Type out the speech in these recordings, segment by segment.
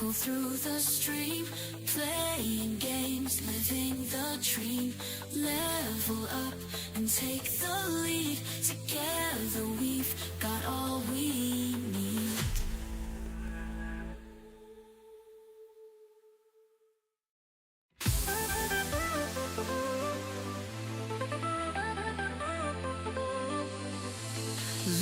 go through the stream, playing games, living the dream. Level up and take the lead. Together we've got all we need.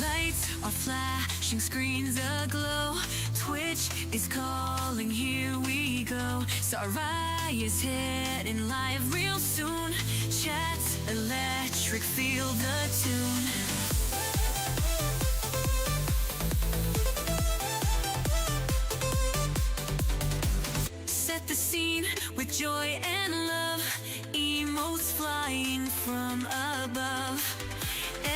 Lights are flashing, screens aglow. Twitch is calling, here we go. Sarai is hitting live real soon. Chat's electric, feel the tune. Set the scene with joy and love. Emotes flying from above.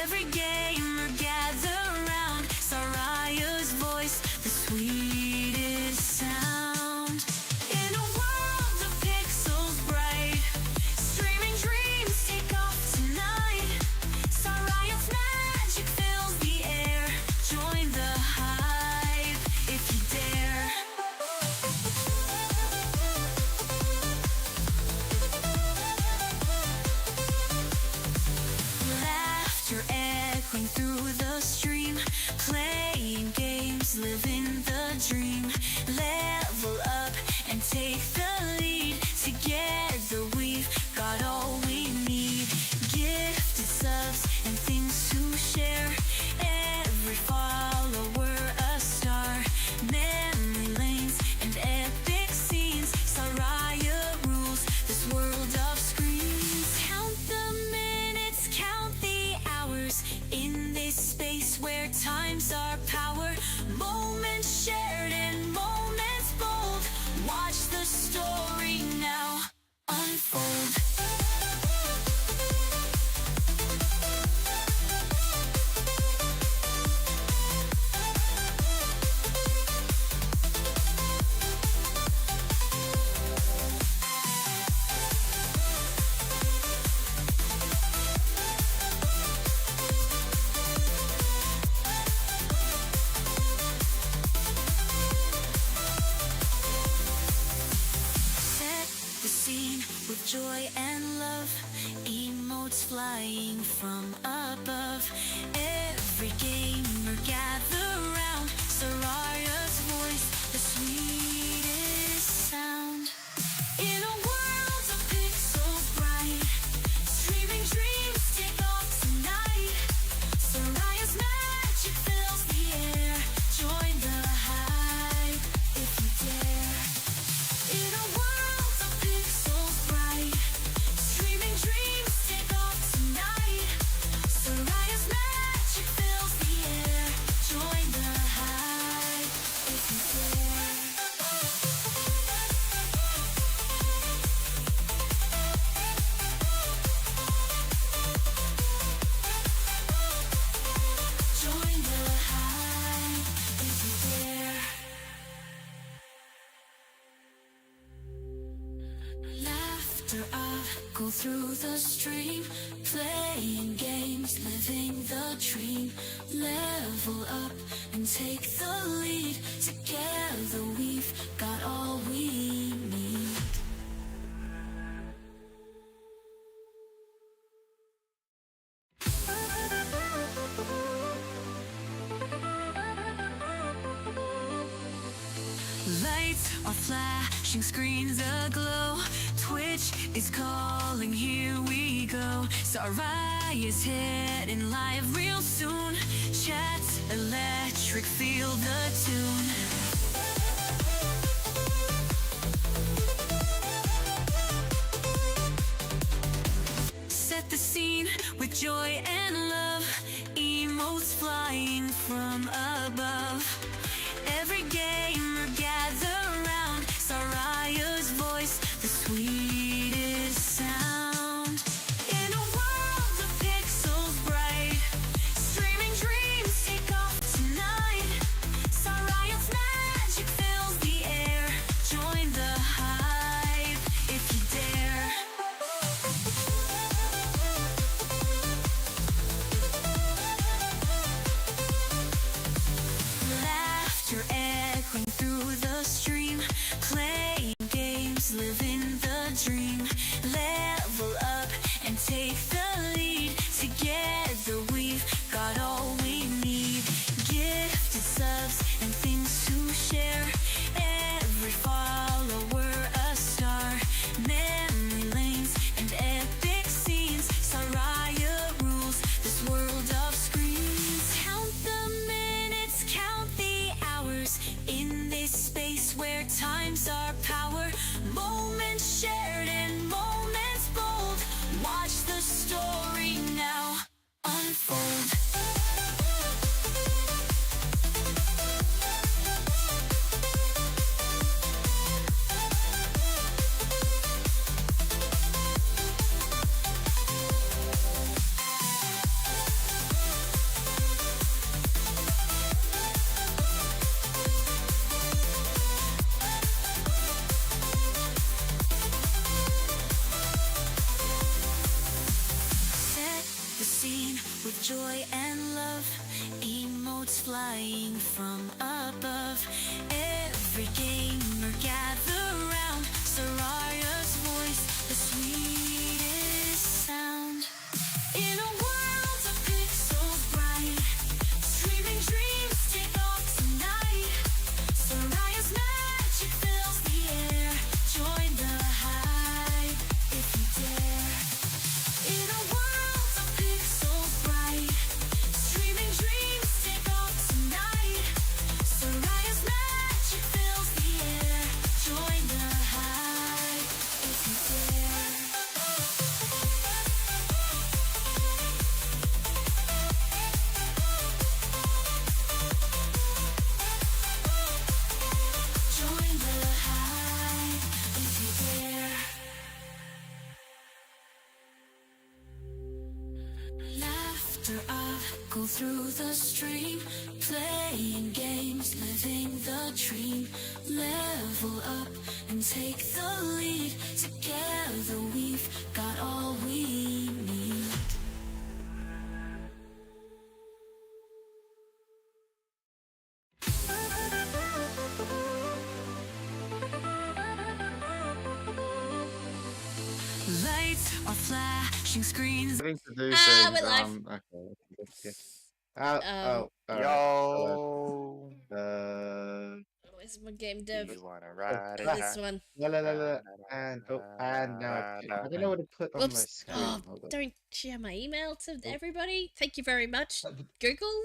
Every gamer gather round. Saraya's voice, the sweetest sound. In a world of pixels bright, streaming dreams take off tonight. Saraya's magic fills the air. Join the hype if you dare. Laughter echoing through the stream, playing games, living the dream. Level up and take the lead. Together we've got all we need. Gifted subs and things to share. Every follower a star. Memory lanes and epic scenes. Saraya rules this world of screens. Count the minutes, count the hours. In this space where times are power. Moments shared and moments bold. Watch the story now unfold. Set the scene with joy and love. Emotes flying from above. Every gamer gather round. Saraya's voice, the sweetest sound. In a world of pixels bright, streaming dreams take off tonight. Saraya's magic fills the air. Join the hype if you dare. In a world of pixels bright, streaming dreams take off tonight. Saraya's magic fills the air. Join the hype if you dare. Join the hype if you dare. Laughter up, go through the stream, playing games, living the dream. Level up and take the lead. Together we've got all we need. Lights are flashing, screens aglow. Twitch is calling, here we go. Sarai is hitting live real soon. Chat's electric, feel the tune. Set the scene with joy and love. Emotes flying from above. Every gamer gather round. Saraya's voice, the sweetest sound. In a world of pixels bright, streaming dreams take off tonight. Saraya's magic fills the air. Join the hype if you dare. take the lead. Together we've got all we need. Gifted subs and things to share. Every follower a star. Memory lanes and epic scenes. Soraya rules this world of screens. Count the minutes, count the hours. In this space where times are power. Moments shared and moments bold. Watch the story now unfold. Set the scene with joy and love. Emotes flying from above. Every gamer gather round. Soraya's voice, the sweetest sound. In a world of pixels bright, streaming dreams take off tonight. Soraya's magic fills the air. Join the hype if you dare. In a world of pixels bright, streaming dreams take off tonight. Soraya's magic fills the air. Join the hype if you dare. Join the hype if you dare. Laughter go through the stream, playing games, living the dream. Level up and take the lead. Together we've got all we need. Lights are flashing, screens. Having to do Ah, things. we're live. Okay. Oh, Oh. Yo. Where's my game dev? You wanna ride Oh, this one. And now I don't know what to put on my Whoops. screen. Oh, Hold on. don't share my email to everybody. Thank you very much, Google.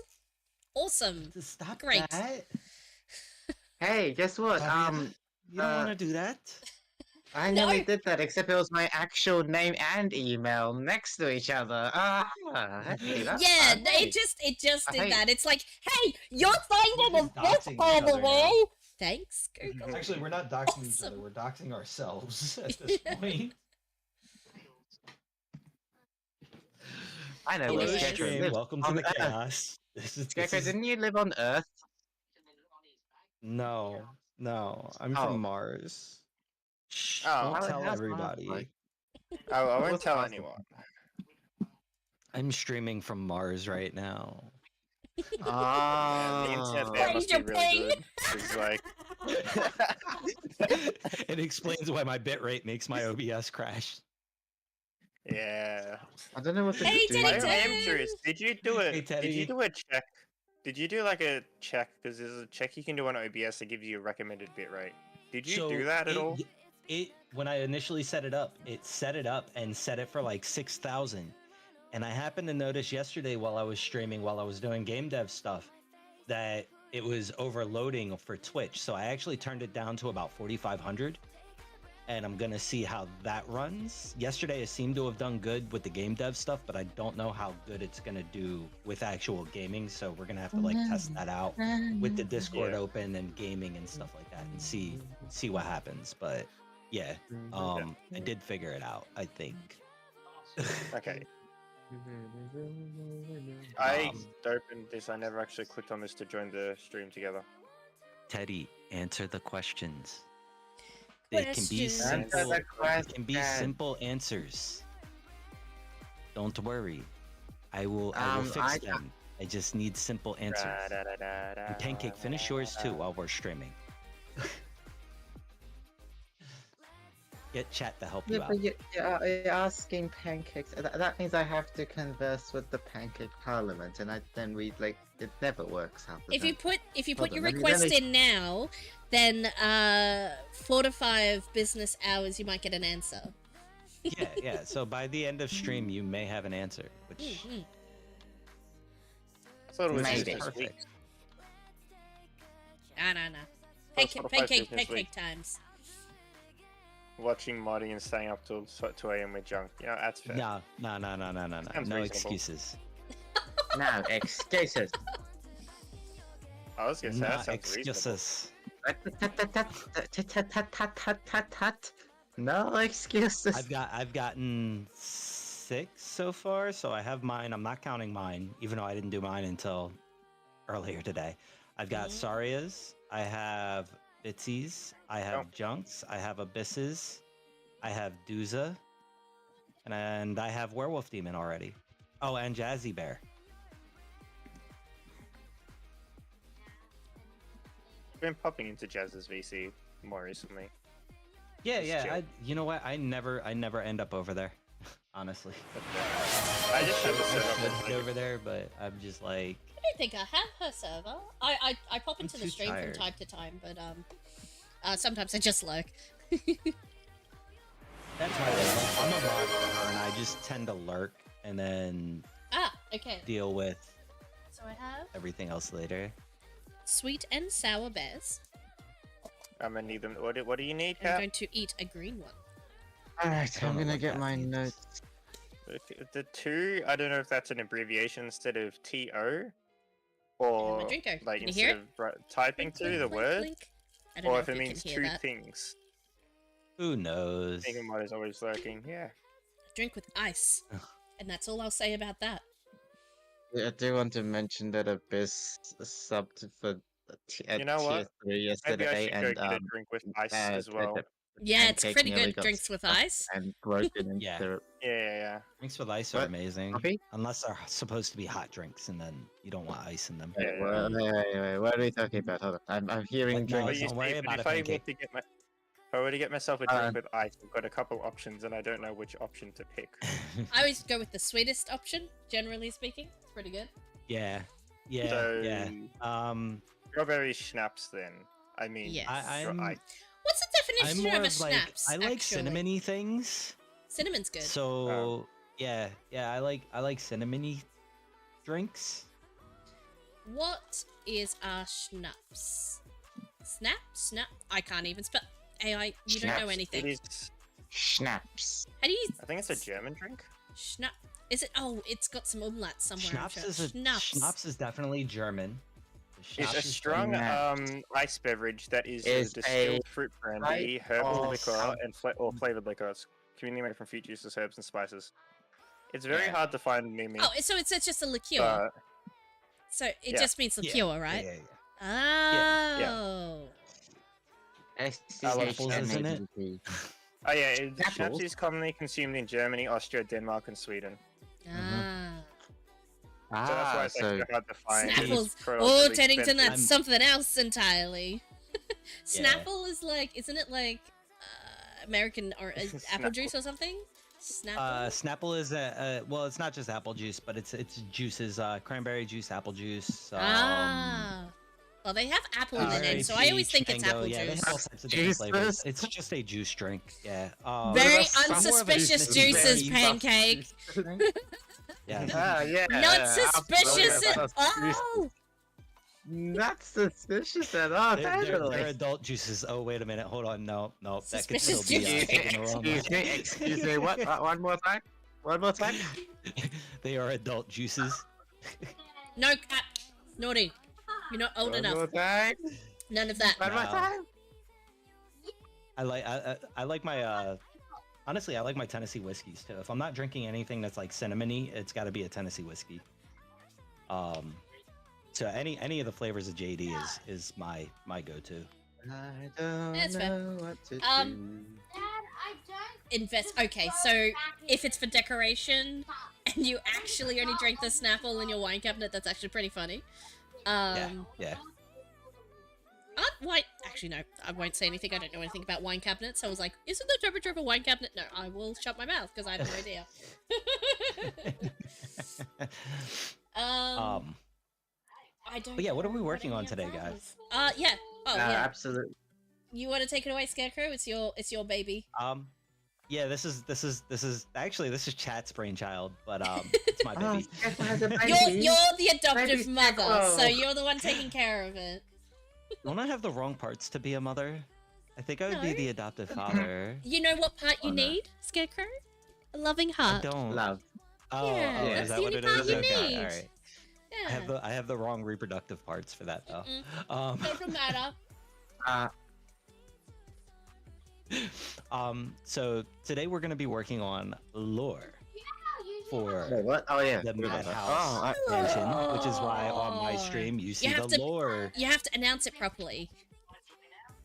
Awesome. Stop Great. that. Hey, guess what? You don't want to do that. I No. nearly did that, except it was my actual name and email next to each other. Hey, that's Yeah, fun. Hey. it just I did hate- that. It's like, hey, you're finding We're a just book, doxing by each the other now. way. Thanks, Google. Actually, we're not doxing each Awesome. other. We're doxing ourselves at this point. I know Hello, where Hello, Scarecrow Stream. lives. Welcome on to the Earth. chaos. Scarecrow, didn't you live on Earth? No, I'm Oh. from Mars. Shh, Oh. don't How- tell how's everybody. Mars like? I won't What's tell Mars anyone. I'm streaming from Mars right now. The internet Oh. there must be Ranger really ping. good. It's like, It explains why my bitrate makes my OBS crash. yeah. I don't know what to Hey, do. Teddy I Ted. am curious. Did you do it? Hey, Did you Teddy. do a check? Did you do like a check? Because there's a check you can do on OBS that gives you a recommended bitrate. Did you do that at all? It when I initially set it up and set it for like 6,000. And I happened to notice yesterday while I was streaming, while I was doing game dev stuff, that it was overloading for Twitch. So I actually turned it down to about 4,500. And I'm gonna see how that runs. Yesterday it seemed to have done good with the game dev stuff, but I don't know how good it's gonna do with actual gaming. So we're gonna have to like test that out with the Discord Yeah. open and gaming and stuff like that, and see what happens. But yeah, I did figure it out, I think. Okay. I Um, opened this. I never actually clicked on this to join the stream together. Teddy, answer the questions. It can be Questions. Answer simple. the It can be question. simple answers. Don't worry. I will fix I- them. I just need simple answers. And Pancake, finish yours too while we're streaming. Get chat to help you Yeah, out. but you're asking pancakes. That means I have to converse with the pancake parliament, and then we like it never works half the If you time. put your Hold on, let me- request in now, then 4 to 5 business hours you might get an answer. Yeah. So by the end of stream, you may have an answer, which Mhm. I thought it was Maybe. business week. perfect. Nah. That's what I Pancake business week. times. Watching modding and staying up till 2 a.m. with junk. Yeah, that's fair. No. Sounds No reasonable. excuses. No excuses. I was gonna say that Not sounds reasonable. excuses. No excuses. I've gotten 6 so far, so I have mine. I'm not counting mine, even though I didn't do mine until earlier today. I've got Saria's, I have Bitsies, I have Junks, I have Abysses, I have Duza, and I have Werewolf Demon already. Oh, and Jazzy Bear. I've been popping into Jazz's VC more recently. Yeah, Just chill. you know what? I never end up over there, honestly. I just have a I setup. should Like, get over there, but I'm just like, I don't think I have her server. I pop into the too stream tired. from time to time, but sometimes I just lurk. that's my thing. I'm a mod for her, and I just tend to lurk and then Okay. deal with So I have everything else later. sweet and sour bears. I'm gonna need them. What do you need, I'm Cap? going to eat a green one. Alright, don't I'm know gonna what get that my means. notes. The 2, I don't know if that's an abbreviation instead of TO, And or my drinker. like Can you hear instead of typing Blink, through blink, the blink, word, blink. I don't or know if it you means can hear 2 that. things. Who knows? Thinking mod is always lurking. Yeah. Drink with ice. And that's all I'll say about that. I do want to mention that Abyss subbed for You know tier what? 3 Maybe I yesterday, should go and get a drink with ice as the well. Yeah, it's pancake pretty nearly good. got Drinks with stuck ice. and broken in Yeah. syrup. Yeah. Drinks with ice are What? amazing, Coffee? unless they're supposed to be hot drinks, and then you don't want ice in them. Wait, Yeah. wait, what are we talking about? Hold on. I'm hearing Like, no, But drinks. you don't see, worry but about if it, I pancake. were to get if I were to get myself a drink Uh, with ice, I've got a couple options, and I don't know which option to pick. I always go with the sweetest option, generally speaking. It's pretty good. yeah. so, strawberry schnapps, then. I mean, Yes. I'm ice. What's the I'm definition more of a of like schnapps? I like actually? cinnamony things. Cinnamon's good. So yeah, I like cinnamony drinks. What is a schnapps? Snap? I can't even spell. AI, you don't know Schnapps. anything. It is. Schnapps. How do you I think it's a German drink. Schnapp? Is it? Oh, it's got some umlauts somewhere. I'm Schnapps sure. is schnapps is definitely German. It's Schnapps a is strong Schnapps. ice beverage that is Is a distilled a fruit brandy, type herbal of liquor, sub- and or flavored liquor. It's commonly made from fruit juices, herbs, and spices. It's very Yeah. hard to find near me. Oh, so it's just a liqueur. but So it yeah. just means liqueur, right? Yeah. Oh. Apples, isn't it? oh yeah, schnapps Apples? is commonly consumed in Germany, Austria, Denmark, and Sweden. Ah. So that's why it's extra hard to find. and it's Snapples. pro- Oh, really Teddington, expensive. that's something else entirely. Yeah. Snapple is like, isn't it like American or apple juice or something? Snapple. Snapple is well, it's not just apple juice, but it's juices, cranberry juice, apple juice. Well, they have apple in the name, so I always think it's mango, apple yeah, they juice. have all types of different flavors. Juices. It's just a juice drink. Yeah. Very some more of a unsuspicious juice juices, than pancake. Yeah. Ah, yeah. Not suspicious absolutely. at all. Not suspicious at all. They're Totally. adult juices. Oh, wait a minute. Hold on. No. That could Suspicious still be juice taken the wrong way. Excuse me. What? One more time. One more time. They are adult juices. No, Cap. Naughty. You're not old One enough. more time. None of that. One more Wow. time. I like my honestly, I like my Tennessee whiskeys too. If I'm not drinking anything that's like cinnamony, it's got to be a Tennessee whiskey. So any of the flavors of JD is my go-to. I don't That's fair. know what to Um, Invest. Okay, so if it's for decoration and you actually only drink the Snapple in your wine cabinet, that's actually pretty funny. Yeah. Aren't wine... Actually, no. I won't say anything. I don't know anything about wine cabinets. I was like, isn't the temperature of a wine cabinet? No, I will shut my mouth because I have no idea. I don't But yeah, what are we know working on any today, of that guys? is. Yeah. Oh, yeah. Absolutely. You want to take it away, Scarecrow? It's your baby. Yeah, this is actually this is Chat's brainchild, but it's my Oh, baby. Scarecrow has a baby. You're the adoptive Baby mother, so Scarecrow. you're the one taking care of it. Don't I have the wrong parts to be a mother? I think I would be No. the adoptive father. You know what part you Oh, no. need, Scarecrow? A loving I heart. don't. Love. Oh, Yeah, oh, that's is the that what only it part is? you Okay, need. all right. Yeah. I have the wrong reproductive parts for that though. Mm-mm. Doesn't matter. So today we're going to be working on lore for Wait, what? Oh yeah. the forgot about that. Madhouse Oh, mansion, which is why on my stream you see have the to- lore. You have to announce it properly.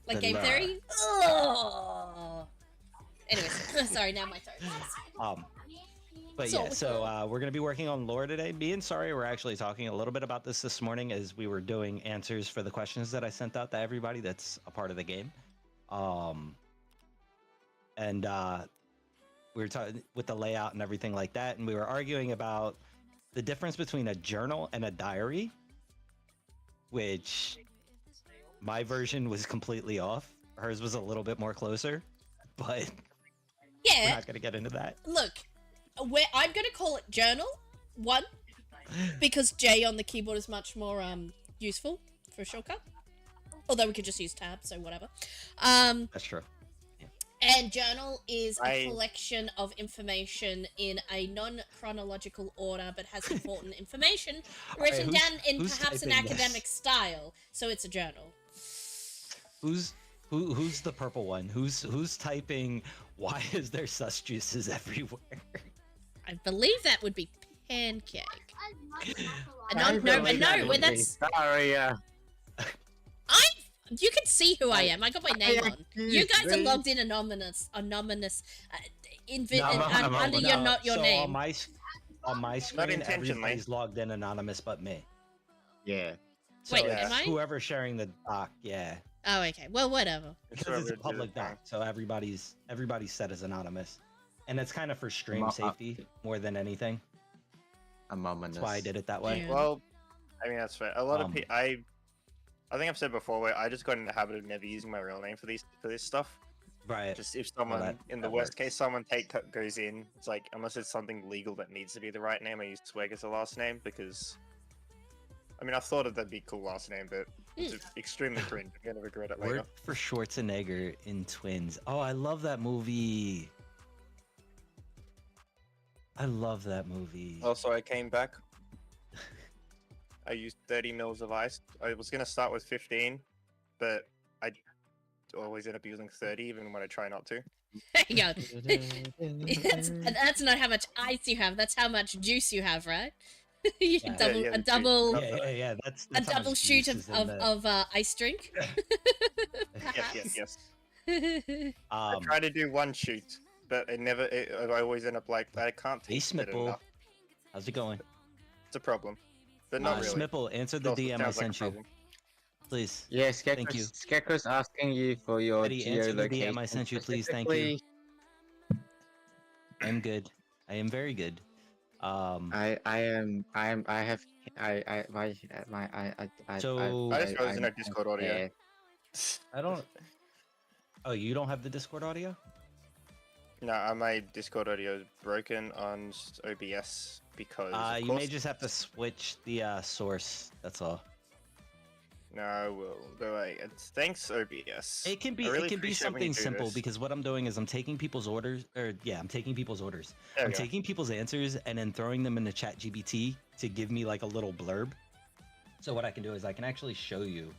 Like The Game lore. Theory. Oh. Anyways, sorry. Now my turn. But So yeah, what's so we're going to be working on lore today. Me and Sorry were actually talking a little bit about this morning as we were doing answers for the questions that I sent out to everybody that's a part of the game. And we were talking with the layout and everything like that, and we were arguing about the difference between a journal and a diary, which my version was completely off. Hers was a little bit more closer, but we're Yeah. not going to get into that. Look, I'm gonna call it journal. One, because J on the keyboard is much more useful for a shortcut. Although we could just use tab, so whatever. That's true. And journal is a collection of information in a non-chronological order, but has important information written who's- down in who's perhaps an typing this? academic style. So it's a journal. Who's the purple one? Who's typing? Why is there sus juices everywhere? I believe that would be pancake. I believe that No, would be that's Sorry. you can see who I am. I got my name on. You guys are me. logged in anonymous, under No, your not your so name. On my screen, intentionally. everybody's logged in anonymous but me. Yeah. So Wait, it's am I? whoever's sharing the doc, yeah. Oh, okay. Well, whatever. Because it's a public doc, so everybody's set as anonymous. And it's kind of for stream safety more than anything. That's why I did it that way. Yeah. Well, I mean that's fair. A lot of people, I think I've said before where I just got in the habit of never using my real name for this stuff. Right. Just if someone, in the worst case, someone goes in, it's like unless it's something legal that needs to be the right name, I use Swag as a last name because. I mean, I thought that'd be a cool last name, but it's extremely cringe. I'm gonna regret it later. Word for Schwarzenegger in Twins. Oh, I love that movie. I love that movie. Also, I came back. I used 30 mils of ice. I was gonna start with 15, but I always end up using 30, even when I try not to. Hang on. That's not how much ice you have. That's how much juice you have, right? You Yeah. double Yeah, a the double juice. Yeah. That's a how double much shoot juice is in of the- ice drink. Yes. I try to do one shoot, but I always end up like I can't Hey, taste it Smipple. enough. How's it going? It's a problem, but not really. Smipple, answer the Also DM I sounds like a sent you, problem. please. Yeah, Scarecrow's, Thank you. Scarecrow's asking you for your Eddie, answer the geolocation. DM I sent you, please. Thank you. I'm good. I am very good. I So- I just realized in our Discord audio. yeah. I don't. Oh, you don't have the Discord audio? No, my Discord audio is broken on OBS because. of You course- may just have to switch the source. That's all. No, we'll do it. Thanks, OBS. It can be. I really It can be appreciate when you something do simple this. because what I'm doing is I'm taking people's orders. I'm taking people's orders. There I'm we go. taking people's answers and then throwing them into ChatGPT to give me like a little blurb. So what I can do is I can actually show you.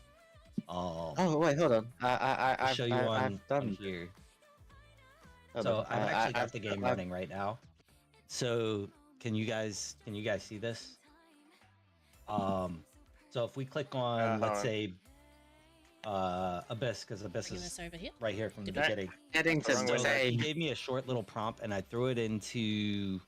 Oh wait, hold on. I'll show you on I've done. here. Hold So on. I've actually got I've- the game I've- running right now. So can you guys see this? So if we click on, let's hold say, Abyss, because Abyss Bring is this over here. right here from the Did I- beginning. Getting to Wrong So window. say. he gave me a short little prompt, and I threw it into,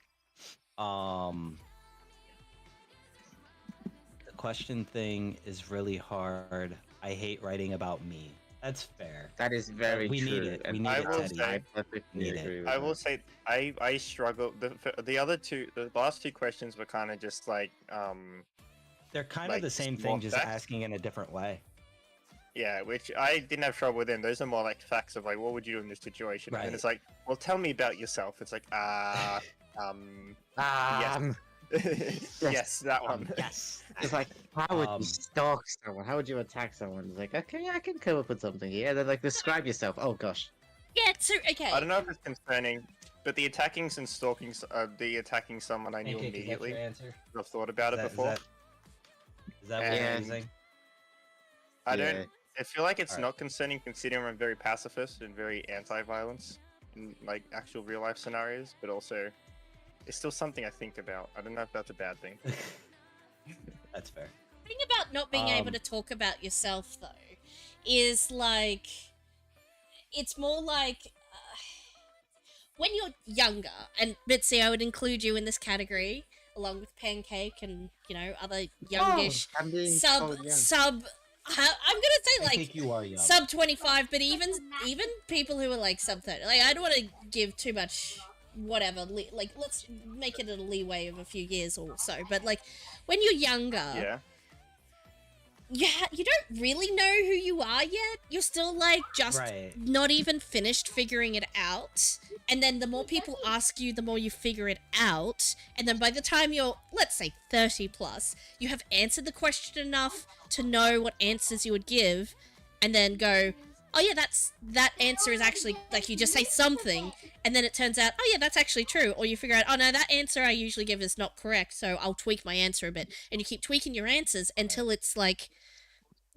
the question thing is really hard. I hate writing about me. That's fair. That is very we true. need it. We And need I it, will Teddy. say- I perfectly Need it. agree with I will that. say I struggle. The last two questions were kind of just like They're kind like, of the same just thing, more just facts. asking in a different way. Yeah, which I didn't have trouble with them. Those are more like facts of like, what would you do in this situation? And Right. it's like, well, tell me about yourself. It's like, yes, that one. Yes. It's like, how would Um, you stalk someone? How would you attack someone? It's like, okay, I can come up with something here. Then like, describe yourself. Oh gosh. Yeah, so okay. I don't know if it's concerning, but the attackings and stalking, the attacking someone I knew Pancake, is that immediately. your answer? I've thought about it Is before. Is that what you're And- using? I Yeah. don't. I feel like it's Alright. not concerning considering I'm very pacifist and very anti-violence in like actual real life scenarios, but also it's still something I think about. I don't know if that's a bad thing. That's fair. The thing about not being able Um, to talk about yourself, though, is like it's more like when you're younger, and Mitzi, I would include you in this category along with Pancake and other youngish I'm being sub told young. sub. I'm gonna say I like think you are young. sub 25, but even people who are like sub 30, like I don't want to give too much whatever, like let's make it a leeway of a few years or so, but like when you're younger, Yeah. you don't really know who you are yet. You're still like just Right. not even finished figuring it out. And then the more people ask you, the more you figure it out. And then by the time you're, let's say, 30 plus, you have answered the question enough to know what answers you would give, and then go, oh yeah, that answer is actually, like, you just say something, and then it turns out, oh yeah, that's actually true. Or you figure out, oh no, that answer I usually give is not correct, so I'll tweak my answer a bit. And you keep tweaking your answers until it's like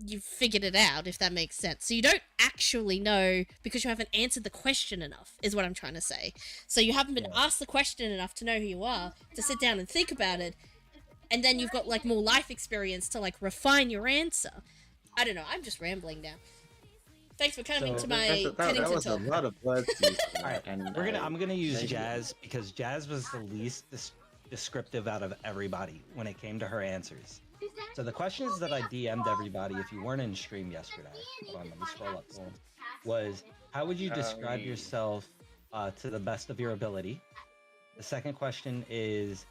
you've figured it out, if that makes sense. So you don't actually know because you haven't answered the question enough, is what I'm trying to say. So you haven't been Yeah. asked the question enough to know who you are, to sit down and think about it, and then you've got like more life experience to like refine your answer. I don't know, I'm just rambling now. Thanks for coming So- to my that Teddington was a talk. lot of words. used for Alright, that, and I'm gonna use maybe- Jazz because Jazz was the least descriptive out of everybody when it came to her answers. So the questions that I DM'd everybody, if you weren't in stream yesterday, hold on, let me scroll up to them, was how would you describe yourself to the best of your ability? The second question is,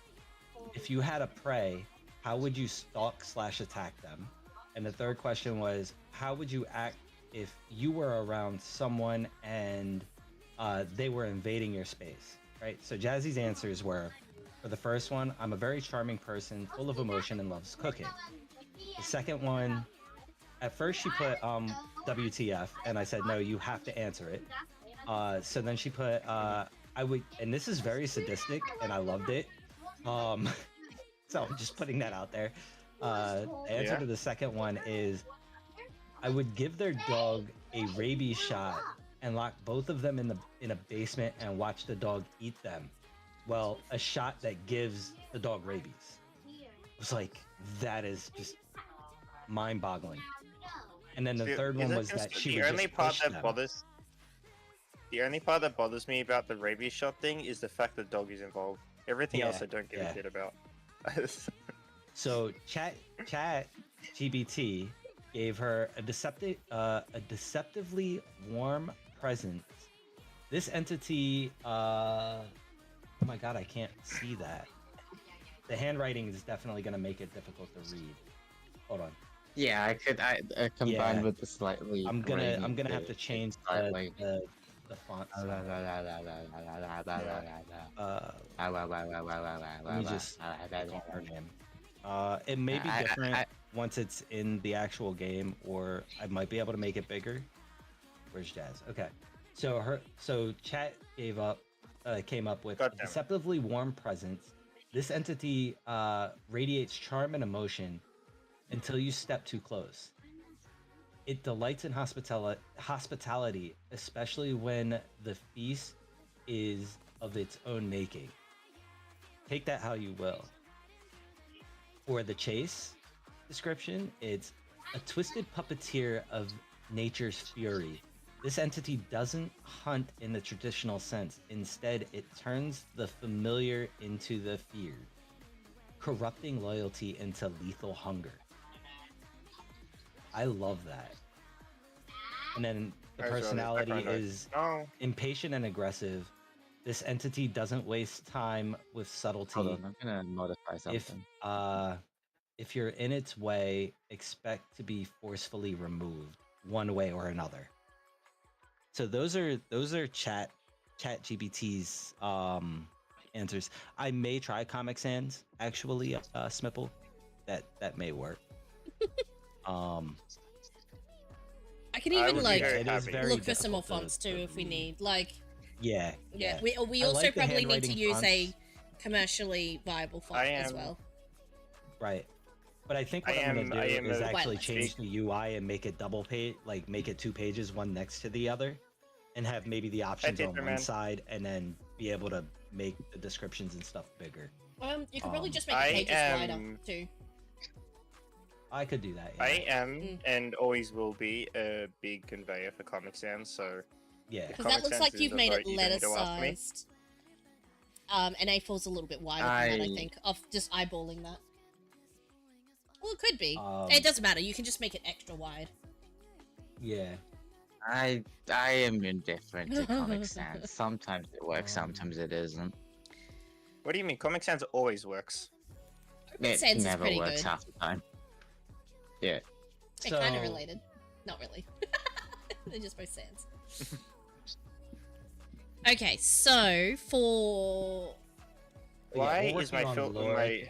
if you had a prey, how would you stalk/attack them? And the third question was, how would you act if you were around someone and they were invading your space, right? So Jazzy's answers were, for the first one, I'm a very charming person, full of emotion and loves cooking. The second one, at first she put WTF, and I said, no, you have to answer it. So then she put, I would, and this is very sadistic, and I loved it. So I'm just putting that out there. The answer Yeah. to the second one is, I would give their dog a rabies shot and lock both of them in a basement and watch the dog eat them. Well, a shot that gives the dog rabies. It was like, that is just mind-boggling. And then the See, third one isn't was that just she the would only just part push that them. bothers. The only part that bothers me about the rabies shot thing is the fact that dog is involved. Everything else Yeah, I don't give yeah. a shit about. So chat GBT gave her a deceptively warm presence. This entity, oh my god, I can't see that. The handwriting is definitely going to make it difficult to read. Hold on. Yeah, I could. I combined Yeah. with the slightly. I'm gonna have to change slightly. the font. size. Let me just click on her name. It may be different once it's in the actual game, or I might be able to make it bigger. Where's Jazz? Okay, so chat came up with God a damn it. deceptively warm presence. This entity radiates charm and emotion until you step too close. It delights in hospitality, especially when the feast is of its own making. Take that how you will. For the chase description, it's a twisted puppeteer of nature's fury. This entity doesn't hunt in the traditional sense. Instead, it turns the familiar into the feared, corrupting loyalty into lethal hunger. I love that. And then the Where's all this personality background noise? is No. impatient and aggressive. This entity doesn't waste time with subtlety. Hold on, I'm gonna modify If something. if you're in its way, expect to be forcefully removed one way or another. So those are chat GBT's answers. I may try Comic Sans actually, Smipple. That may work. I can I even would be like very it is happy. very look for some more difficult fonts to too if we read. need. Like, Yeah. yeah, we I also like the probably need to handwriting use a fonts. commercially viable font I as am- well. Right. But I think I what I'm am gonna do is a actually Whitelist. change the UI and make it double page, like make it 2 pages, one next to the other, and have maybe the options on one Different. side, and then be able to make the descriptions and stuff bigger. You could probably just make I the pages wider am- too. I could do that. Yeah. I am Mm. and always will be a big conveyor for Comic Sans, so Yeah. Because Comic that looks Sans like is you've the made vote it you letter didn't go after me. sized. And A4's a little bit wider than that, I I- think. Of just eyeballing that. Well, it could be. Um, It doesn't matter. You can just make it extra wide. Yeah. I am indifferent to Comic Sans. Sometimes it works, Um, sometimes it isn't. What do you mean? Comic Sans always works. It Sans is never pretty works good. half the time. Yeah. They're kind of So- related. Not really. They're just both Sans. Okay, so for Why we're is my working on filter lore, my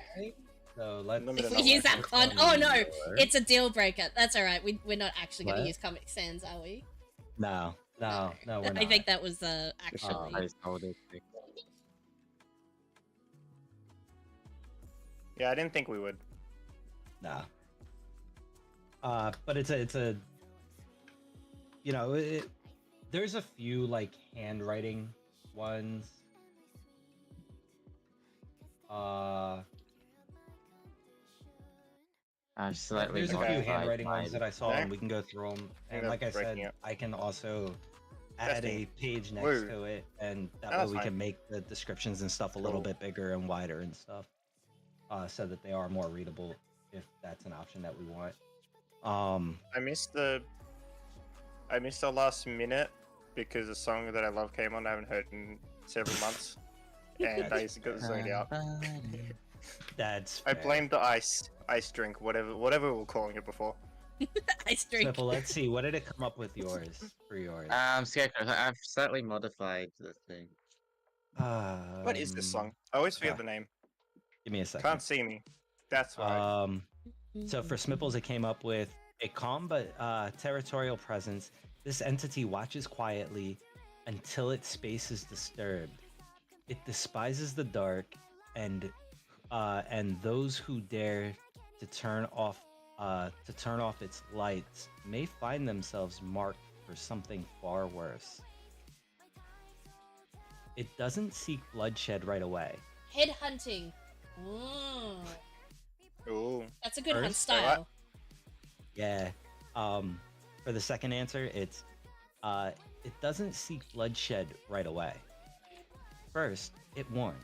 So let's. Limited if we not use that work pun, on oh no, lore. it's a deal breaker. That's all right. We're not actually going to What? use Comic Sans, are we? No, we're not. I think that was actually. Placeholder thing. Yeah, I didn't think we would. Nah. But it's a you know, there's a few like handwriting ones. I've slightly There's a few modified handwriting mine. ones that I saw, Okay. and we can go through them. And that's like I breaking said, it. I can also add a Testing. page next Woo. to it, and that That's way we fine. can make the descriptions and stuff a little Cool. bit bigger and wider and stuff, so that they are more readable if that's an option that we want. I missed the last minute because a song that I love came on. I haven't heard in several months, and I got zoned out. That's I fair. blamed the ice drink, whatever we were calling it before. Ice drink. Simple. Let's see. What did it come up with yours for yours? Scarecrow, I've slightly modified the thing. What is this song? I always forget okay. the name. Give me a second. Can't see me. That's why. So for Smipples, it came up with a calm but territorial presence. This entity watches quietly until its space is disturbed. It despises the dark, and those who dare to turn off its lights may find themselves marked for something far worse. It doesn't seek bloodshed right away. Headhunting. Mm. Ooh. That's a good hunt First, wait, what? style. Yeah. For the second answer, it's it doesn't seek bloodshed right away. First, it warns.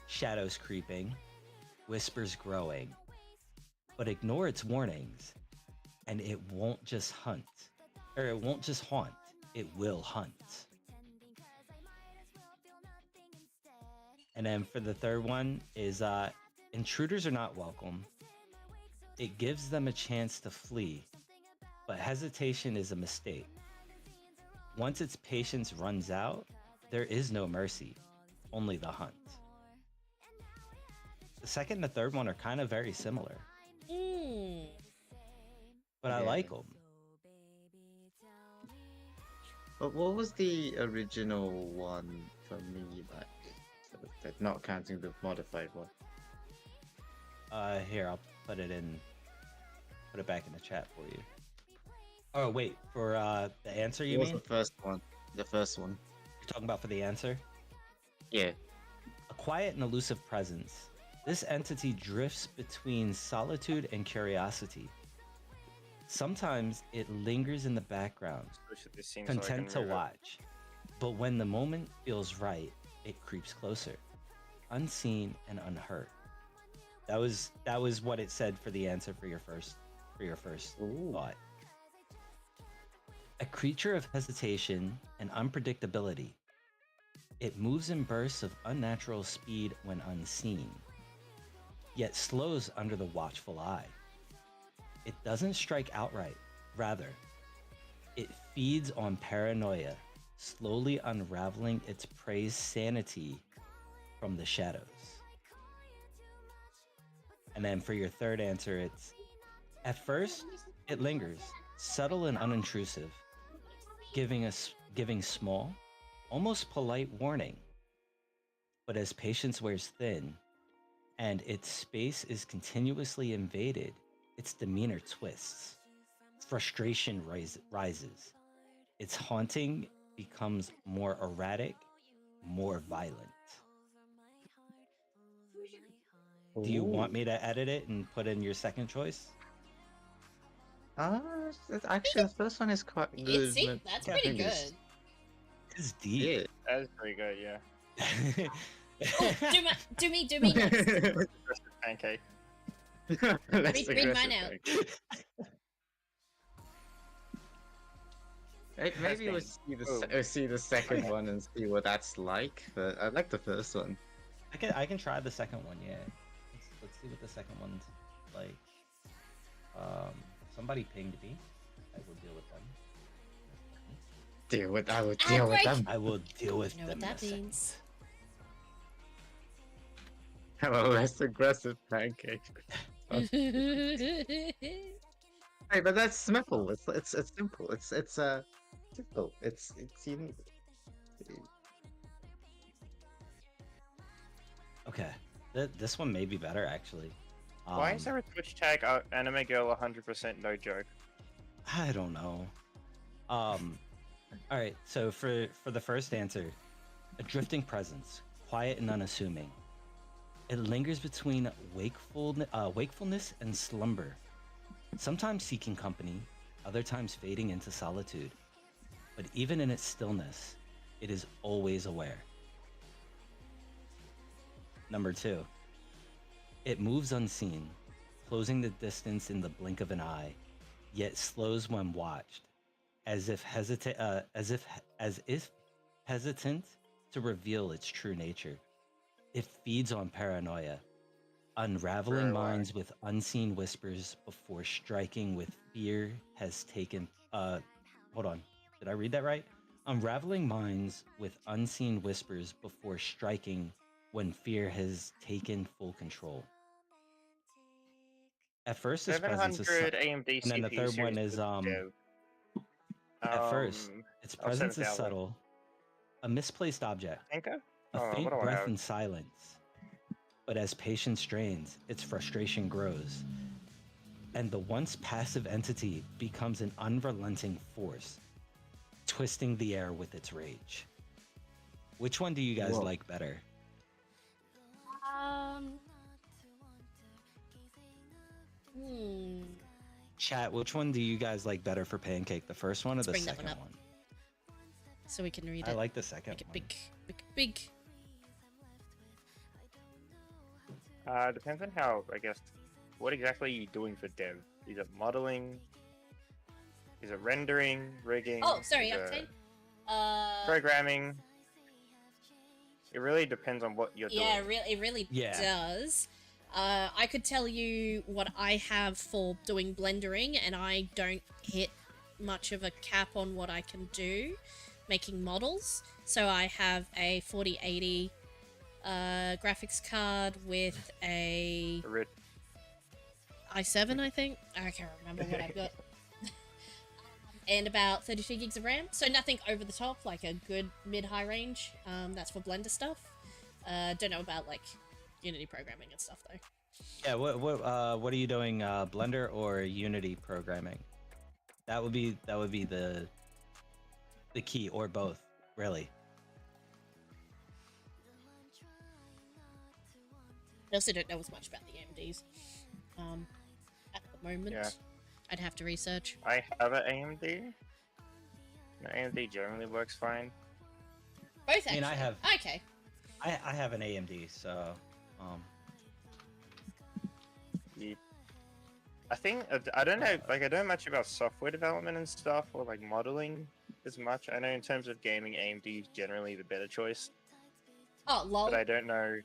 Shadows creeping, whispers growing. But ignore its warnings, and it won't just hunt. Or it won't just haunt, it will hunt. And then for the third one is intruders are not welcome. It gives them a chance to flee, but hesitation is a mistake. Once its patience runs out, there is no mercy, only the hunt. The second and the third one are kind of very similar, Mm. but I Yeah. like them. But what was the original one for me? Like, not counting the modified one. Here, I'll put it back in the chat for you. Oh wait, for the answer you What was mean? the first one? The first one. You're talking about for the answer? Yeah. A quiet and elusive presence. This entity drifts between solitude and curiosity. Sometimes it lingers in the background, This seems like content I to can move it. watch. But when the moment feels right, it creeps closer, unseen and unhurt. That was what it said for the answer for your first for your first Ooh. thought. A creature of hesitation and unpredictability. It moves in bursts of unnatural speed when unseen, yet slows under the watchful eye. It doesn't strike outright, rather, it feeds on paranoia, slowly unraveling its prey's sanity from the shadows. And then for your third answer, it's at first, it lingers, subtle and unintrusive, giving small, almost polite warning. But as patience wears thin and its space is continuously invaded, its demeanor twists. Frustration rises. Its haunting becomes more erratic, more violent. Do you want me to edit it and put in your second choice? Actually, the first one is quite good. See, but that's I pretty think it's- good. It's deep. Yeah. That is pretty good, yeah. Oh, do me next. Pancake. Less Read mine aggressive, out. Maybe we'll see the second one and see what that's like. But I like the first one. I can try the second one, yeah. Let's see what the second one's like. Somebody pinged me. I will deal with them. I will deal with them. I will deal with You know them. what that in a means. Have a less aggressive pancake. Hey, but that's simple. It's simple. It's simple. It's unique. Okay, this one may be better actually. Why is there a Twitch tag anime girl 100% no joke? I don't know. All right. So for the first answer, a drifting presence, quiet and unassuming. It lingers between wakefulness and slumber, sometimes seeking company, other times fading into solitude. But even in its stillness, it is always aware. Number 2. It moves unseen, closing the distance in the blink of an eye, yet slows when watched, as if hesitant to reveal its true nature. It feeds on paranoia, unraveling minds with unseen whispers before striking with fear has taken. Hold on, did I read that right? Unraveling minds with unseen whispers before striking when fear has taken full control. At first, its presence is 700 AMD and then the CPU third one series is Dev. At first, its I'll send presence it is out then. subtle, a misplaced object, Anchor? a Oh, faint what do I breath have? in silence. But as patience strains, its frustration grows, and the once passive entity becomes an unrelenting force, twisting the air with its rage. Which one do you guys like better? Chat, which one do you guys like better for Pancake? The first one or Let's the bring that second one one? up. So we can read it. I like the second Make it one. big. Depends on how, I guess, what exactly are you doing for dev? Is it modeling? Is it rendering, rigging? Oh, sorry, Is Octane. it programming? It really depends on what you're Yeah, doing. it really Yeah. does. I could tell you what I have for doing blendering, and I don't hit much of a cap on what I can do making models. So I have a 4080 graphics card with a i7, I think. I can't remember what I've got. And about 32 gigs of RAM. So nothing over the top, like a good mid-high range. That's for Blender stuff. Don't know about like Unity programming and stuff though. Yeah, what are you doing? Blender or Unity programming? That would be the key, or both, really. I also don't know as much about the AMDs. At the moment, Yeah. I'd have to research. I have an AMD. The AMD generally works fine. Both actually. I mean, I have- Okay. I have an AMD, so I I think I don't know. Like, I don't know much about software development and stuff, or like modeling as much. I know in terms of gaming, AMD is generally the better choice, Oh, lol. but I don't know.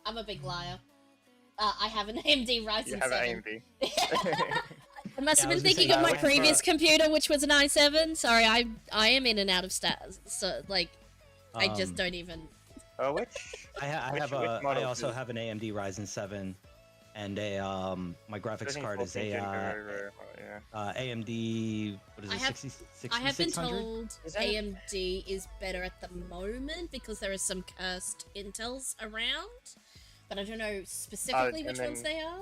I'm a big liar. I have an AMD Ryzen You have 7. an AMD. I must Yeah, have I been was gonna say, thinking of my which previous one? computer, which was an i7. Sorry, I am in and out of stats, so like I just don't even. Which? I also have an AMD Ryzen 7, and my graphics card is a AMD. What is it? I have- 6600? I have been told Is that- AMD is better at the moment because there are some cursed Intels around, but I don't know specifically and which ones then- they are.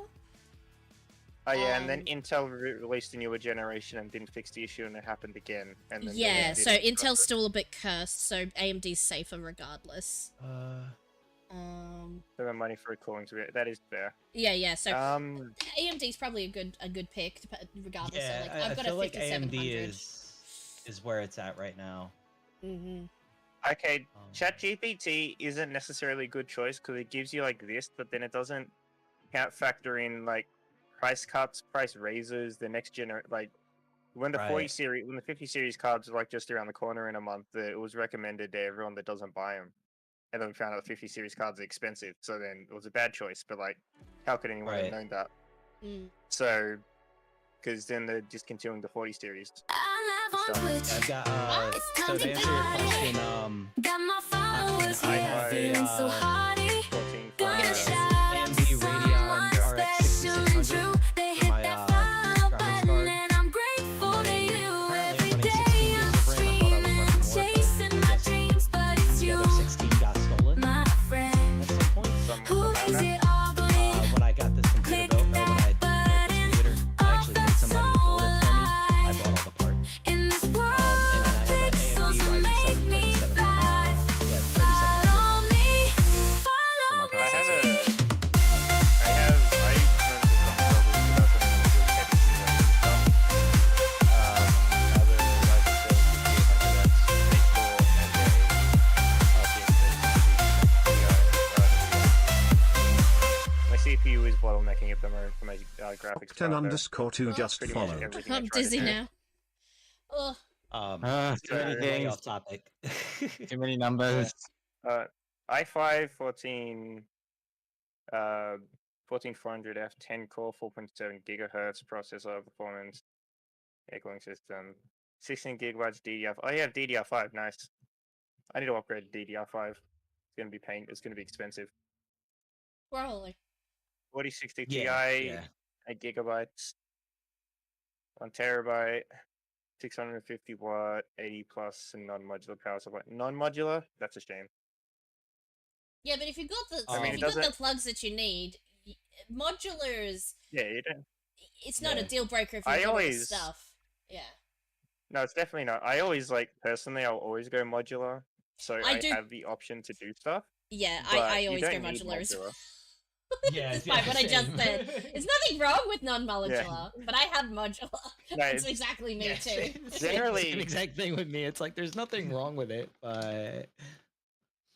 Oh yeah, and then Um, Intel released a newer generation and didn't fix the issue, and it happened again. And then Yeah, they so didn't Intel's fix it. still a bit cursed, so AMD's safer regardless. They want money for a cooling to it. That is fair. Yeah. So Um, AMD's probably a good pick, regardless. Yeah, so, like, I've I got feel a like 5700. AMD is where it's at right now. Mm-hmm. okay, Um, ChatGPT isn't necessarily a good choice because it gives you like this, but then it doesn't factor in like price cuts, price raises, the next like when the 40 Right. series, when the 50 series cards are like just around the corner in a month, it was recommended to everyone that doesn't buy them. And then we found out the 50 series cards are expensive, so then it was a bad choice. But like, how could anyone have Right. known that? Mm. So, because then they're discontinuing the 40 series. I love Stuff. on Twitch. I've got so to answer your question, Got my followers I here have feeling so a, hardy. 14 Gonna five. shout out AMD to Radeon someone RX special and 6600 true. They for hit my that follow graphics button card. and I'm grateful to And you. apparently Every I'm running 16 day I'm gigs of RAM. I thought I was running streaming, more, but chasing I my guess dreams, but it's the you, other 16 got stolen my friend, at some point. who makes it all bleed. When I got this computer built, or when I built this computer, I actually paid somebody to build it for me. I bought all the parts. In this world, And then I have an pixels AMD make Ryzen 7 me 37. fly. Yeah, 3700 Follow me, for follow my me. I have processor. I run into some troubles without them in the heavy series and stuff. Other Ryzen 7 5800X, 8 core and a RTX 3060 Ti. My CPU is bottlenecking at the moment for my graphics card. though. _2 just Pretty much followed. everything I I'm try to dizzy do. now. Ugh. Too many So- Way things, off topic. too many numbers. i5 14 14400F 10 core 4.7 gigahertz processor performance, air cooling system, 16 gigabytes DDR. Oh yeah, DDR5, nice. I need to upgrade to DDR5. It's gonna be it's gonna be expensive. Probably. 4060 Yeah, Ti, yeah. 8 gigabytes, 1 terabyte, 650 watt, 80 plus, and non-modular power supply. Non-modular? That's a shame. Yeah, but if you got the I mean, if it you got the doesn't- plugs that you need, modulars, Yeah, you don't. it's not a Yeah. deal breaker if you I got all the always- stuff. Yeah. No, it's definitely not. I always personally, I'll always go modular, so I I do- have the option to do stuff. Yeah, But I you always go don't need modulars. modular. Yeah, Despite what I just same. said. There's nothing wrong with non-modular, but I have modular. No, That's it's- exactly me Yeah, too. Generally- same exact thing with me. It's like there's nothing wrong with it, but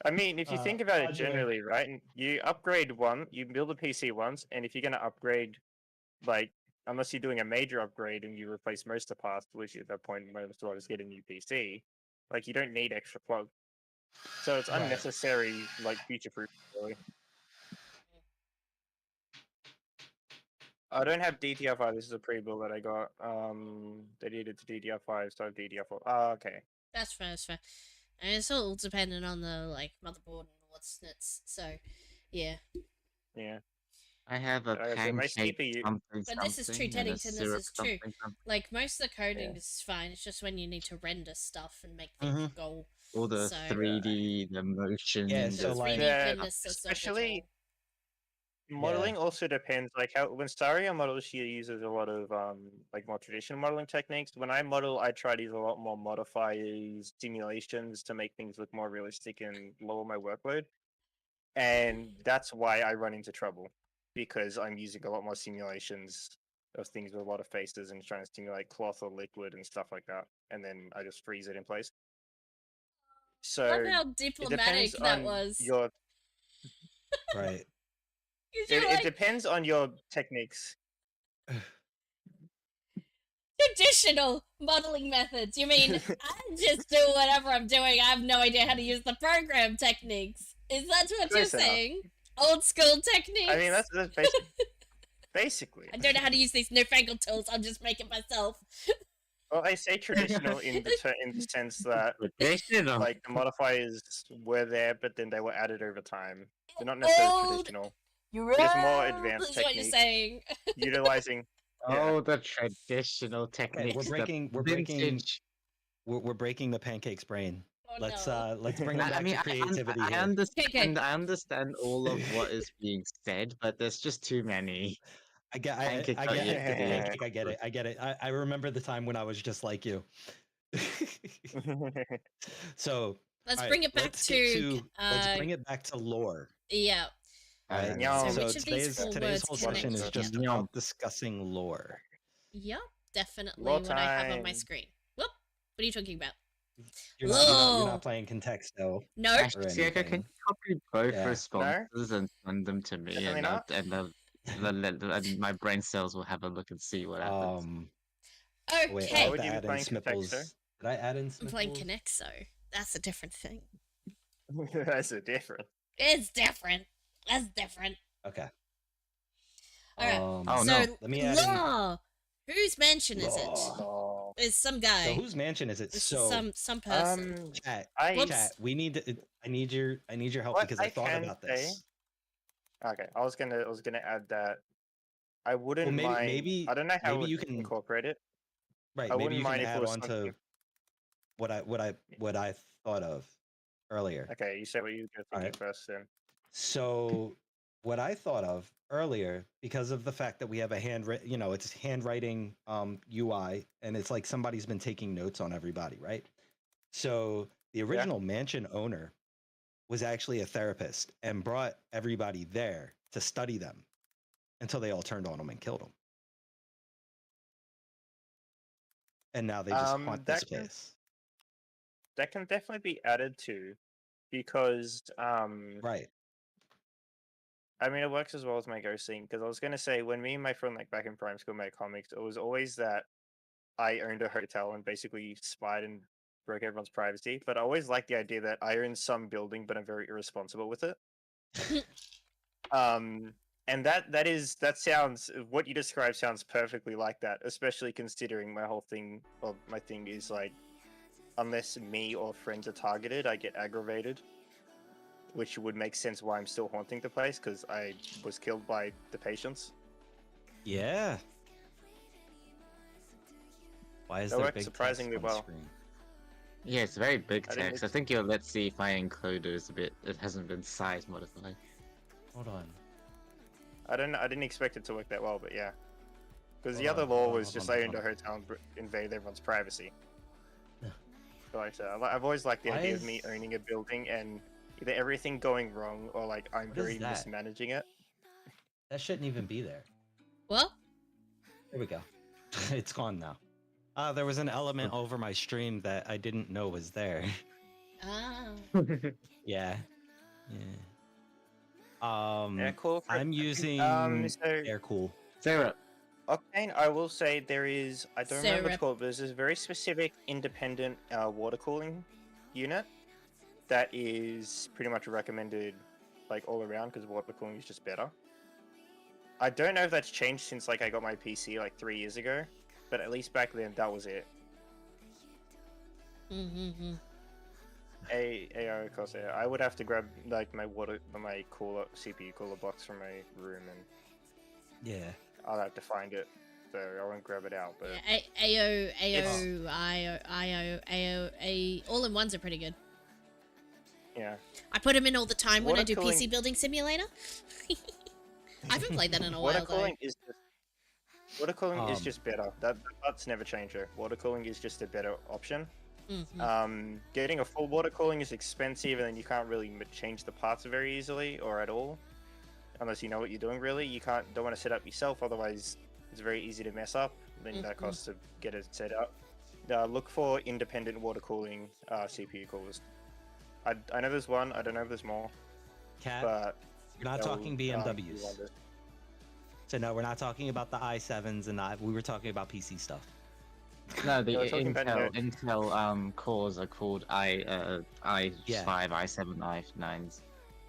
I mean, if you think about it modular. generally, right? You upgrade you build a PC once, and if you're gonna upgrade, like, unless you're doing a major upgrade and you replace most of the parts, which at that point most of us get a new PC, like you don't need extra plug. So it's Right. unnecessary, like future-proof. Really. I don't have DDR5. This is a pre-build that I got. They did it to DDR5, so I have DDR4. Oh, okay. That's fair, that's fair. And it's all dependent on the like motherboard and what's nuts. So, yeah. Yeah. I have a Like I said, my pancake CPU something But this is true, something and a Teddington, this syrup is true. something something. Like most of the coding Yeah. is fine. It's just when you need to render stuff and make things go. All the So- 3D, the motion, Yeah, The so, the 3D like- Yeah, goodness of stuff at especially- all. Modeling also depends, like how when Saria models, she uses a lot of like more traditional modeling techniques. When I model, I try to use a lot more modifiers, simulations to make things look more realistic and lower my workload. And that's why I run into trouble, because I'm using a lot more simulations of things with a lot of faces and trying to simulate cloth or liquid and stuff like that, and then I just freeze it in place. So Love how it diplomatic depends that on was. your right. 'Cause it, you're it like, depends on your techniques. Traditional modeling methods. You mean I just do whatever I'm doing? I have no idea how to use the program techniques. Is that what you're Close enough. saying? Old school techniques. I mean, that's basically. I don't know how to use these newfangled tools. I'll just make it myself. Well, I say traditional in the sense that Traditional. like the modifiers were there, but then they were added over time. They're not necessarily Old. traditional. You're There's more right. advanced That's what you're techniques. saying. Utilizing. Yeah. Oh, the traditional techniques. we're the breaking vintage- we're breaking the pancakes brain. Oh, Let's no. bring them back to creativity I here. understand. I understand all of what is being said, but there's just too many. I get Pancake I got get yet it. to be I get it. I get it. I remember the time when I was just like you. So Let's all right, bring it back let's get to. let's bring it back to lore. Yeah. Right? Yum. So So which of these today's four today's words whole connect session is just together? about discussing lore. Yep, definitely Lore what I have on my time. screen. Whoop! What are you talking about? You're not Lore. playing Contexto. No. Or Actually, I can anything. copy both Yeah. responses and send them to me, Definitely and not. and my brain cells will have a look and see what happens. Wait, I Okay. Why have would to you be add in playing Contexto? Smipples. Did I add in Smipples? I'm playing Connexo. That's a different thing. That's a different. It's different. That's different. Okay. Alright. Oh, so, no. Let me add in- law. Whose mansion is it? Oh. It's some So guy. whose mansion is it? It's So some person. chat, I chat. We need to. I need your help What because I thought can about say- this. Okay, I was gonna add that. I wouldn't maybe- mind. maybe- I don't know how maybe you we can- incorporate it. Right. I Maybe wouldn't you can mind if it add was on to something- what I thought of earlier. Okay, you said what you were thinking Alright. first. Then So what I thought of earlier, because of the fact that we have a it's handwriting UI, and it's like somebody's been taking notes on everybody, right? So the original mansion owner was actually a therapist and brought everybody there to study them until they all turned on him and killed him. And now they just haunt this that can- place. that can definitely be added to, because Right. I mean, it works as well as my ghost scene. Because I was gonna say, when me and my friend, like back in primary school, made comics, it was always that I owned a hotel and basically spied and broke everyone's privacy. But I always liked the idea that I own some building, but I'm very irresponsible with it. And that sounds, what you described sounds perfectly like that, especially considering my whole thing. Well, my thing is like, unless me or friends are targeted, I get aggravated. Which would make sense why I'm still haunting the place, because I was killed by the patients. Yeah. Why is That there worked big surprisingly text on well. screen? Yeah, it's very big I didn't text. I think your let's see if I encoder is a bit. It hasn't been size modified. Hold on. I didn't expect it to work that well, but yeah. Because the Hold other on, law hold on, was hold just on, I hold owned a on. hotel and invaded everyone's privacy. Yeah. So like I said, I've always liked the Why idea of me is- owning a building and either everything going wrong or like I'm What is very that? mismanaging it. That shouldn't even be there. Well, There we go. It's gone now. There was an element over my stream that I didn't know was there. ah. Yeah. Yeah. Yeah, cool. I'm using so air cool. Sarah, Octane, I will say there is, I don't remember what Syrup. it's called, but there's this very specific independent water cooling unit that is pretty much recommended like all around, because water cooling is just better. I don't know if that's changed since like I got my PC like 3 years ago, but at least back then that was it. Mm-hmm. AO cost, yeah. I would have to grab like my cooler CPU cooler box from my room, and Yeah. I'll have to find it, so I won't grab it out. But Yeah, AO, all in ones are pretty good. yeah, I put them in all the time when I Water do cooling- PC Building Simulator. I haven't played that in a water while though. cooling is Um, just better. That's never changed. Water cooling is just a better option. Mhm. Getting a full water cooling is expensive, and then you can't really change the parts very easily or at all, unless you know what you're doing. Really, you don't want to set up yourself, otherwise it's very easy to mess up. Then that Mhm. costs to get it set up. Look for independent water cooling CPU coolers. I know there's one. I don't know if there's more, Cat, but you're not they'll, talking do BMWs. wonders. So no, we're not talking about the i7s and we were talking about PC stuff. No, the Yeah, we're talking about Intel cores are called i5, i7, i9s.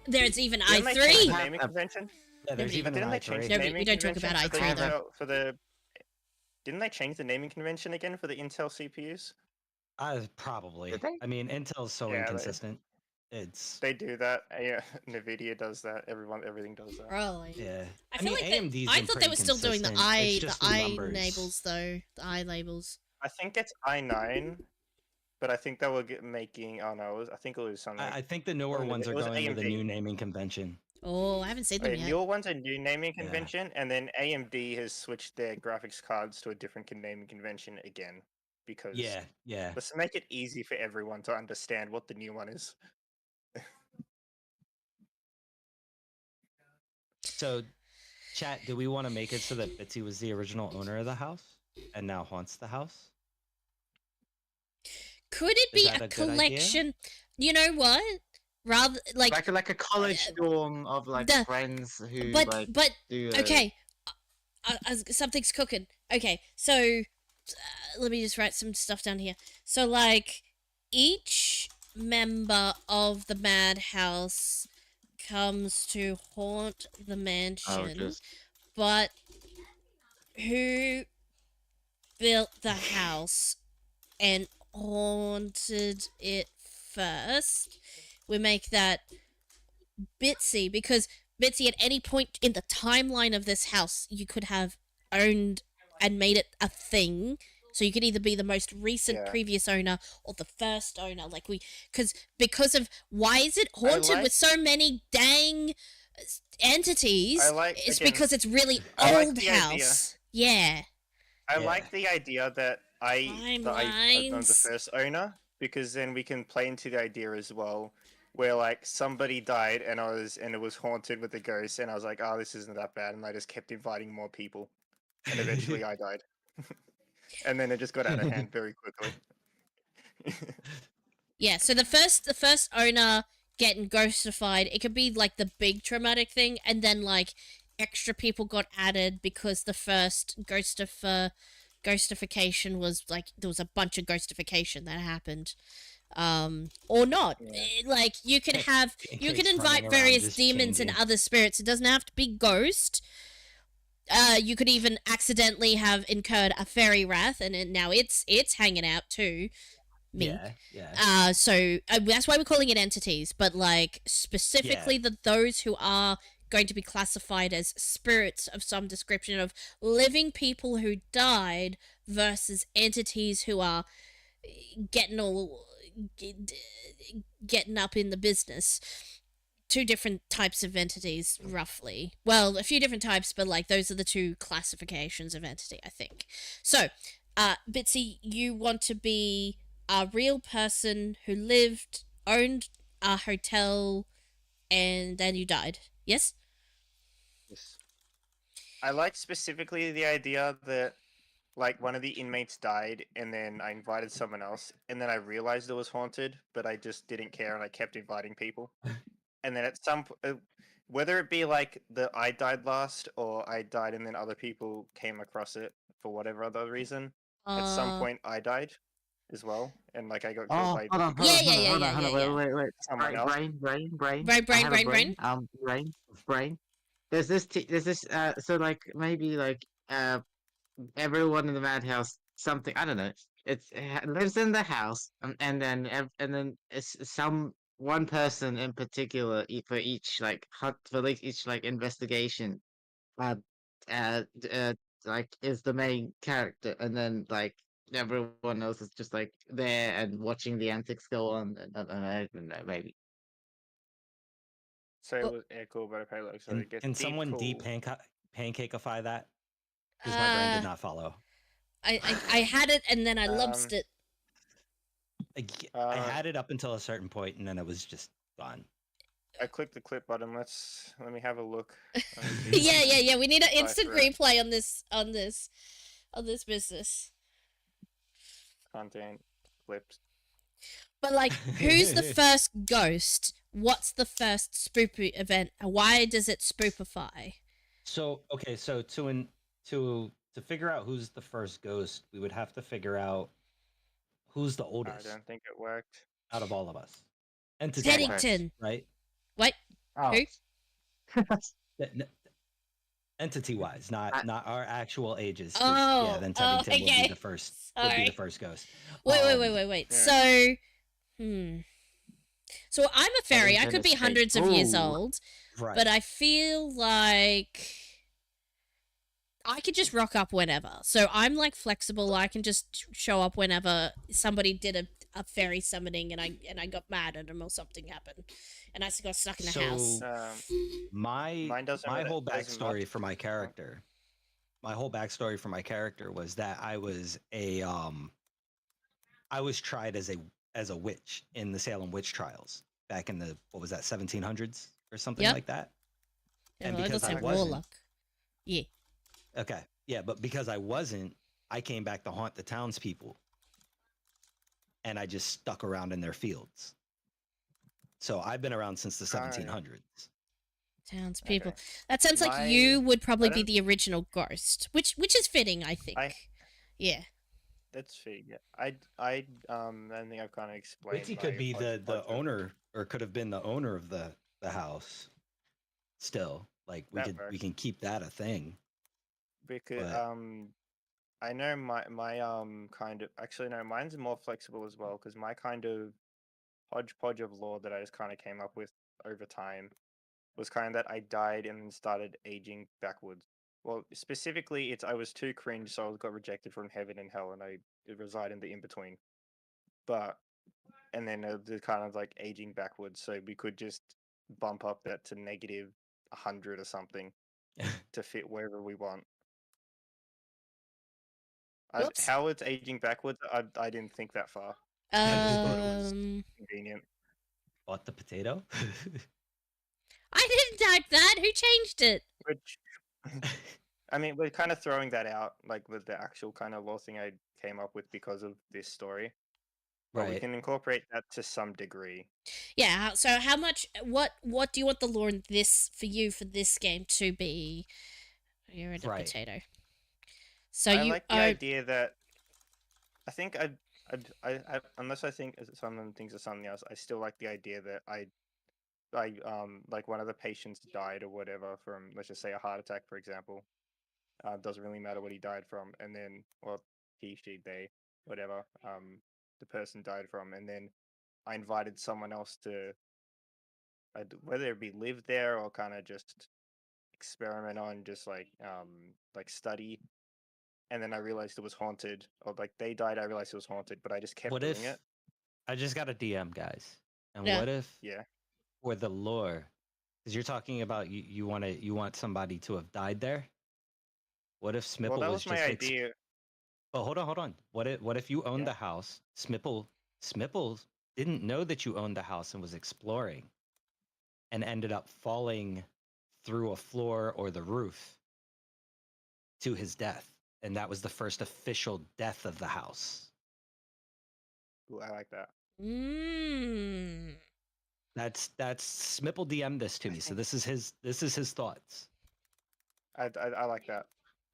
There's even Didn't they change the i3. naming convention? Yeah, there's but even an Didn't they i3. change No, the we naming don't talk convention about for the i3 though. Intel- for the? Didn't they change the naming convention again for the Intel CPUs? Probably. Did they? I mean, Intel's so Yeah, inconsistent. It's They do that. Yeah, Nvidia does that. Everything does that. Really? yeah. I feel mean, like AMD's I been thought they pretty were still doing the consistent. It's the just I numbers. labels though. The I labels. I think it's i9, but I think they were making. Oh no, I think it was something. I think the newer was it? ones It are was going with a AMD. new naming convention. Oh, I haven't seen them Okay, yet. newer one's a new naming Yeah. convention, and then AMD has switched their graphics cards to a different naming convention again because Yeah, yeah. let's make it easy for everyone to understand what the new one is. So, chat, do we want to make it so that Bitsy was the original owner of the house and now haunts the house? Could it Is be that a a good idea? collection? You know what? Rather like Like a college dorm of like the- friends who but like but do. okay, something's cooking. Okay, so let me just write some stuff down here. So like each member of the Madhouse comes to haunt the mansion, just but who built the house and haunted it first? We make that Bitsy, because Bitsy, at any point in the timeline of this house, you could have owned and made it a thing. So you could either be the most recent Yeah. previous owner or the first owner. Like because of why is it haunted with so many dang entities? It's again, because it's really I like old the idea. house. Yeah. I Yeah. like the idea that I'm the Timelines. first owner, because then we can play into the idea as well, where like somebody died and it was haunted with a ghost, and I was like, oh, this isn't that bad, and I just kept inviting more people, and eventually I died, and then it just got out of hand very quickly. Yeah, so the first owner getting ghostified, it could be like the big traumatic thing, and then like extra people got added because the first ghostification was like there was a bunch of ghostification that happened. Or not. Yeah. Like you can have you can case invite running around various just demons and changing. other spirits. It doesn't have to be ghost. You could even accidentally have incurred a fairy wrath, and now it's hanging out too. Me. Yeah. So that's why we're calling it entities, but like specifically those who are going to be classified as spirits of some description of living people who died versus entities who are getting up in the business. Two different types of entities, roughly. Well, a few different types, but like those are the two classifications of entity, I think. So, Bitsy, you want to be a real person who lived, owned a hotel, and then you died. Yes? Yes. I like specifically the idea that like one of the inmates died, and then I invited someone else, and then I realized it was haunted, but I just didn't care, and I kept inviting people. And then at whether it be like I died last, or I died and then other people came across it for whatever other reason, at some point I died as well, and like I got killed Oh, by hold on, Yeah. wait. Brain. Brain. someone else. I have a brain. There's this so like maybe like everyone in the madhouse something, I don't know. It lives in the house, and then it's one person in particular for each like hunt for like each like investigation, uh, like is the main character, and then like everyone else is just like there and watching the antics go on. I don't know, maybe. So it was air cool, but I pay like so it gets Can deep someone cool. pancakeify that? Because my brain did not follow. I had it and then I lumps it. I had it up until a certain point, and then it was just gone. I clicked the clip button. Let me have a look. Yeah. We need an instant for it. replay on this business. Content clipped. But like, who's the first ghost? What's the first spoopy event? Why does it spoopify? So okay, so to figure out who's the first ghost, we would have to figure out who's the I oldest don't think it worked. out of all of us, entity wise, Teddington. right? Wait, Oh. who? Entity wise, not our actual ages. 'Cause, yeah, Oh, then oh, Teddington would be okay. the first. Would be Sorry. the first ghost. Wait. Yeah. So, So I'm a fairy. I Teddington could be escape. hundreds of years Ooh. old, Right. but I feel like I could just rock up whenever. So I'm like flexible. I can just show up whenever somebody did a fairy summoning and I got mad at them or something happened, and I got stuck in the house. My Mine doesn't my really- whole doesn't backstory much. for my character. My whole backstory for my character was that I was I was tried as a witch in the Salem witch trials back in the, what was that, 1700s or something Yep. like that. Yeah, And well, because that's I like wasn't, warlock. Yeah. okay, yeah, but because I wasn't, I came back to haunt the townspeople, and I just stuck around in their fields. So I've been around since the 1700s. Townspeople. Okay. That sounds like you would probably be don't- the original ghost, which is fitting, I think. Yeah. That's fair. Yeah, I think I've kind of explained. Witty could my be the hodgepodge of- owner, or could have been the owner of the house. Still, like we That we works. can keep that a thing. because but- I know my kind of, actually no, mine's more flexible as well, because my kind of hodgepodge of lore that I just kind of came up with over time was kind of that I died and then started aging backwards. Well, specifically, it's I was too cringe, so I got rejected from heaven and hell, and I reside in the in between. But and then the kind of like aging backwards, so we could just bump up that to negative 100 or something to fit wherever we want. Whoops. How it's aging backwards, I didn't think that far. I just thought it was convenient. Bought the potato. I didn't type that. Who changed it? Which, I mean, we're kind of throwing that out, like with the actual kind of lore thing I came up with because of this story. But we Right. can incorporate that to some degree. Yeah. So how much? What do you want the lore in this for you for this game to be? You're in a Right. potato. So I you like the idea that I think I unless I think someone thinks of something else, I still like the idea that I like one of the patients died or whatever from, let's just say, a heart attack, for example. Doesn't really matter what he died from, and then, or he, she, they, whatever, the person died from, and then I invited someone else to whether it be live there or kind of just experiment on, just like study. And then I realized it was haunted, or like they died. I realized it was haunted, but I just kept What doing if it. I just got a DM, guys? And Yeah. what if Yeah. for the lore, because you're talking about you want somebody to have died there? What if Smipple Well, that was was my just idea. But hold on. What if you owned Yeah. the house? Smipple didn't know that you owned the house and was exploring, and ended up falling through a floor or the roof to his death, and that was the first official death of the house. Ooh, I like that. Mm. That's Smipple DM'd this to me, so this is his thoughts. I like that.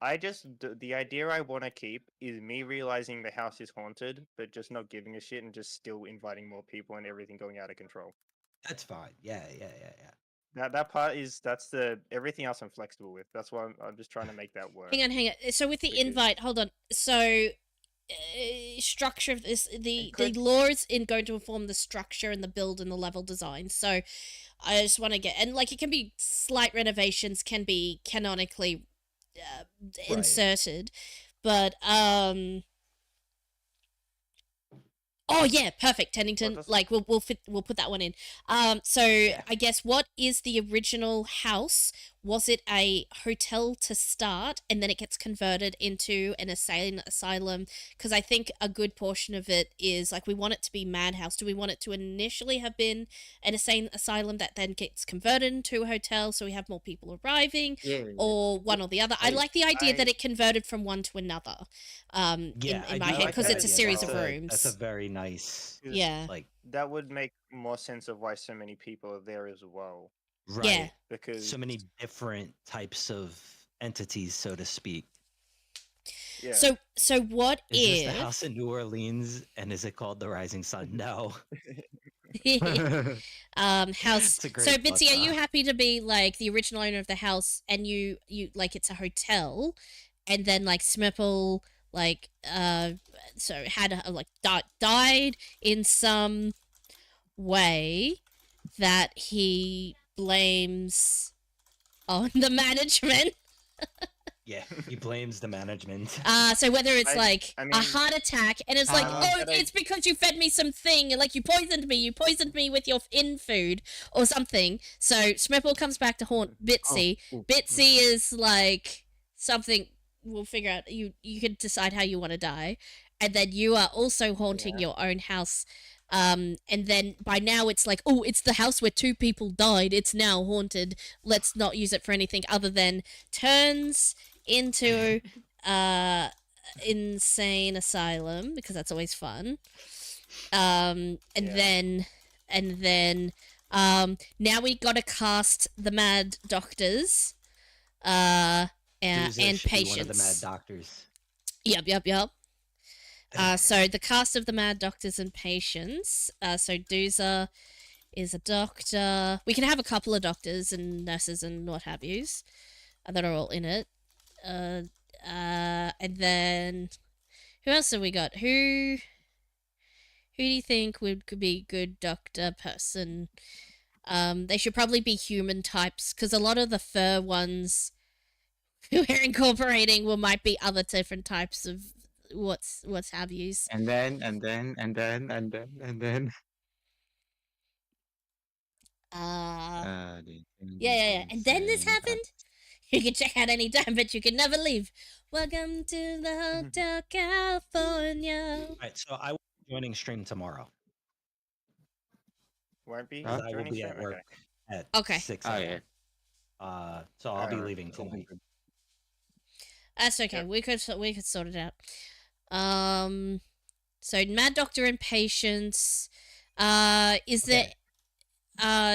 I just the idea I want to keep is me realizing the house is haunted, but just not giving a shit and just still inviting more people and everything going out of control. That's fine. Yeah. That part that's the everything else I'm flexible with. That's why I'm just trying to make that work. Hang on. So with the Because- invite, hold on. So structure of this, the lore is going to inform the structure and the build and the level design. So I just want to get, and like it can be slight renovations, can be canonically inserted, but oh yeah, perfect, Tennington. Like we'll put that one in. So I guess what is the original house? Was it a hotel to start, and then it gets converted into an asylum? Because I think a good portion of it is like we want it to be Madhouse. Do we want it to initially have been an insane asylum that then gets converted into a hotel, so we have more people arriving, or one or the other? I like the idea that it converted from one to another. In my head, because it's a series of rooms. That's a very nice. Yeah. Like that would make more sense of why so many people are there as well. Right. Yeah. because So many different types of entities, so to speak. yeah. So what Is this the if house in New Orleans, and is it called the Rising Sun? No. house It's a so great book, Bitsy, are you though. happy to be like the original owner of the house, and you like it's a hotel, and then like Smipple like so had like died in some way that he blames on the management. Yeah, he blames the management. So whether it's like I a mean, heart attack, and it's like, oh, But I- it's because you fed me something, and like you poisoned me with your in food or something. So Smipple comes back to haunt Bitsy. Bitsy is like something. We'll figure out. You can decide how you want to die, and then you are also haunting your own house. And then by now it's like, oh, it's the house where 2 people died. It's now haunted. Let's not use it for anything other than turns into insane asylum, because that's always fun. And Yeah. then now we gotta cast the mad doctors Doozah and should be one of the mad patients. doctors. Yep. So the cast of the mad doctors and patients. So Doozah is a doctor. We can have a couple of doctors and nurses and what have yous that are all in it. And then who else have we got? Who do you think could be good doctor person? They should probably be human types, because a lot of the fur ones who we're incorporating might be other different types of what's have yous. and then. Yeah. And then this happened. You can check out anytime, but you can never leave. Welcome to the Hotel California. All right, so I will be joining stream tomorrow. Won't be. Because I will joining be at stream? work at Okay. 6 Oh a.m. yeah. So I'll be Alright, leaving tonight. That's okay. Yep. We could sort it out. So Mad Doctor and Patience. Is there?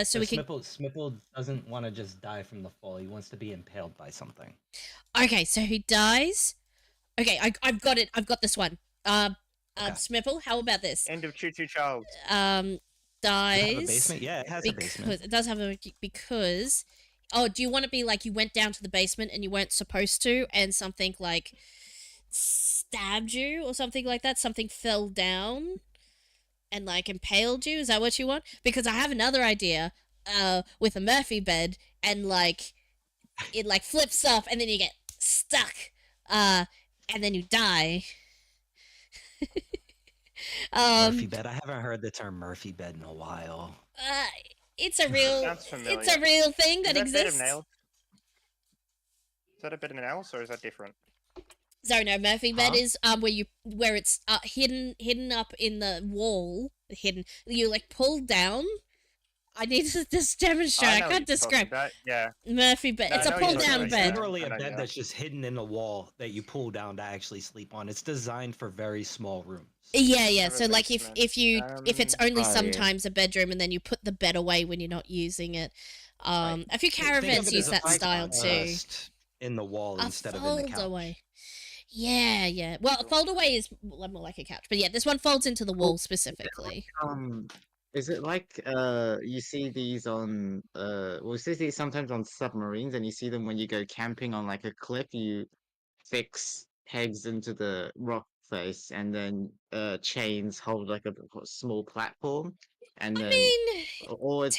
So we can. Smipple doesn't want to just die from the fall. He wants to be impaled by something. Okay, so he dies. Okay, I've got it. I've got this one. Okay. Smipple, how about this? End of Choo Choo Child. Dies. Does it have a basement? Yeah, it has a basement. It does have a because. Oh, do you want to be like you went down to the basement and you weren't supposed to, and something like stabbed you or something like that? Something fell down and like impaled you. Is that what you want? Because I have another idea. With a Murphy bed, and like it like flips up, and then you get stuck. And then you die. Murphy bed. I haven't heard the term Murphy bed in a while. It's a real. Sounds familiar. It's a real thing that Is exists. Bed of nails? Is that a bed of nails, or is that different? So no, Murphy bed Huh? is where it's hidden up in the wall. Hidden. You like pull down. I need to just demonstrate. I know what can't you're talking describe. about, Yeah. Murphy bed. No, It's I a know what pull you're down talking It's about, bed. literally I a know, bed yeah. that's just hidden in the wall that you pull down to actually sleep on. It's designed for very small rooms. Yeah. Have a So like basement. if it's only Oh, yeah. sometimes a bedroom, and then you put the bed away when you're not using it. Right. A few Think of caravans it use as a that style too. rest in the wall A instead of in the fold couch. away. Yeah. Well, a fold away is more like a couch, but yeah, this one folds into the wall specifically. Is it like you see these on well you see these sometimes on submarines, and you see them when you go camping on like a cliff, you fix pegs into the rock face, and then chains hold like a small platform, and I then mean, or it's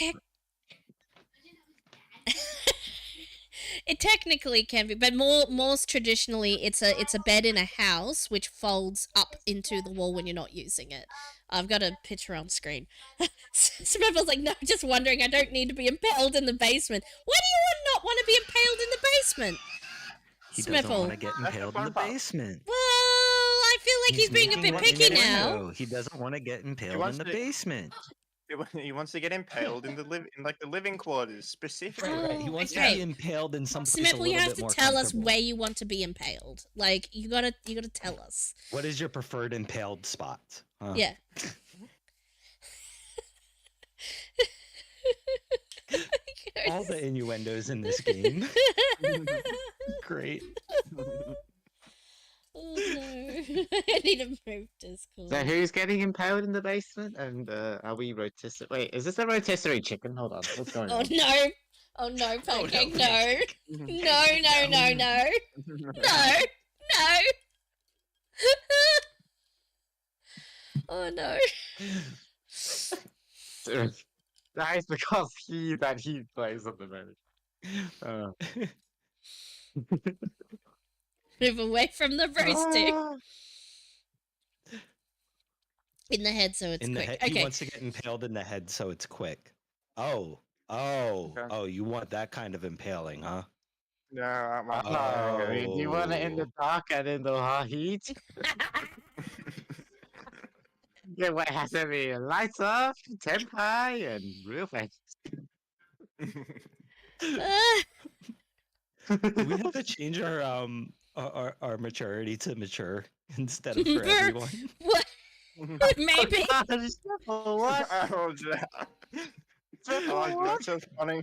it technically can be, but more traditionally, it's a bed in a house which folds up into the wall when you're not using it. I've got a picture on screen. Smipper's like, no, just wondering. I don't need to be impaled in the basement. Why do you not want to be impaled in the basement? He doesn't want to Smipple. get That's the impaled in the fun part. basement. Well, I feel like he's being a making bit it picky now. innuendo. He doesn't want to get impaled wants in the to- basement. He wants to get impaled in the living quarters specifically. Right. He wants okay. to be impaled in some place a Smipple, little you have bit to more tell us comfortable. where you want to be impaled. Like you gotta tell us. What is your preferred impaled spot? Huh? Yeah. All the innuendos in this game. Great. Oh no. I need to move Discord. So who's getting impaled in the basement? And are we rotisserie? Wait, is this a rotisserie chicken? Hold on, what's going Oh on? no. Oh no, Pancake, no, no. Pancake. No, no, no, no. No. No. Oh no. That is because he plays on the menu. Move away from the roasting. Ah. In the head so it's In the quick. head, Okay. he wants to get impaled in the head, so it's quick. Oh, you want that kind of impaling, huh? No, I'm Oh, you want it in the dark and in the hot heat? Yeah, what has to be lights off, temp high, and real fast. Do we have to change our maturity to mature instead of for everyone? What? Maybe. What? Oh, that's so funny.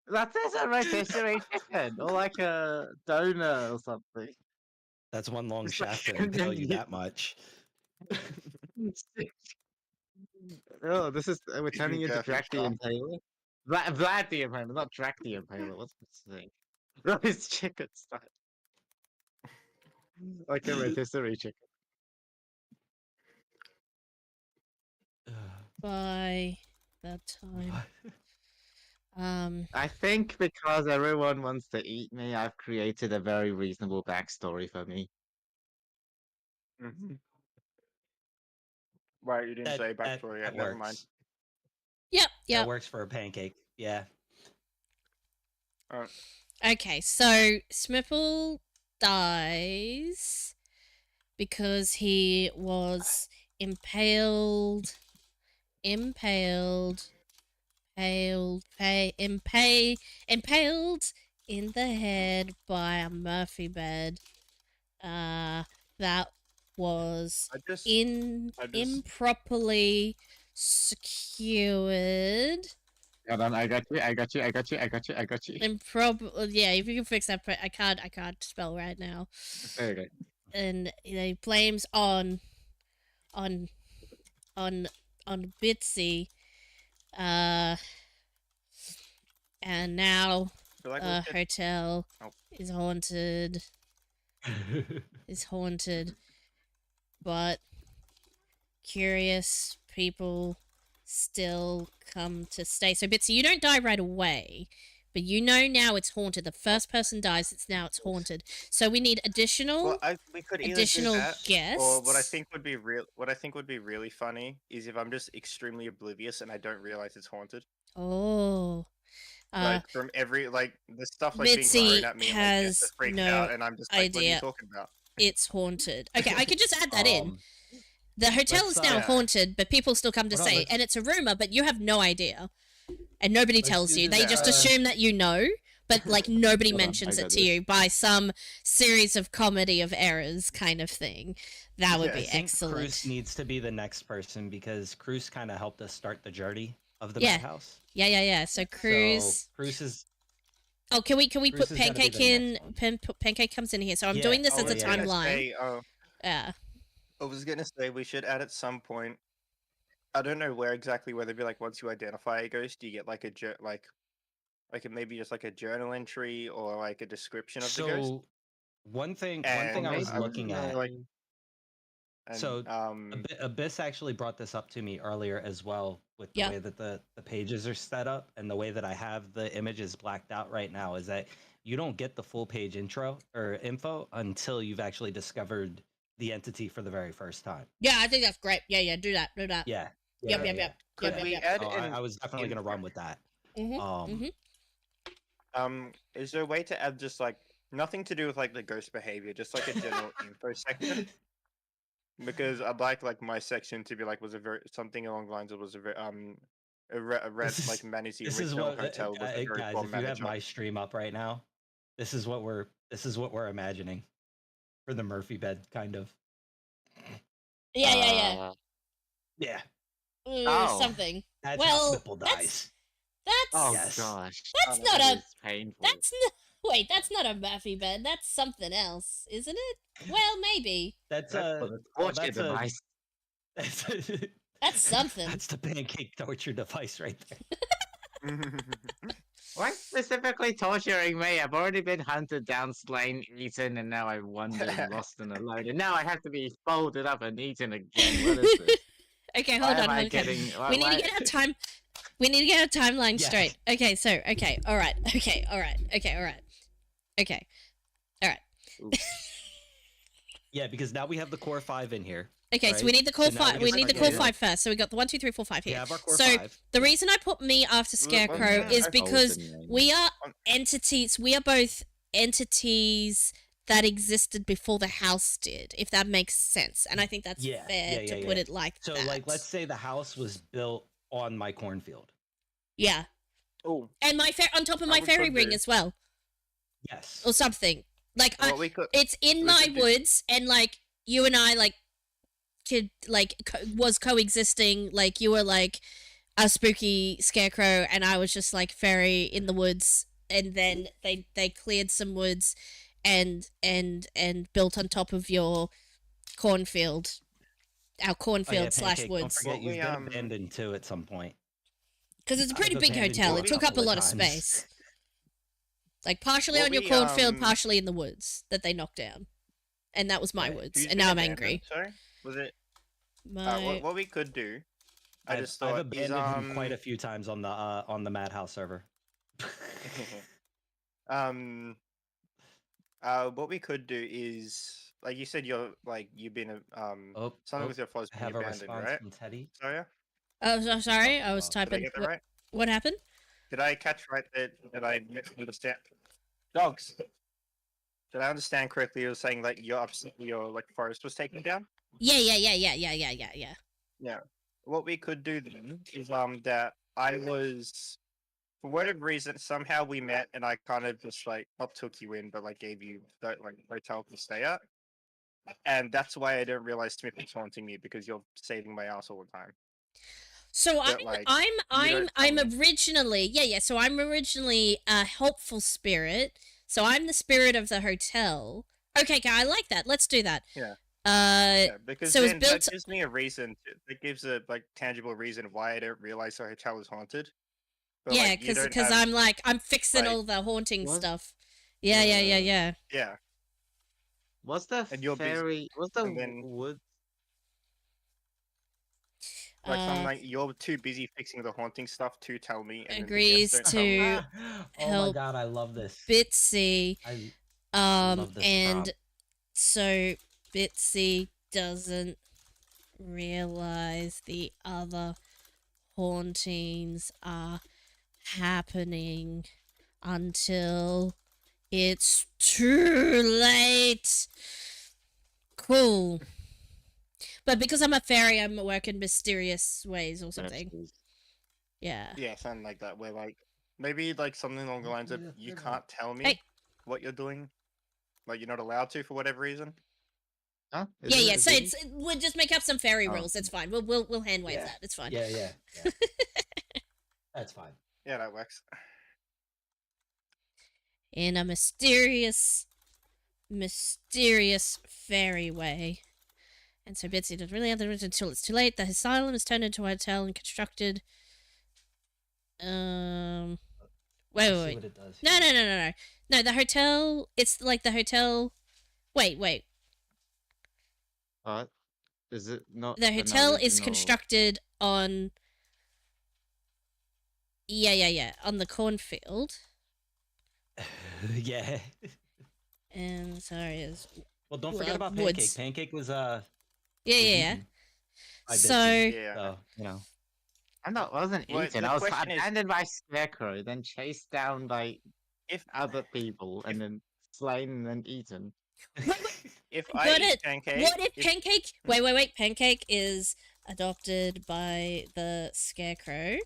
That is a rotisserie chicken, or like a donut or something. That's one long It's shaft like- to impale you that much. Oh, this is we're turning into Perfect Drac the Impaler. Vlad the Impaler, not Drac the Impaler. What's this thing? Roast chicken style, like a rotisserie chicken. By that time. I think because everyone wants to eat me, I've created a very reasonable backstory for me. Right, you didn't say That backstory yet. Never mind. works. Yep, That yep. works for a pancake. Yeah. Okay, so Smipple dies because he was impaled impaled in the head by a Murphy bed. That was I just improperly secured. Hold on, I got you. Yeah, if you can fix that, I can't spell right now. There you go. And he blames on Bitsy, and now feel like we should- hotel Oh. is haunted. But curious people still come to stay. So Bitsy, you don't die right away, but you know now it's haunted. The first person dies, it's haunted. So we need additional Well, we could either additional do that, guests. or what I think would be really funny is if I'm just extremely oblivious and I don't realize it's haunted. Oh. Like from every the stuff like being Mitzi thrown at me and has gets freaked no out, and I'm just like, what are you idea. talking about? It's haunted. Okay, I could just add that in. The hotel let's, is now yeah. haunted, but people still come to Hold on, stay, let's- and it's a rumor, but you have no idea, and nobody Let's tells do you. this, They just assume that you know, but like nobody Hold on, mentions I it got to this. you by some series of comedy of errors kind of thing. That would Yeah, be I think excellent. Cruz needs to be the next person because Cruz kind of helped us start the journey of the Yeah. Madhouse. Yeah. So Cruz. So Cruz is Oh, can we Cruz put has gotta be Pancake the in? next one. Pancake comes in here, so I'm Yeah, doing this oh, as a yeah, yeah. timeline. Yeah. I was gonna say we should add at some point. I don't know whether it'd be like once you identify a ghost, you get like maybe just like a journal entry or like a description of the ghost. So one thing And I was maybe, looking at. And, So Abyss actually brought this up to me earlier as well with the Yeah. way that the pages are set up and the way that I have the images blacked out right now is that you don't get the full page intro or info until you've actually discovered the entity for the very first time. Yeah, I think that's great. Yeah, do that. Yeah. Yep. could we add Oh, an I was definitely gonna run with that. Mhm. Is there a way to add just like nothing to do with like the ghost behavior, just like a general info section? Because I'd like my section to be like something along the lines of a red This is- like managed the This is original what hotel was a very guys, poor if you have manager. my stream up right now, this is what we're imagining for the Murphy bed kind of. Yeah. Yeah. Oh. something. That's Well, how Whipple dies. That's Oh Yes. gosh. that's Oh, not That a is painful. that's not wait, that's not a Murphy bed. That's something else, isn't it? Well, maybe. That's That's for the torture device. That's something. That's the pancake torture device right there. Why specifically torturing me? I've already been hunted down, slain, eaten, and now I've wandered and lost and alone. And now I have to be folded up and eaten again. What is this? Okay, Why hold am on. I Okay. getting? We need to get our time. We need to get our timeline Yes. straight. Okay, so okay, all right, okay, all right, okay, all right, okay, all right. Yeah, because now we have the core 5 in here. Okay, Right. so we need the core So now we five. can We need the start core getting, five first. So we got the 1, 2, 3, 4, 5 We here. have our core So 5. the reason I put me after Scarecrow yeah, is I- because we are Um, entities. We are both entities that existed before the house did, if that makes sense. And I think that's Yeah, fair yeah, to yeah, put yeah. it like So, that. like, let's say the house was built on my cornfield. yeah, Oh, and on top of my we fairy could ring do. as well, Yes. or something. Like what we could. it's in we my could do- woods, and like you and I was coexisting. Like you were like a spooky scarecrow, and I was just like fairy in the woods. And then they cleared some woods, and built on top of your cornfield, our Oh, yeah, cornfield slash Pancake, don't woods. forget What you've we, been abandoned too at some point. Because it's a I've pretty big abandoned hotel. you It a took up a couple of lot of times. space. Like partially What on your we, cornfield, partially in the woods that they knocked down, and that was my Right. woods. Who's And been now I'm abandoned? angry. Sorry, was it? My What we could do? I I've just thought is abandoned him quite a few times on the Madhouse server. What we could do is, like you said, you've been something with your father's I been have a abandoned, response right? from Teddy. Sorry, oh, so sorry, I was Did did I typing. get that right? What happened? Did I catch right that I understand? Dogs. Did I understand correctly? You were saying like your like forest was taken down. Yeah. What we could do then is that I was, for whatever reason, somehow we met and I kind of just like not took you in, but like gave you like hotel to stay at, and that's why I didn't realize Smith was haunting me, because you're saving my ass all the time. So But, like, I'm don't tell originally So I'm originally a helpful spirit. So I'm the spirit of the hotel. Okay, I like that. Let's do that. Yeah. Uh, Because so it's then built- that gives me a reason. It gives a like tangible reason why I didn't realize the hotel was haunted. But, yeah, like, you don't because have- I'm fixing like- all the haunting What? stuff. Yeah. yeah. Was the And you're busy. fairy? Was the And then- wood? Like something like you're too busy fixing the haunting stuff to tell me. And then the agrees guests don't tell me. to Oh my help god, I love this. Bitsy. I love this And prompt. so Bitsy doesn't realize the other hauntings are happening until it's too late. Cool. But because I'm a fairy, I'm working in mysterious ways or something. Yeah. Yeah, something like that. Where like maybe like something along the lines of you can't tell me Hey. what you're doing, like you're not allowed to for whatever reason. Huh? Is Yeah, it yeah. a So ziggy? we'll just make up some fairy Oh. rules. It's fine. We'll hand wave Yeah. that. It's fine. Yeah. That's fine. Yeah, that works. In a mysterious fairy way. And so Bitsy doesn't really have the until it's too late. The asylum is turned into a hotel and constructed. Wait. Let's see what it does. No. No, the hotel. It's like the hotel. Wait. What? Is it not? The an hotel is original- constructed on. Yeah. On the cornfield. Yeah. And sorry, is Well, don't forget about woods. Pancake. Pancake was yeah. eaten by So Bitsy, Yeah. so, you know. wasn't Well, eaten. the I was question is- abandoned by Scarecrow, then chased down by If other people, and then slain and then eaten. if Got I eat it. Pancake, What if Pancake? Wait. Pancake is adopted by the Scarecrow.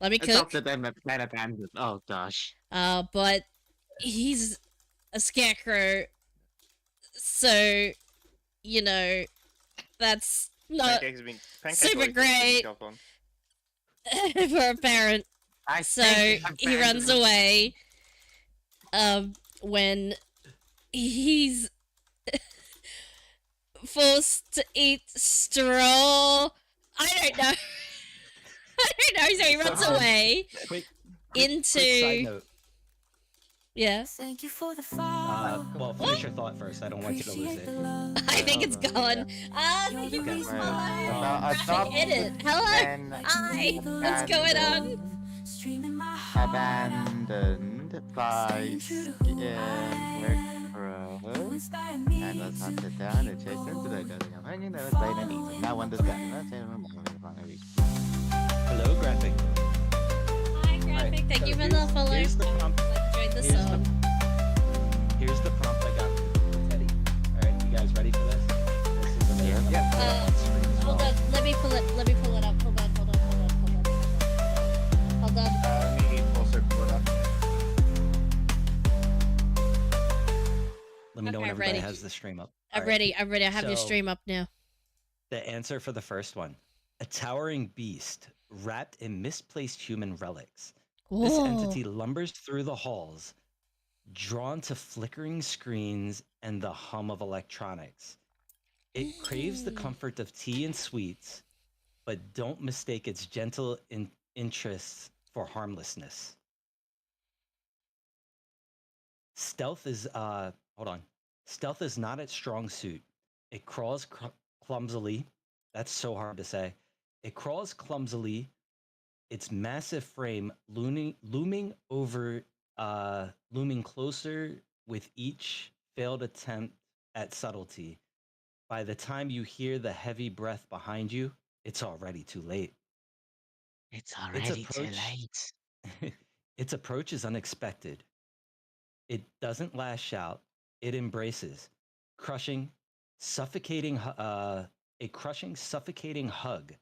Let me cook. Adopted and then abandoned. Oh gosh. But he's a Scarecrow, so you know that's No, Pancake's been super always been great. jump on. for a parent. So he runs away. When he's forced to eat straw. I don't know. I don't know. So he runs away Quick into. side note. Yeah. Thank you for the fall. Well, finish your thought first. I don't want you to lose it. I think it's gone. Thank you, Okay. Graceful. Edit. Hello. Hi. What's going on? Abandoned by and let's hunt it down and chase into the hanging there was late and easy. Now understand. Hello, Graphic. Hi, Graphic. Thank you for the follow. Here's the prompt. Enjoyed the song. Here's the prompt I got for Teddy. Alright, you guys ready for this? This is amazing. Hold on. Let me pull it up. Hold on. Hold on. Me also pull it up. Let me know Okay, when everybody ready. has the stream up. I'm Alright. ready. I have your So- stream up now. The answer for the first one. A towering beast wrapped in misplaced human relics. This Whoa. entity lumbers through the halls, drawn to flickering screens and the hum of electronics. It craves the comfort of tea and sweets, but don't mistake its gentle interests for harmlessness. Stealth is Stealth is not its strong suit. It crawls clumsily. That's so hard to say. It crawls clumsily. Its massive frame looming closer with each failed attempt at subtlety. By the time you hear the heavy breath behind you, it's already too late. It's already too approach- late. Its approach is unexpected. It doesn't lash out. It embraces, suffocating hug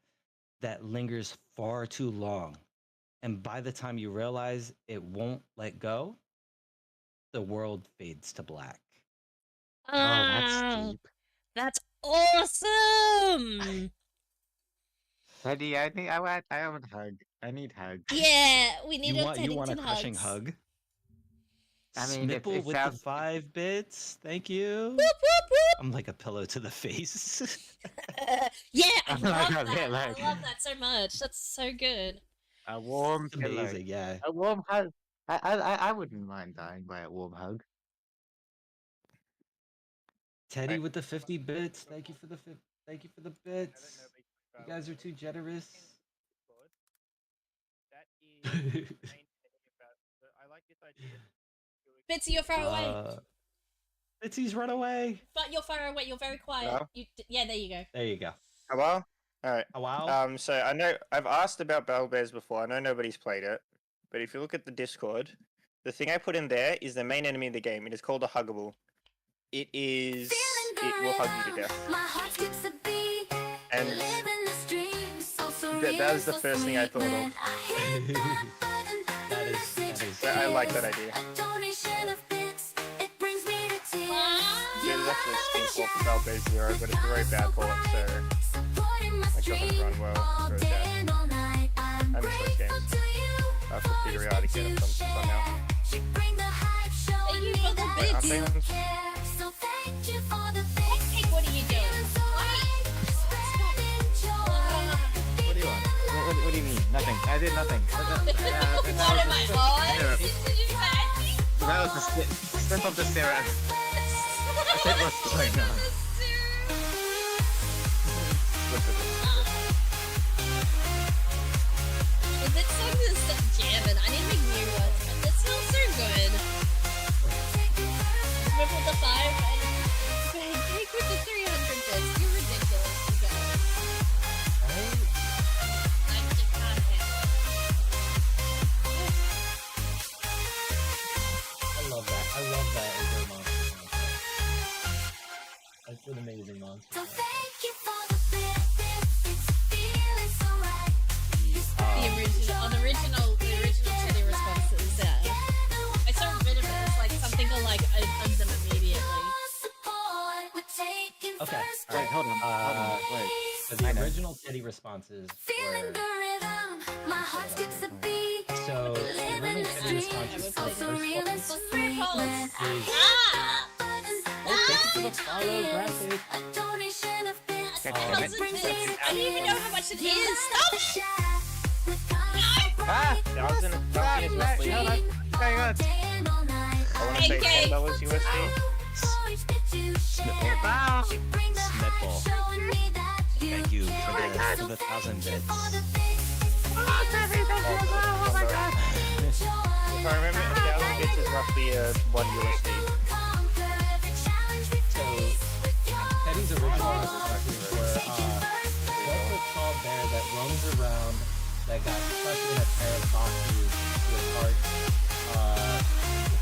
that lingers far too long. And by the time you realize it won't let go, the world fades to black. Oh, that's deep. That's awesome. Teddy, I want hug. I need hug. Yeah, we need You a want a Teddington crushing hugs. hug? I mean, it Smipple with sounds- the 5 bits. Thank you. Whoop, whoop, whoop. I'm like a pillow to the face. Yeah, I Oh my love God, that. yeah, like- I love that so much. That's so good. A warm It's pillow. amazing, yeah. A warm hug. I wouldn't mind dying by a warm hug. Teddy Right. with the 50 bits. Thank you for the thank you for the bits. You guys are too generous. That is the main thing about. I like this idea. Bitsy, you're far away. Bitsy's run away. But you're far away. You're very quiet. Hello? Yeah, there you go. There you go. Hello. All right. Oh, wow. So I know I've asked about Battle Bears before. I know nobody's played it, but if you look at the Discord, the thing I put in there is the main enemy of the game. It is called a Huggable. It is. It will hug you to death. And that is the first thing I thought of. That is. I like that idea. There's actually a Steam port for Battle Bears 0, but it's a very bad port, so it doesn't run well. It's very bad. I miss those games. I have to figure out how to get them somehow. Thank you for the Wait, bits. aren't they on? Hey, what are you doing? What do you want? What do you mean? Nothing. I did nothing. What am I on? Did you say? That was the step of the stair. Said what's going on. Well, this song is jamming. I need to make new ones, but this smells so good. Ripple the 5 and Jake with the 300 bits. You're ridiculous, you guys. I just can't handle I love that. I love that. Over Monster Hunter. original Teddy responses were. So the original Teddy responses for the first one is. Oh, thank you for the follow, graphic. I don't even know how much it is. Stop it! Ah! 1,000 is roughly. No, that's going on. I want to say Okay. $10 USD. Snipple. Ah! Snipple. Thank you for the 1,000 bits. If I remember, 1,000 bits is roughly 1 USD. So, Teddy's original responses were, what's a tall bear that roams around that got stuck in a pair of boxes with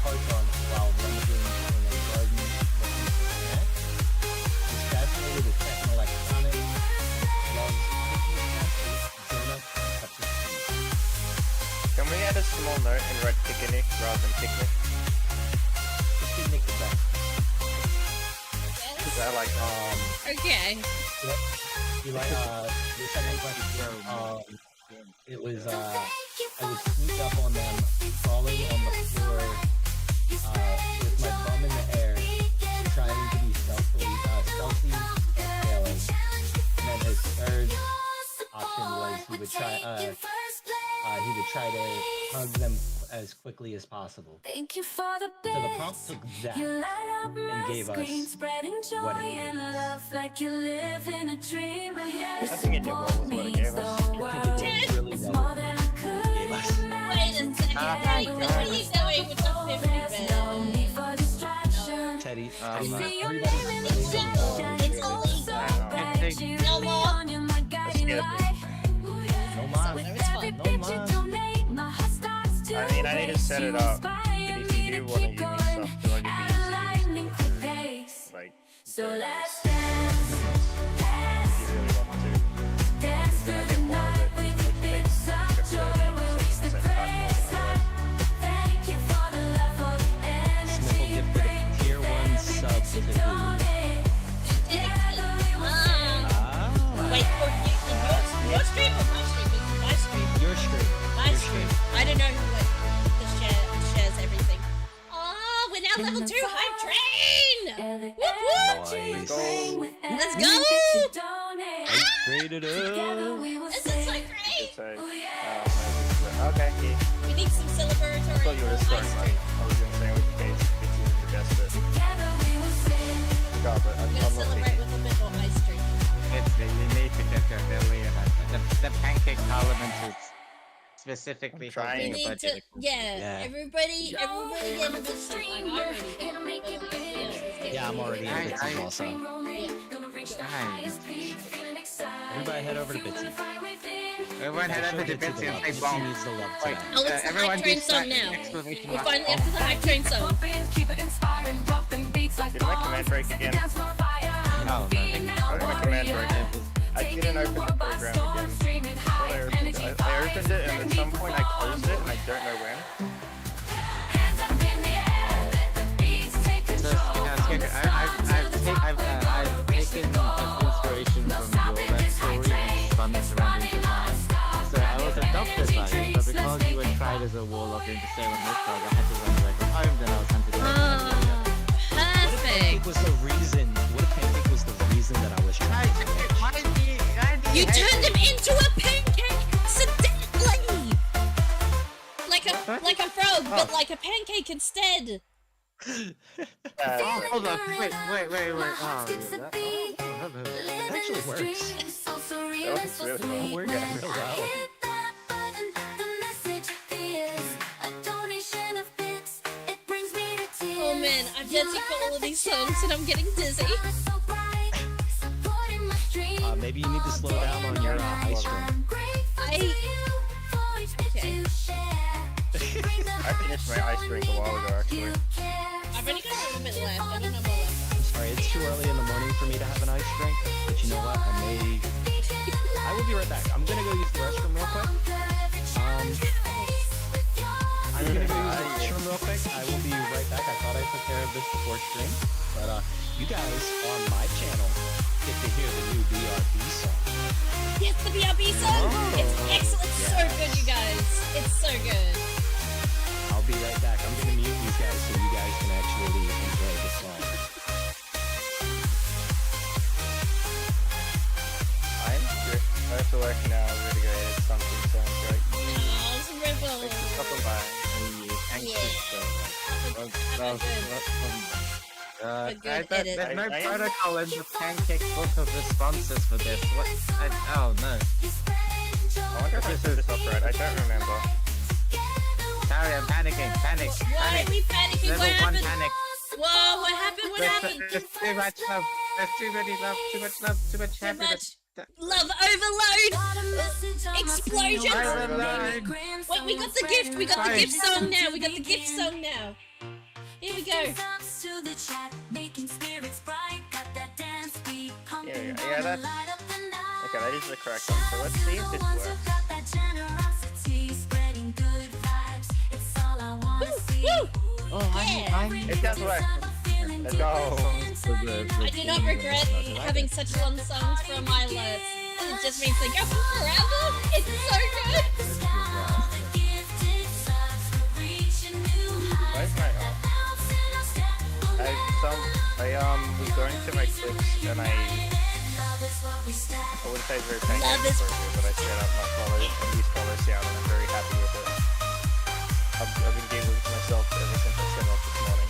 hearts on while rummaging in a garden looking for snacks? He's fascinated with tech and electronics, loves cookies, donuts, and cups of tea. Can we add a small note and write picnic rather than picnic? Just give Nick the best. Because I like Okay. Yep. You like, the second question, it was, I would sneak up on them, crawling on the floor, with my bum in the air, trying to be stealthy and failing. And then his third option was he would try to hug them as quickly as possible. Thank you for the So the prompt took that and gave us what it is. like you live in a dream. I think it did well with what it gave us. I think it did really well with what it gave us. Wait a second. Where are you going with the 50 bit? Teddy, It's only no more. Let's get it. no mas, It's fine. no mas. I mean, I need to set it up. But if you do want to give me stuff, do I give you like, So let's if you really want to. dance Then I through get the more of night it. with Which the big makes joy will reach the grace. Thank you for the love of energy. Sniffle gifted a tier 1 sub to who? Wait, your stream or my stream? My stream. Your stream. My Your stream. I don't know who shares everything. Oh, we're now level 2 hype train! Whoop whoop! Nice. Let's go! Graded up. This is so great! It's a, okay, yeah. We need some I thought celebratory you were ice starting like, cream. I was going to say with the case, it's the best bit. God, but I'm I'm gonna not celebrate thinking. with a bit more ice cream. It's the you need to get your belly and the pancake parliament is specifically I'm trying. We helping need the to, budget. yeah, everybody get a bit stream. I'm already. Yeah, I'm already in I- Bitsy also. Nice. Everybody head over to Bitsy. Everyone head over to Bitsy and play Bitsy bomb. needs the love Wait, today. Oh, it's the everyone hype train do song now. exclamation We're mark. finally up to the hype train song. Did my command break again? No, no. Where did my command break? I didn't open the program again. I opened it and at some point I closed it and I don't know when. So, Skinner, I've taken inspiration from your rap story and fun surrounding Japan. So I was adopted by you, but because you were tried as a warlock in the Salem Witch Dog, I had to run away from home, then I was hunted down. Perfect. Was the reason? What if pancake was the reason that I was trying to catch? You turned him into a pancake accidentally. Like a frog, but like a pancake instead. Hold on, wait. Oh, It actually works. That works really well. It works real well. Oh man, I've yet to get all of these songs and I'm getting dizzy. Maybe you need to slow down on your ice cream. Okay. I finished my ice drink a while ago actually. I've only got a little bit left. I don't know more left. I'm sorry, it's too early in the morning for me to have an ice drink, but you know what? I will be right back. I'm gonna go use the restroom real quick. I'm gonna go use the restroom real quick. I will be right back. I thought I took care of this before stream, but you guys on my channel get to hear the new BRB song. Yes, the BRB song. It's excellent. Yeah. So good, you guys. It's so good. I'll be right back. I'm gonna mute these guys so you guys can actually enjoy the song. I have to work now. I'm gonna go edit something. Sounds great. Oh, it's Ripple. Stop by. Thank you Yeah. so much. Have a good- a good edit. There's no I- protocol in the Pancake book of responses for this. What? Oh no. I wonder if I set this up right. I don't remember. Sorry, I'm panicking. Panic. Why are we panicking? Level What 1 happened? panic. Whoa, what happened? What happened? There's too much love. There's too many love. Too much love. Too much Too happiness. much love overload. Explosion. Overload. Wait, we got the gift. We got the gift song now. We got the gift song now. Here we go. Yeah, that's... Okay, that is the correct one. So let's see if this works. Woo! Oh, Yeah. It does work. Let's go. I do not regret having such long songs from my alerts. It just means they go forever. It's so good. Where's my I was going to my clips and I wouldn't say it's very painful, Love is- but I set up my follow and these follow sound and I'm very happy with it. I've been giggling to myself ever since I set it up this morning.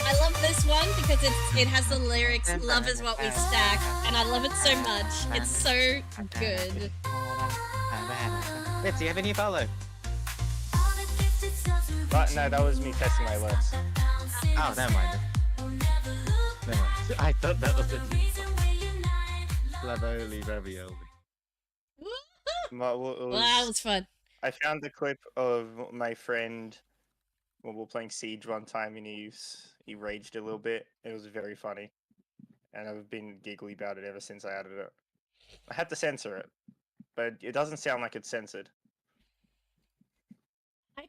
I love this one because it has the lyrics "Love is what we stack," and I love it so much. It's so good. Let's see, have any follow? But no, that was me testing my alerts. Oh, never mind. Never mind. I thought that was it. Flavoli ravioli. Wow, that was fun. I found the clip of my friend when we were playing Siege one time and he raged a little bit. It was very funny. And I've been giggly about it ever since I added it. I had to censor it, but it doesn't sound like it's censored.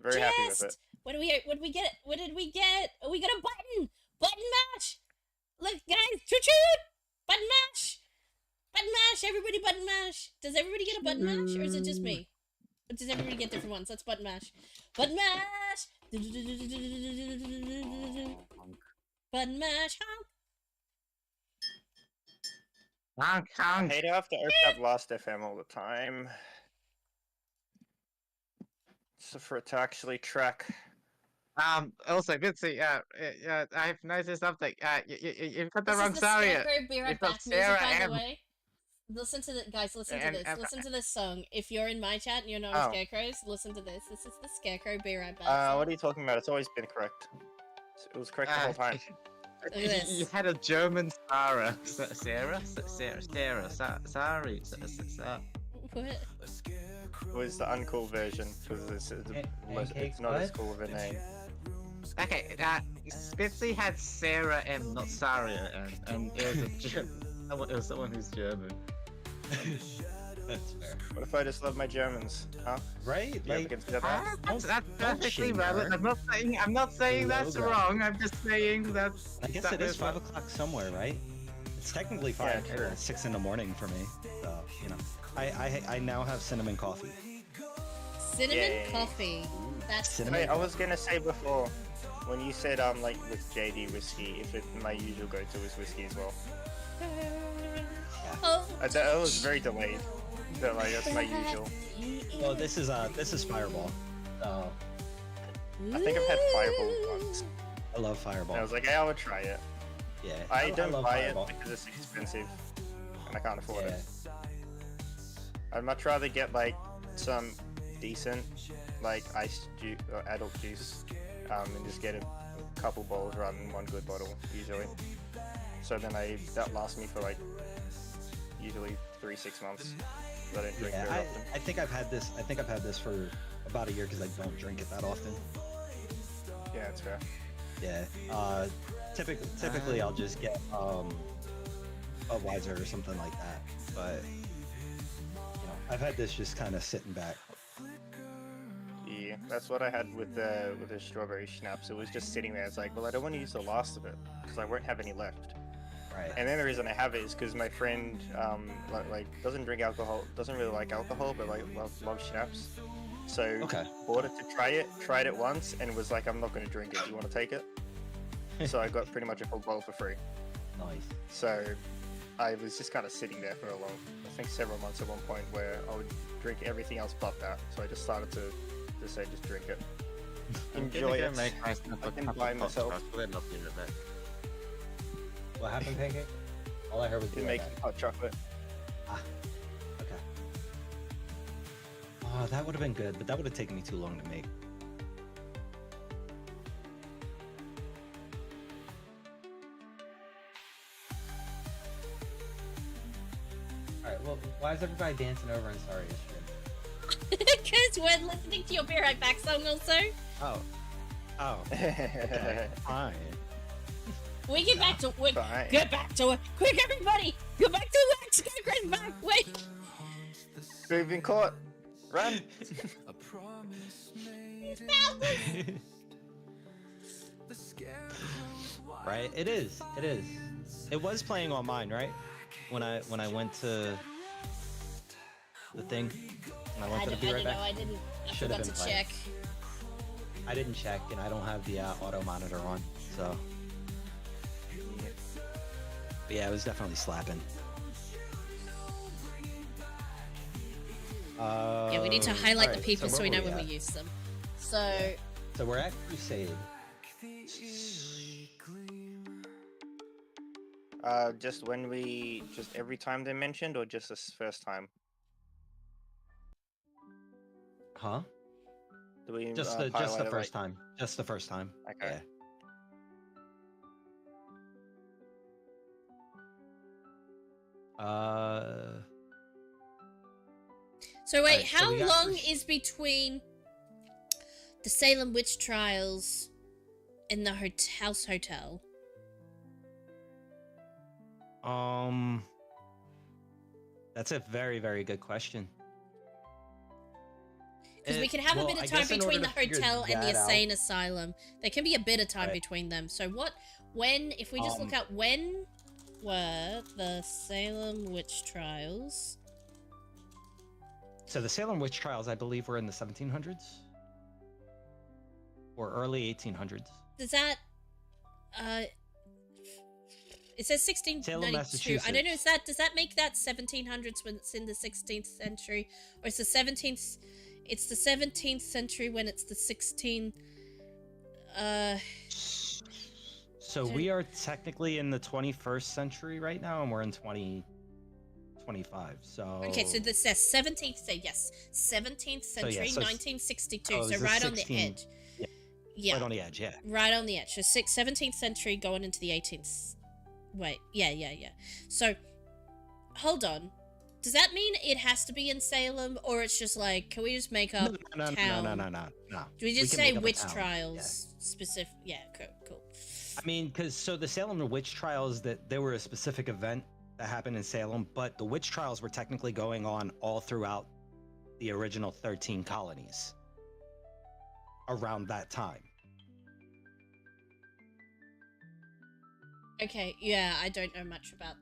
Very happy with it. What did we get? What did we get? Oh, we got a button! Button mash! Look, guys, choo-choo! Button mash! Button mash! Everybody button mash! Does everybody get a button mash, or is it just me? Or does everybody get different ones? Let's button mash. Button mash! Button mash, honk! Honk, I honk. hate to have to open up Last FM all the time. So for it to actually track. Also, Bitsy, I've noticed something. You've got the This wrong is the Saria. Scarecrow Be Right You've got Back music, Sarah by M. the way. Listen to the guys. Listen to And- this. and- Listen to this song. If you're in my chat and you're not Oh. Scarecrows, listen to this. This is the Scarecrow Be Right Back. What are you talking about? It's always been correct. It was correct the whole time. Look at this. You had a German Sarah. Sarah? Sorry. What? It was the uncool version because it's not as cool of a name. Okay, Spitzy had Sarah M, not Saria M, and it was a German. It was someone who's German. That's fair. What if I just love my Germans? Huh? Right? Do you ever Like, consider that? That's perfectly shame valid. her. I'm not saying that's Logo. wrong. I'm just saying that's. I guess that it is is 5 what- o'clock somewhere, right? It's technically 5 Yeah, or true. 6 in the morning for me. So, you know. I now have cinnamon coffee. Cinnamon Yay. coffee. That's Cinnamon- Wait, I was gonna say before, when you said like with JD whiskey, if it my usual go-to is whiskey as well. Oh. That was very delayed. But like that's my usual. Well, this is Fireball. So, I think I've had Fireball once. I love Fireball. And I was like, hey, I would try it. Yeah. I don't love buy Fireball. it because it's expensive, and I can't afford Yeah. it. I'd much rather get like some decent, like iced juice or adult juice, and just get a couple bottles rather than one good bottle usually. So then that lasts me for like usually 3-6 months. I don't drink Yeah, very often. I think I've had this. I think I've had this for about a year because I don't drink it that often. Yeah, it's fair. Yeah. Typically I'll just get a Weiser or something like that. But you know, I've had this just kind of sitting back. Yeah. exactly. That's what I had with the strawberry schnapps. It was just sitting there. It's like, well, I don't want to use the last of it because I won't have any left. Right. And then the reason I have it is because my friend like doesn't drink alcohol, doesn't really like alcohol, but like loves schnapps. So Okay. bought it to tried it once, and was like, I'm not going to drink it. Do you want to take it? So I got pretty much a full bottle for free. Nice. So I was just kind of sitting there for I think several months at one point, where I would drink everything else but that. So I just started to say, just drink it. Enjoy it. Make myself I a can cup buy of hot myself. chocolate and I'll be right back. What happened, Pancake? All I heard was You make hot chocolate. Okay. Oh, that would have been good, but that would have taken me too long to make. Alright, well, why is everybody dancing over in Saria's stream? Because we're listening to your Be Right Back song also. Oh. Oh. Okay. Fine. We get back to work. Fine. Get back to work. Quick, everybody! Get back to work! Get back! Wait! We've been caught. Run. Right? It is. It is. It was playing on mine, right? When I went to the thing. When I went to the Be Right Back. I didn't. I Should have forgot to been playing. check. I didn't check, and I don't have the auto monitor on, so. But yeah, it was definitely slapping. Yeah, we need to highlight the alright, people so where we know were when we at? use them. So, So we're at Crusade. Just every time they're mentioned, or just this first time? Huh? Do we Just the highlight it, first like- time. Just the first time. Okay. Yeah. so wait, Alright, so how we got long is between the Salem witch trials and the house hotel? That's a very, very good question. Because we can have a bit I of time guess in between the order to figure hotel and the that out- insane asylum. There can be a bit of time Right. between them. So if we just look at when were the Salem witch trials? So the Salem witch trials, I believe, were in the 1700s or early 1800s. Does that, it says 1692. I don't know, does that make that 1700s when it's in the 16th century? Or it's the 17th, it's the 17th century when it's the 16, So we are technically in the 21st century right now, and we're in 2025. So okay, so this says 17th, yes, 17th century, so 1962, oh, so is it right on the 16? edge. Yeah. Yeah. Right on the edge, yeah. Right on the edge. So 17th century going into the 18th. Wait, yeah. So, hold on. Does that mean it has to be in Salem, or it's just like, can we just make up No. town? Do we just can say make up a witch town, trials specific? Yeah, cool. I mean, because so the Salem witch trials, that they were a specific event that happened in Salem, but the witch trials were technically going on all throughout the original 13 colonies around that time. Okay, yeah, I don't know much about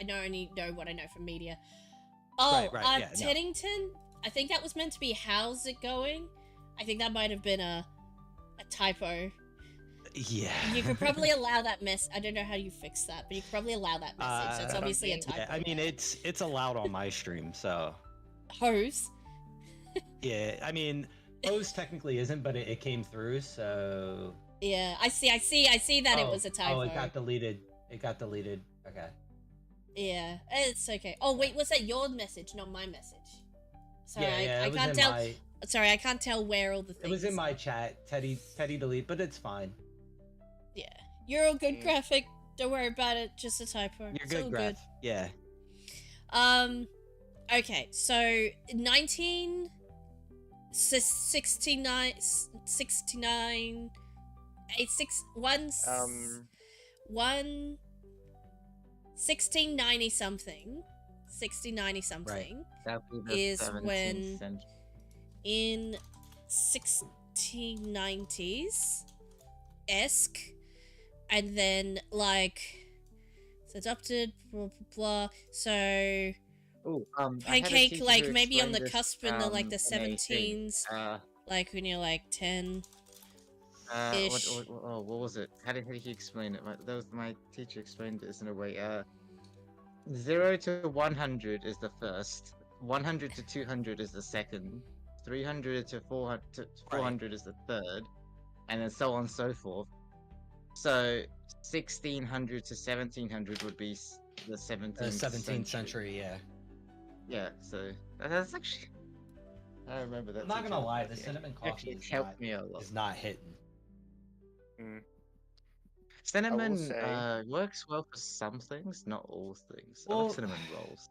only know what I know from media. Oh, Right, yeah, no. Teddington? I think that was meant to be how's it going? I think that might have been a typo. Yeah. You could probably allow that mess. I don't know how you fix that, but you could probably allow that message. So it's obviously a typo. Yeah, I mean, it's allowed on my stream, so Hose. yeah. I mean, O's technically isn't, but it came through, so Yeah, I see that it was a typo. Oh, it got deleted. Okay. Yeah, it's okay. Oh wait, was that your message, not my message? Sorry, Yeah, I it was can't in tell. my- Sorry, I can't tell where all the things. It was in my chat, Teddy delete, but it's fine. Yeah, you're all good, graphic. Don't worry about it. Just a typo. You're It's all good, Graf. Yeah. Okay, so 1969, 69, 86, 1690 something, 1690 something That'd be the is 17th when century. in 1690s esque, and then like it's adopted, blah blah blah. So Oh, I had a pancake, teacher like who maybe on the explained this, cusp in the like the in a thing. 17s, like when you're like 10 ish. What was it? How did he explain it? My teacher explained this in a way. 0 to 100 is the first. 100 to 200 is the second. 300 to 400 is the third, and then so on and so forth. So 1600 to 1700 would be the 17th century, yeah. Yeah, so that's actually. I remember that. I'm not gonna lie, the yeah. cinnamon coffee Actually helped me a lot. is not hitting. Cinnamon say- works well for some things, not all things. I Well, like cinnamon rolls.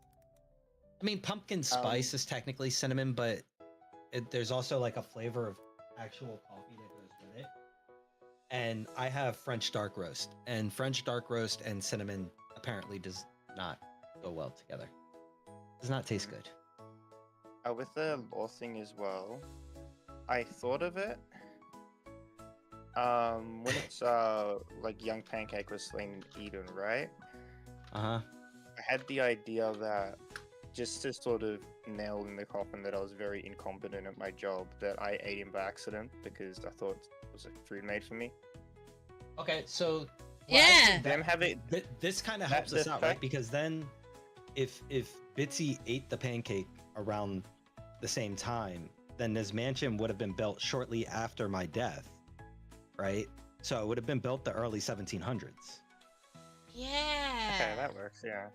I mean, pumpkin spice is technically cinnamon, but there's also like a flavor of actual coffee that goes with it. And I have French dark roast, and French dark roast and cinnamon apparently does not go well together. Does not taste good. With the law thing as well, I thought of it. When it's like young pancake was slain in Eden, right? Uh-huh. I had the idea that just to sort of nail in the coffin that I was very incompetent at my job, that I ate him by accident because I thought it was a food made for me. Okay, so Yeah. Them have it. this kind of That- helps us the out, right? fact- Because then if Bitsy ate the pancake around the same time, then this mansion would have been built shortly after my death, right? So it would have been built the early 1700s. Yeah. Okay, that works. Yeah.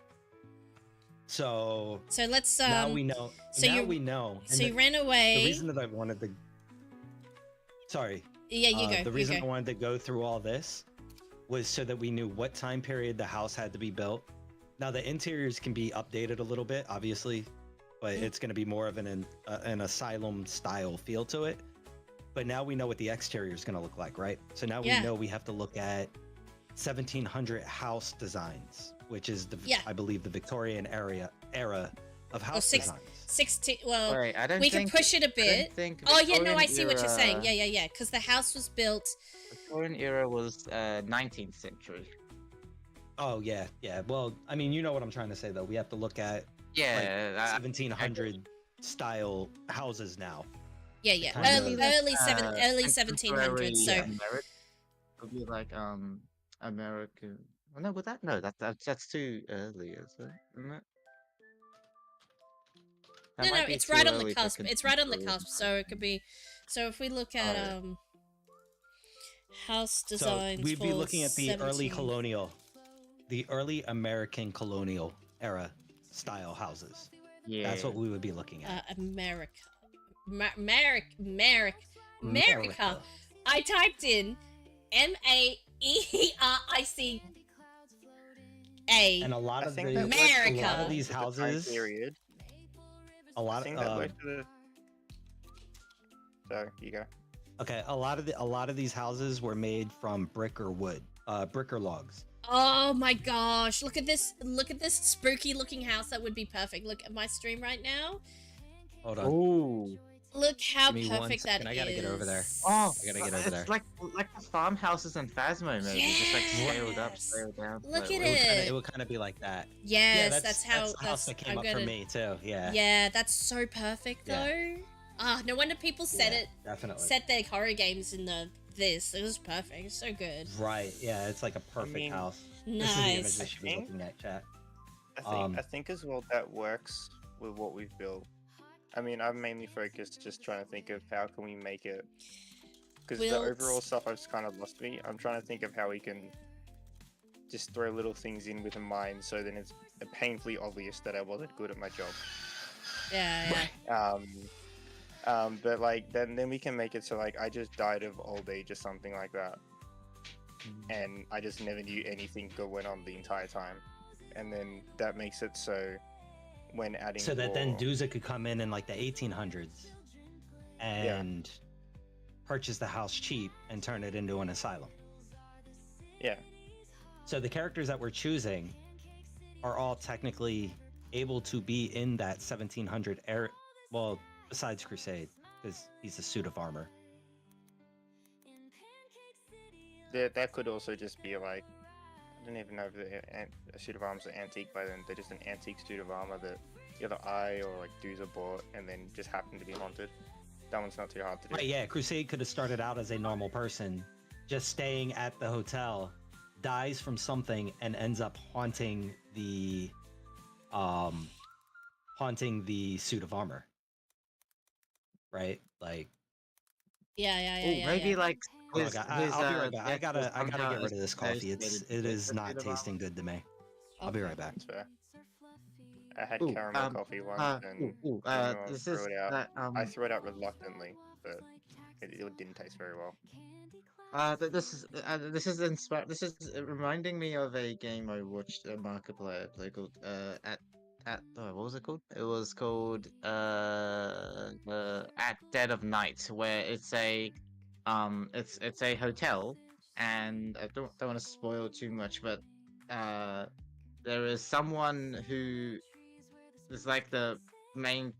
So So let's now we know. so now you- we know. And So you ran away. the reason that I wanted to. Sorry. Yeah, you go. The you reason go. I wanted to go through all this was so that we knew what time period the house had to be built. Now the interiors can be updated a little bit, obviously, but it's going to be more of an asylum style feel to it. But now we know what the exterior is going to look like, right? So now Yeah. we know we have to look at 1700 house designs, which is I believe the Victorian era of house six- designs. 16. Well, Right, I don't we think, can push it a I don't bit. think Oh yeah, no, I Victorian see what you're saying. era- Yeah. Because the house was built. Victorian era was 19th century. Oh yeah. Well, I mean, you know what I'm trying to say though. We have to look at Yeah, 1700 style houses now. Yeah. Kind of- Early contemporary 1700s. So American would be like American. Oh, no, that's too early, is it? Isn't it? That no, might be it's too right on the early for cusp. It's right on the contemporary. cusp. So it could be. So if we look at yeah. house designs, So we'd be for looking at the early 17 colonial, the early American colonial era style houses. Yeah, That's what we would be looking at. America. America. I typed in MAERICA. And a lot I of think the that works America. a lot of for these the time houses, period. a I lot think that of works for the. Sorry, you go. okay, a lot of these houses were made from brick or wood, brick or logs. Oh my gosh! Look at this! Look at this spooky looking house. That would be perfect. Look at my stream right now. Hold on. Ooh. Look how Give me 1 perfect that second, is. I gotta get over there. Oh, I gotta get over it's there. like the farmhouses in Phasmo, maybe just like scaled up, Yes. scaled down. Look like, at it. It would kind of be like that. Yes, yeah, that's how. the house that came I'm up gonna, for me too. Yeah. Yeah, that's so perfect Yeah. though. Ah, no wonder people set Yeah, it. definitely. Set their horror games in this. It was perfect. It's so good. Right. Yeah, it's like a perfect mean, house. This is the image Nice. that she was looking at, chat. I think as well that works with what we've built. I mean, I'm mainly focused just trying to think of how can we make it, because the Built. overall stuff I've just kind of lost me. I'm trying to think of how we can just throw little things in with a mind, so then it's painfully obvious that I wasn't good at my job. Yeah. But like then we can make it so like I just died of old age or something like that, and I just never knew anything good went on the entire time, and then that makes it so when adding So that then more- Duza could come in like the 1800s and purchase the house cheap and turn it into an asylum. yeah. So the characters that we're choosing are all technically able to be in that 1700 era. Well, besides Crusade, because he's a suit of armor. That could also just be like, I don't even know if a suit of armor's an antique by then. They're just an antique suit of armor that either I or like Doozer bought and then just happened to be haunted. That one's not too hard to do. Right, yeah, Crusade could have started out as a normal person, just staying at the hotel, dies from something, and ends up haunting the suit of armor. Right? Like, Yeah. maybe like hold on, his, guys, his I'll be right back. death was I gotta somehow get rid of this coffee. associated It with is the not suit of armor. tasting good to me. I'll be right back. That's fair. I had Ooh, caramel coffee once and this threw is it out. I threw it out reluctantly, but it didn't taste very well. this is inspired. This is reminding me of a game I watched Markiplier play called what was it called? It was called At Dead of Night, where it's a hotel, and I don't want to spoil too much, but there is someone who is like the main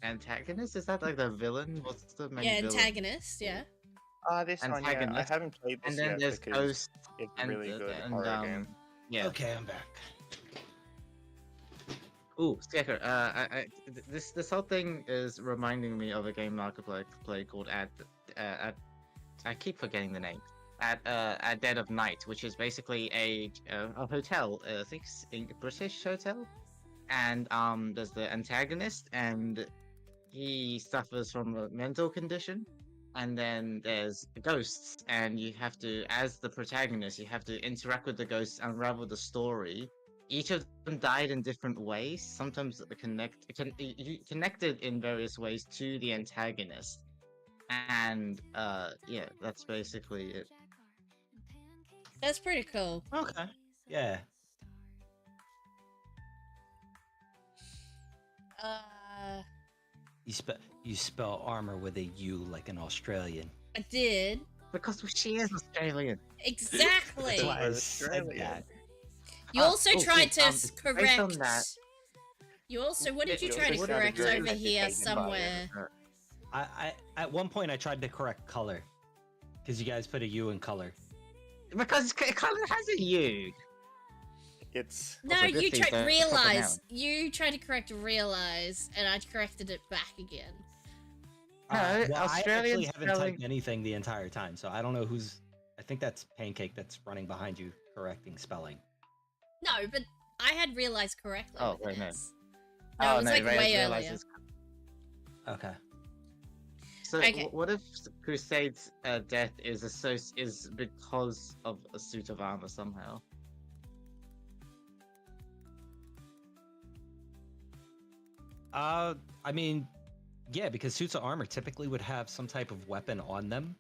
antagonist. Is that like the villain? What's the main villain? Antagonist, yeah. This one, yeah. I Antagonist. haven't played this And then yet there's because Ghost it's and really good horror game. yeah. Okay, I'm back. Ooh, Skecker, this whole thing is reminding me of a game Markiplier played called at I keep forgetting the name. At Dead of Night, which is basically a hotel, I think it's a British hotel, and there's the antagonist, and he suffers from a mental condition, and then there's ghosts, and you have to, as the protagonist, you have to interact with the ghosts, unravel the story. Each of them died in different ways. Sometimes connected in various ways to the antagonist, and yeah, that's basically it. That's pretty cool. Okay. Yeah. You spell armor with a U like an Australian. I did. Because she is Australian. Exactly. That's why I said that. You also tried to based on correct. that- You also, what did you It try to also correct sounded over very here educated by somewhere? I at one point I tried to correct color because you guys put a U in color. Because color has a U. It's No, Also, good you thing tried to proper realize. You tried to correct realize, and I corrected it back again. No, I actually Australians haven't spelling- typed anything the entire time, so I don't know who's. I think that's Pancake that's running behind you correcting spelling. No, but I had realized correctly. Oh, with wait, no. this. No, it was like way earlier. realizes. Okay. So Okay. what if Crusade's death is because of a suit of armor somehow? I mean, yeah, because suits of armor typically would have some type of weapon on them.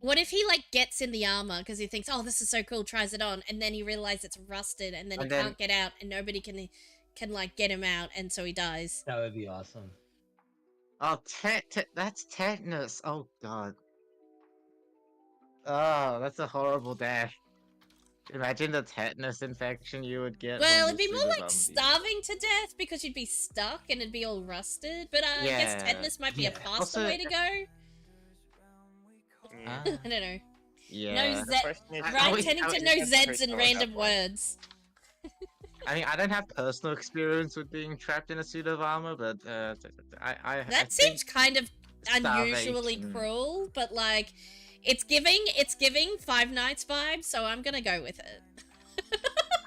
What if he like gets in the armor because he thinks, "Oh, this is so cool," tries it on, and then he realizes it's rusted, and then he can't get out, and nobody can like get him out, and so he dies. That would be awesome. Oh, that's tetanus. Oh god. Oh, that's a horrible death. Imagine the tetanus infection you would get. Well, when it'd be you more suit like of armor. starving to death because you'd be stuck and it'd be all rusted. But I guess Yeah. tetanus might be a Yeah. faster Also- way to go. Yeah. I don't know. Yeah. Z- question is- Ryan I- tending I- to I- know I- Zeds in I- random words. I mean, I don't have personal experience with being trapped in a suit of armor, but I That think seems kind of unusually starvation- cruel, but like, it's giving Five Nights vibes, so I'm gonna go with it.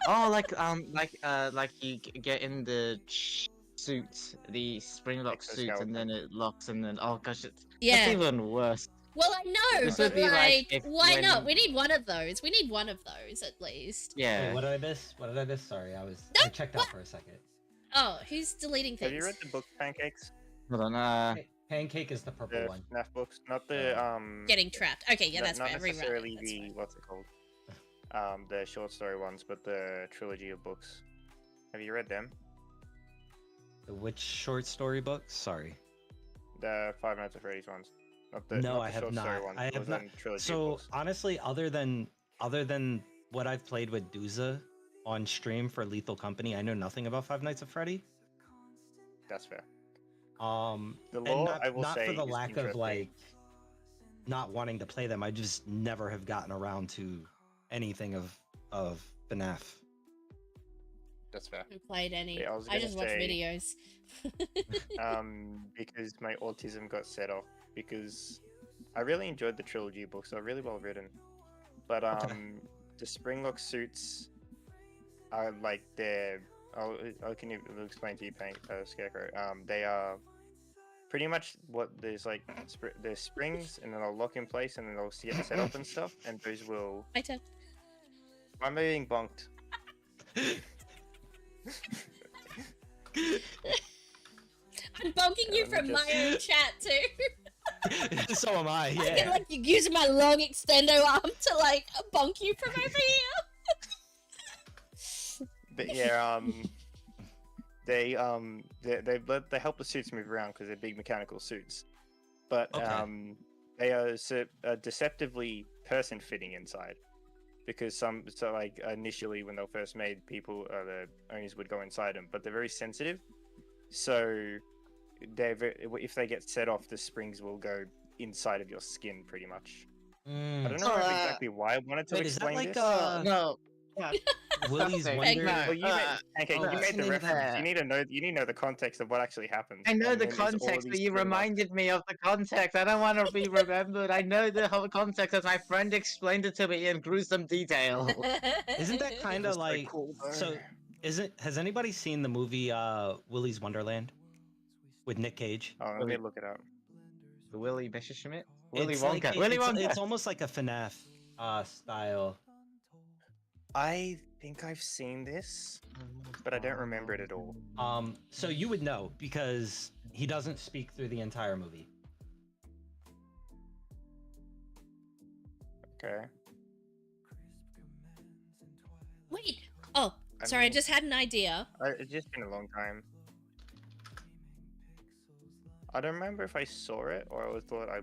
Oh, like you get in the suit, the spring lock suit, and then it locks, and then oh gosh, that's Yeah. even worse. Well, I know, This but would be like like, if why when- not? We need one of those. We need one of those at least. Yeah. Wait, what did I miss? What did I miss? Sorry, I No, checked out for a second. Oh, who's deleting Have you things? read the book Pancakes? Hold on. Pancake is the purple The one. FNAF books, not the Getting trapped. Okay, yeah, that's not fair. Rewrite it, necessarily that's the fine. what's it called? The short story ones, but the trilogy of books. Have you read them? Which short story books? Sorry. The Five Nights at Freddy's ones. Not the, No, not I the have short story not. ones. I It have was not. in trilogy of So books. honestly, other than what I've played with Dooza on stream for Lethal Company, I know nothing about Five Nights at Freddy. That's fair. The and lore, not, I will not say, for the is lack of interesting. like not wanting to play them. I just never have gotten around to anything of FNAF. That's fair. Who played any? Yeah, I was I gonna just watch say, videos. Because my autism got set off because I really enjoyed the trilogy books. They're really well written, but the Springlock suits are like they're. I'll can you explain to you, Scarecrow? They are pretty much what there's like there's springs and then they'll lock in place and then they'll get set off and stuff, and those will. My turn. I'm being bonked. I'm bonking you let me from my own chat too. So am I. I Yeah. get like you using my long extendo arm to like bonk you from over here. But yeah, they help the suits move around because they're big mechanical suits, but Okay. they are deceptively person fitting inside, because like initially when they were first made, people the owners would go inside them, but they're very sensitive, so if they get set off, the springs will go inside of your skin pretty much. I don't know exactly why I wanted to Wait, is that explain like this. No. Willy's Something. Wonder? No, Well, you made the listening reference. there. You need to know the context of what actually happened. I know and the then there's all context, but these you spin-offs. reminded me of the context. I don't want to be remembered. I know the whole context as my friend explained it to me in gruesome detail. Isn't that kind It of was so like cool, though. so? Has anybody seen the movie Willy's Wonderland with Nick Cage? Oh, let me look it up. The Willy Messerschmitt? Willy It's Wonka. like Willy Wonka. it's almost like a FNAF style. I think I've seen this, but I don't remember it at all. So you would know because he doesn't speak through the entire movie. Okay. Wait. Oh, sorry. I just had an idea. It's just been a long time. I don't remember if I saw it or I always thought I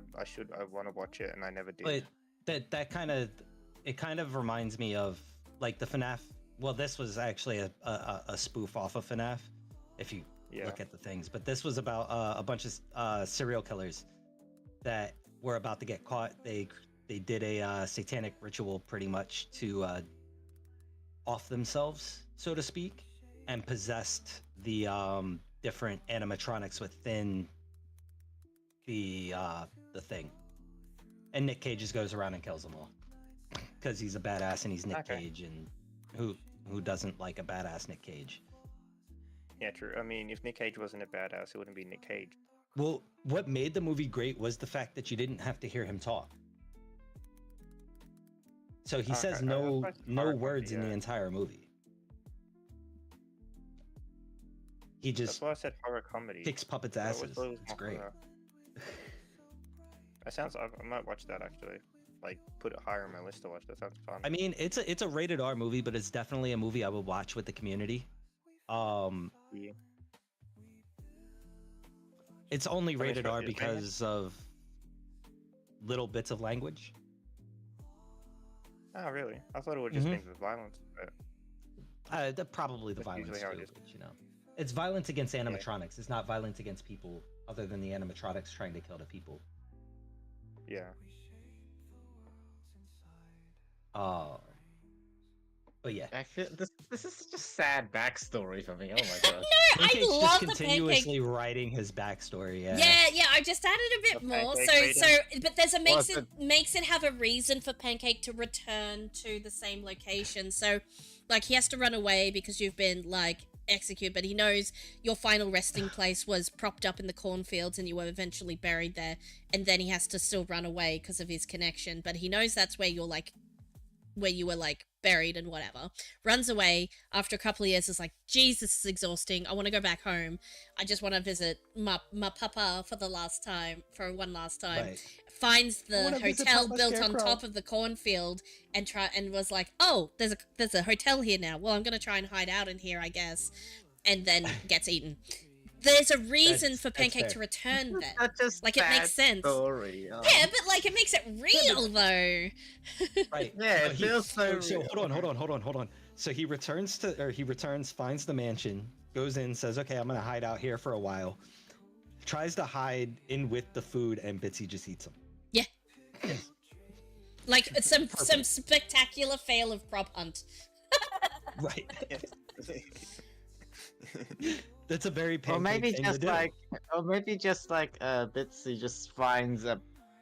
want to watch it and I never did. But that kind of reminds me of like the FNAF. Well, this was actually a spoof off of FNAF, if you look at the things. But this was about a bunch of serial killers that were about to get caught. They did a satanic ritual pretty much to off themselves, so to speak, and possessed the different animatronics within the thing. And Nick Cage just goes around and kills them all because he's a badass and he's Nick Cage, and who doesn't like a badass Nick Cage? Yeah, true. I mean, if Nick Cage wasn't a badass, it wouldn't be Nick Cage. Well, what made the movie great was the fact that you didn't have to hear him talk. So he says no words in the entire movie. He just That's why I said horror comedy. kicks puppets' asses. It's great. That sounds. I might watch that actually. Like, put it higher on my list to watch. That sounds fun. I mean, it's a rated R movie, but it's definitely a movie I would watch with the community. Yeah. It's only Let me rated try R to because of little bits of language. Oh, really? I thought it would just be the violence. But Probably the That's violence usually how too, it is. but, you know. It's violence against animatronics. It's not violence against people other than the animatronics trying to kill the people. yeah. But yeah. I feel this is such a sad backstory for me. Oh my god. Pancake's I love just the continuously writing his backstory. Yeah, I just added a bit The more. Pancake But there's a Well, makes it have a reason for Pancake to return to the same location. So, like, he has to run away because you've been like executed, but he knows your final resting place was propped up in the cornfields and you were eventually buried there, and then he has to still run away because of his connection. But he knows that's where you were like buried and whatever. Runs away after a couple of years. Is like, Jesus, this is exhausting. I want to go back home. I just want to visit my papa for one last time. Right. Finds the wanna visit hotel Papa built on Scarecrow. top of the cornfield and was like, oh, there's a hotel here now. Well, I'm gonna try and hide out in here, I guess. And then gets eaten. There's a reason for that's Pancake fair. to return then. Such a Like, it makes sad sense. Story. Oh. Yeah, but like it makes it real though. Right. Yeah, So it feels so So real. hold on. So he returns, finds the mansion, goes in, says, "Okay, I'm gonna hide out here for a while." tries to hide in with the food, and Bitsy just eats them. Yeah. Like some spectacular fail of prop hunt. Right. That's a very Or pancake maybe thing to just do. Bitsy just finds a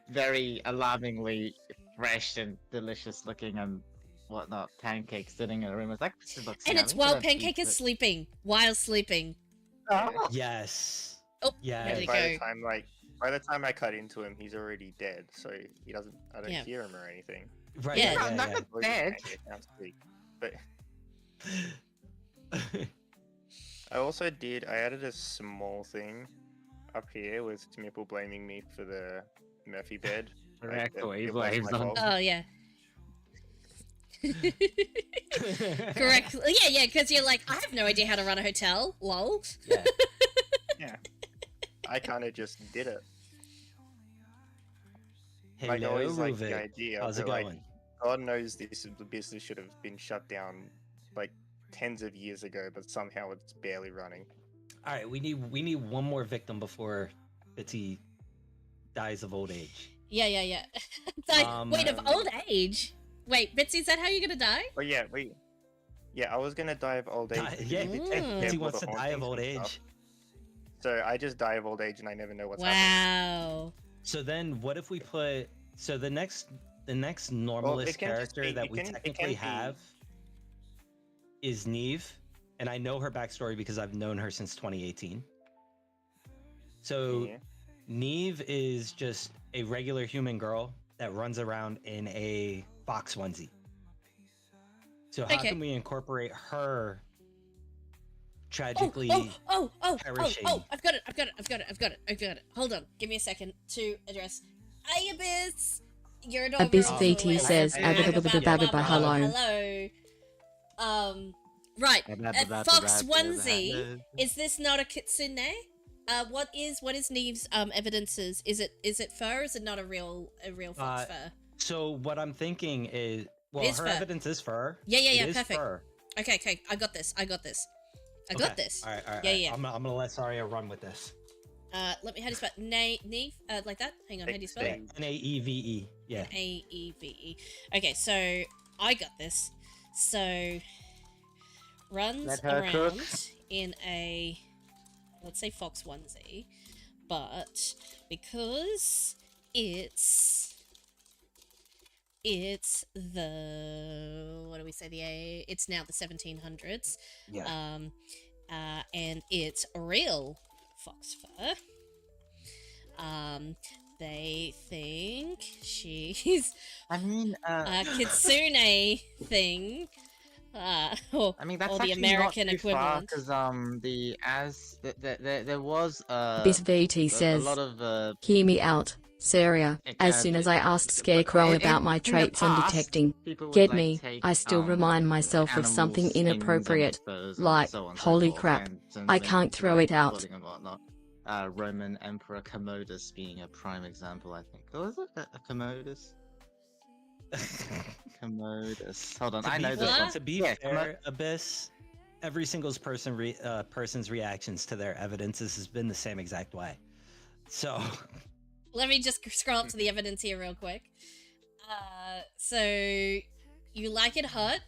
very alarmingly fresh and delicious looking and whatnot pancake sitting in a room. It's like, this looks And it's yummy, while don't Pancake eat is it." sleeping. While sleeping. Oh. Yes. Oh, Yeah. where'd And it by go? the time by the time I cut into him, he's already dead. So he doesn't. I don't Yeah. hear him or anything. Right. Yeah. Yeah. I'm not Or dead. I can't speak. But yeah. I also did. I added a small thing up here with Smipple blaming me for the Murphy bed. Correct, that or he it was blames my on- fault. Oh, yeah. Correct. Yeah, because you're like, I have no idea how to run a hotel. Lol. Yeah. Yeah. I kind of just did it. Hello, Like, I always like the Ruvik. idea. How's it but, like, going? God knows the business should have been shut down like tens of years ago, but somehow it's barely running. All right, we need one more victim before Bitsy dies of old age. Yeah. Wait, of old age? Wait, Bitsy, is that how you're gonna die? But yeah, I was gonna die of old age. Yeah, because if Mm. Bitsy all wants the to die of hauntings old and age. stuff. So I just die of old age and I never know what's happening. Wow. So then, what if we put? So the next normalist can just character be- that it we can technically be- have is Neve, and I know her backstory because I've known her since 2018. So Yeah. Neve is just a regular human girl that runs around in a fox onesie. So how Okay. can we incorporate her tragically perishing? I've got it. Hold on. Give me a second to address. Hi, Abyss. You're an Abyss overall VT always. says, Hello. Right. Fox onesie. Is this not a kitsune? What is Neve's evidences? Is it fur? Is it not a real fox fur? So what I'm thinking is, well, It is her fur. evidence is fur. Yeah, It is perfect. fur. Okay. I got this. I got this. All right. Yeah. I'm gonna let Saria run with this. Let me. How do you spell Neve? Like that? Hang on. How do you spell it? Naeve. Yeah. Aeve. Okay, so I got this. So runs Let her around cook. in a, let's say, fox onesie, but because it's the, what do we say, it's now the 1700s, Yeah. and it's real fox fur. They think she's I mean, a kitsune thing. Or that's the actually American not too far, equivalent. because there was Abyss VT a says, lot of hear me out, Saria. As soon as I asked Scarecrow about my traits on detecting, people would, get like, me, take, I still remind myself of animals' something skins and inappropriate. furs and Like, so on and so holy forth, crap, and turn I them can't into, throw like, it out. clothing and whatnot. Roman Emperor Commodus being a prime example, I think. Or was it a Commodus? Commodus. Hold on, I know this one. To be Yeah, fair, Abyss, every single person's reactions to their evidences has been the same exact way. So Let me just scroll up to the evidence here real quick. So you like it hot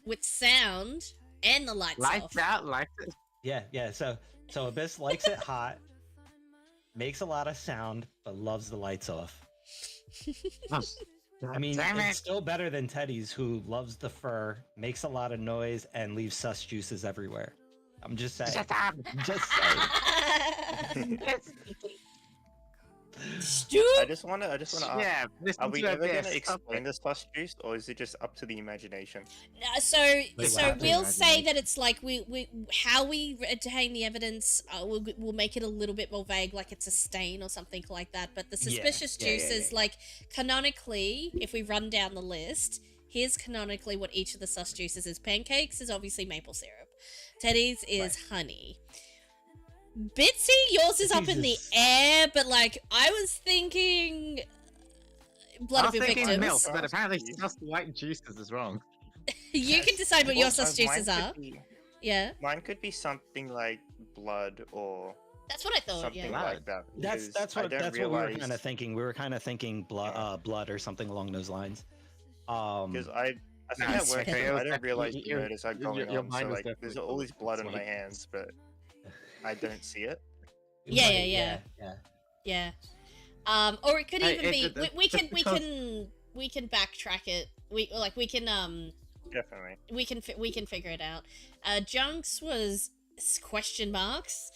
with sound and the lights Lights off. out, lights it. yeah. So Abyss likes it hot, makes a lot of sound, but loves the lights off. I mean, Damn it's it. still better than Teddy's, who loves the fur, makes a lot of noise, and leaves sus juices everywhere. I'm just saying. Shut up. Just saying. Stupid. I just want to ask. Yeah, listen Are we to ever this. going to explain this plus juice, or is it just up to the imagination? So Wait, so what? we'll say that it's like we how we obtain the evidence. We'll make it a little bit more vague, like it's a stain or something like that. But the suspicious yeah, juices, like canonically, if we run down the list, here's canonically what each of the sus juices is. Pancakes is obviously maple syrup. Teddy's is honey. Bitsy, yours is up in the Jesus. air, but like I was thinking, blood I of was your thinking victims. milk, but apparently just white juices is wrong. You can decide what your Also, sus juices mine are. could be- Yeah. Mine could be something like blood or That's what I thought. something Yeah. like that. That's because I what don't that's what we were realize kind of thinking. We were kind of thinking blood or something along those lines. because I think Nah, that works. okay, it I was don't realize the your murders are going your on. mind So was like, there's definitely all this blood on swayed. my hands, but I don't see it. Yeah, Right, yeah. yeah. Yeah. Or it could Hey, even be we can because- we can backtrack it. We Definitely. we can figure it out. Junks was question marks.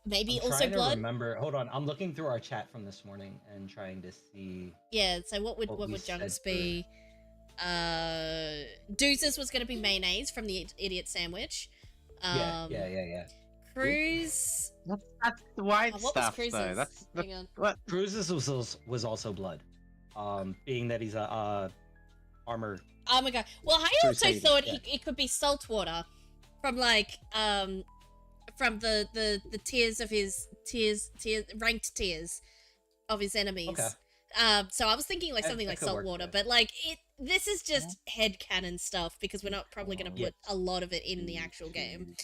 Maybe I'm also trying to blood. remember. Hold on, I'm looking through our chat from this morning and trying to see. Yeah. So what What we would Junks said for- be? Deuces was gonna be mayonnaise from the idiot sandwich. Yeah. Cruise. That's the white What was stuff, Cruise's? though. That's Hang on. what. Cruises was also blood. Being that he's a armor. Oh my god. Well, I also Crusader, thought yeah. it could be saltwater from like from the tiers of his ranked tiers of his enemies. Okay. So I was thinking like That- something that like could work, saltwater, yeah. but like this is just headcanon stuff because we're not probably going to put a lot of it in the actual game.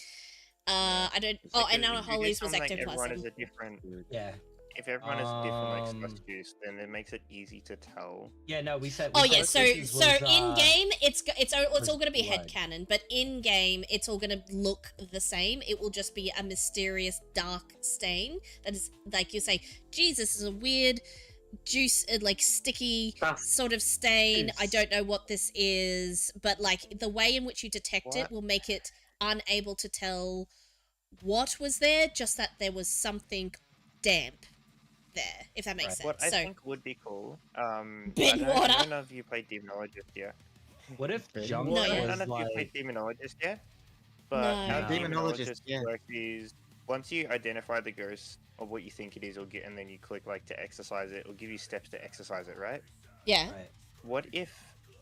I don't. It's Oh, like and if now you do Holly's was something like everyone ectoplasm. is a different. Yeah. If everyone has a different like Um, slush juice, then it makes it easy to tell. Yeah. No, we said. Oh we yeah, said so Cruises so was, in game it's all was going to be blood. headcanon, but in game it's all going to look the same. It will just be a mysterious dark stain that is like you say, Jesus, is a weird juice, like sticky That's sort of stain. I juice. don't know what this is, but like the way in which you detect it What? will make it unable to tell what was there, just that there was something damp there, if that makes Right. sense. What I So think would be cool. Bin I water. don't know if you played Demonologist yet. What if Okay. Junk No, I yeah. don't was know if you like? played Demonologist yet. But No. how No. Demonologist yeah. works is once you identify the ghost or what you think it is, or get, and then you click like to exercise it, or give you steps to exercise it, right? yeah. Right. What if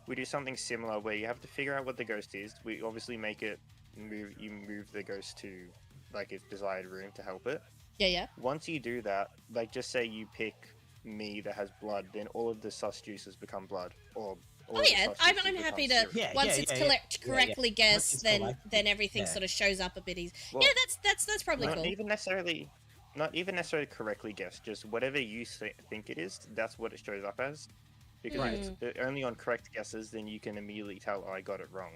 we do something similar where you have to figure out what the ghost is? We obviously make it move. You move the ghost to like its desired room to help it. Yeah. Once you do that, like just say you pick me that has blood, then all of the sus juices become blood. Or all Oh of the yeah, sus I'm juices happy become to serum. Yeah, once it's yeah. correctly Once guessed, it's then collected, everything yeah. sort of shows up a bit easy. Well, Yeah, that's probably not cool. even necessarily correctly guessed. Just whatever you think it is, that's what it shows up as. Because Right. if it's only on correct guesses, then you can immediately tell, oh, I got it wrong.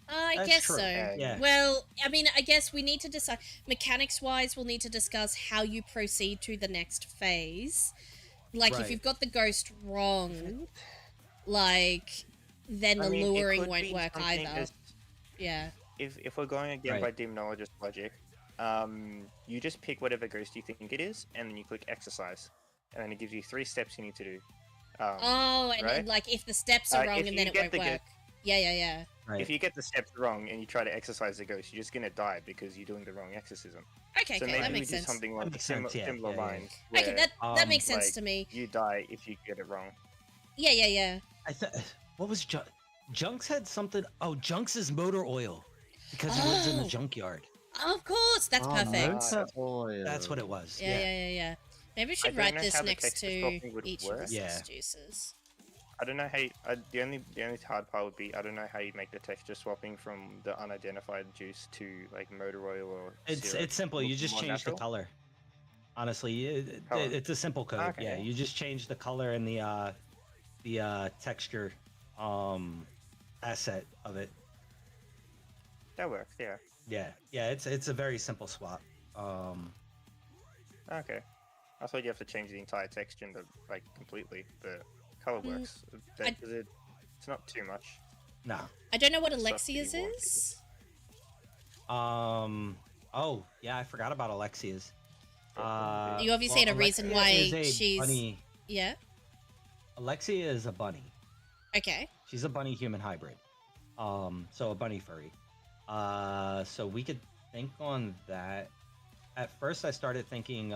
I That's guess true. so. Yeah. Well, I mean, I guess we need to decide mechanics-wise. We'll need to discuss how you proceed to the next phase. Like, if Right. you've got the ghost wrong, like, then the I mean, it luring could won't be work something either. as- Yeah. If we're going again by Demonologist logic, you just pick whatever ghost you think it is, and then you click exercise, and then it gives you 3 steps you need to do. Oh, and then, right? like, if the steps are wrong, if and then you it get won't the work. Yeah. Right. If you get the steps wrong and you try to exercise the ghost, you're just gonna die because you're doing the wrong exorcism. Okay, So okay, maybe that we makes do sense. something That like makes sense, yeah, similar yeah, yeah. lines. Okay, where, that makes sense like, to me. You die if you get it wrong. Yeah. What was Junks had something? Oh, Junks is motor oil because he lives in the Oh. junkyard. Of course, that's Oh, perfect. motor oil. That's what it was. Yeah. Maybe we I should don't write know this how the next texture to swapping would each work. of the Yeah. sus juices. I don't know how. The only hard part would be I don't know how you make the texture swapping from the unidentified juice to like motor oil or. It's syrup simple. You look just more change the natural. color. Honestly, Color. it's a simple code. Okay. Yeah, you just change the color and the texture asset of it. That works. Yeah. Yeah. It's a very simple swap. Okay. I thought you have to change the entire texture to like completely, but color works. Because it's not too much. No. I don't know what Stuff that Alexia's you want is. Oh yeah, I forgot about Alexia's. You obviously had a reason why is a she's- bunny. Yeah. Alexia is a bunny. Okay. She's a bunny human hybrid. So a bunny furry. So we could think on that. At first I started thinking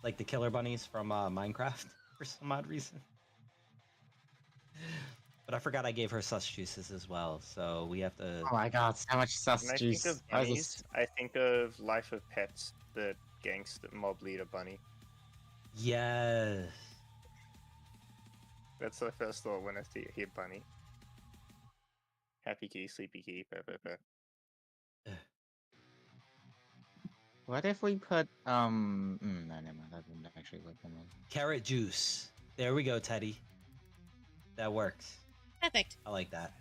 like the killer bunnies from Minecraft for some odd reason. But I forgot I gave her sus juices as well, so we have to. Oh my god, so much sus When I juice. think of I was bunnies, I think of Life of Pets, the gangster mob leader bunny. Yes. That's my first thought when I hear bunny. Happy kitty, sleepy kitty, purr, purr, purr. What if we put no, never mind. That didn't actually work. Carrot juice. There we go, Teddy. That works. Perfect. I like that.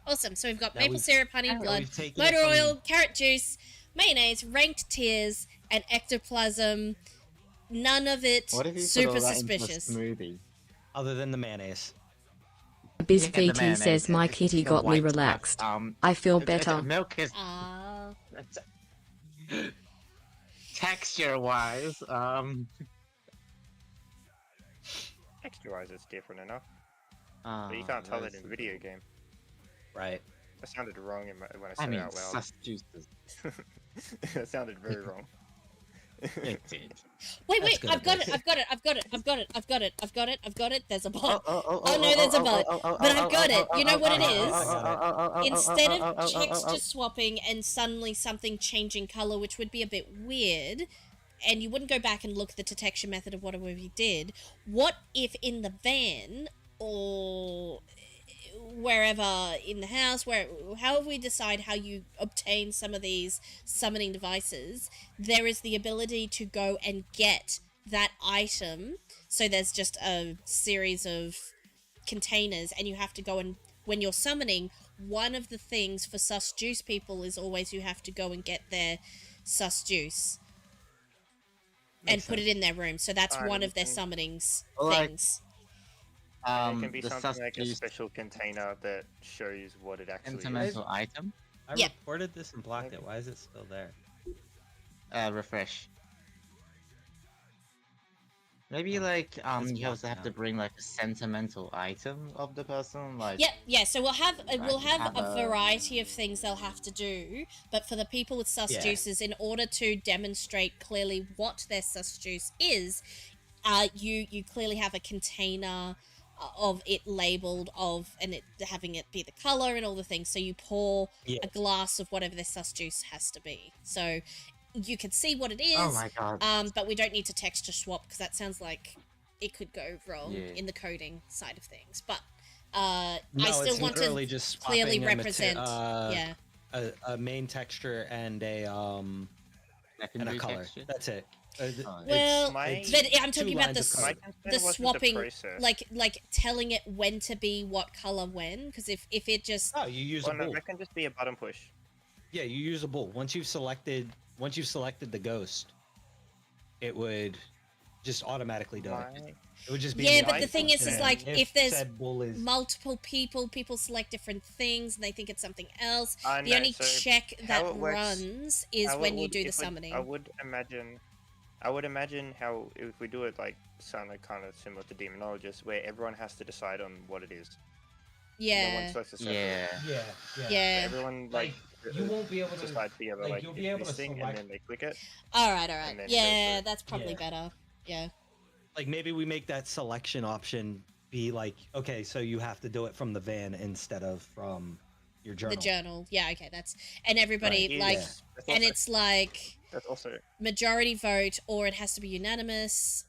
Awesome. So we've got Now maple we've- syrup, honey, now blood, we've taken motor it from- oil, carrot juice, mayonnaise, ranked tiers, and ectoplasm. None of it What if you super put all that suspicious. into a smoothie? Other than the mayonnaise. Yeah, the BizVT mayonnaise, says my it's kitty the got me white stuff, relaxed. I feel better. Milk is Ah. texture-wise. Texture-wise, it's different enough, But but you can't tell it in video game. Right. That sounded wrong when I I said mean, it out loud. sus juices. That sounded very wrong. It did. Wait, That's good, I've got that's it, I've got it, I've got it, I've got it, I've got it, I've got it, I've got it. There's a bot. Oh no, there's a bot. But I've got it. You know what it is? Instead of texture swapping and suddenly something changing color, which would be a bit weird, and you wouldn't go back and look at the detection method of whatever you did, what if in the van or wherever in the house, however we decide how you obtain some of these summoning devices, there is the ability to go and get that item. So there's just a series of containers, and you have to go and, when you're summoning, one of the things for sus juice people is always you have to go and get their sus juice and put it in their room. So that's one of their summonings things. It can be the something like a sus-juice special container that shows what it actually is. sentimental item. I Yeah. reported this and blocked it. Why is it still there? Refresh. Maybe like It's you also blocked have to now. bring like a sentimental item of the person, like Yeah. So we'll have have a a- variety of things they'll have to do, but for the people with sus Yeah. juices, in order to demonstrate clearly what their sus juice is, you clearly have a container of it labeled and it having it be the color and all the things. So you pour Yeah. a glass of whatever their sus juice has to be. So you can see what it is. Oh my god. But we don't need to texture swap because that sounds like it could go wrong Yeah. in the coding side of things. But No, I still it's want literally to just clearly swapping represent. Yeah. a main texture and a Secondary color. texture? That's it. Well, it's but I'm talking two about lines of color. My concern the wasn't swapping, process. like telling it when to be what color when. Because if it just Oh, you use Well, a no, bull. that can just be a button push. Yeah, you use a bull. Once you've selected the ghost, it would just automatically do it. My- It would just be. Yeah, in but the item. thing is And like, if there's said bull is multiple people select different things and they think it's something else. I The know, only so check how that it works- runs is how it when you would- do the if summoning. I would imagine how if we do it like something kind of similar to Demonologist, where everyone has to decide on what it is. No one Yeah. selects a separate. Yeah. Yeah. Everyone Like, you won't be able to. decide together like, like you'll it's be able this to thing, select- and then they click it. All right. and then it goes Yeah, through. that's probably Yeah. better. Yeah. Like maybe we make that selection option be like, okay, so you have to do it from the van instead of from your journal. The journal. Yeah. Okay. And everybody Right, like, yeah. That's and also- it's like that's also majority vote, or it has to be unanimous.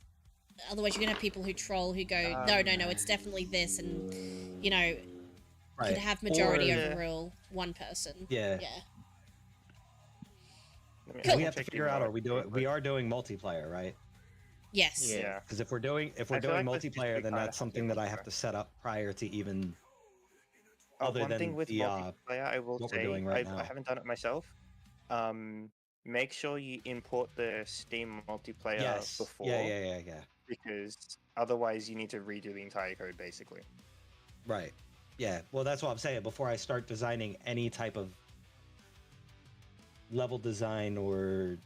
Otherwise, you're gonna have people who troll who go, no, it's definitely this, and you know, Right. could have majority Or- overrule one person. Yeah. Yeah. I mean, Cool. We have to figure out: we are doing multiplayer, right? Yes. Yeah. Because if we're doing I feel doing like that's just multiplayer, we then kinda that's have something to that I do have to set up prior to even. One than thing with the, multiplayer, I will what we're say, doing right I now. haven't done it myself. Make sure you import the Steam multiplayer Yes. before, Yeah. because otherwise you need to redo the entire code basically. Right. Yeah. Well, that's what I'm saying. Before I start designing any type of level design or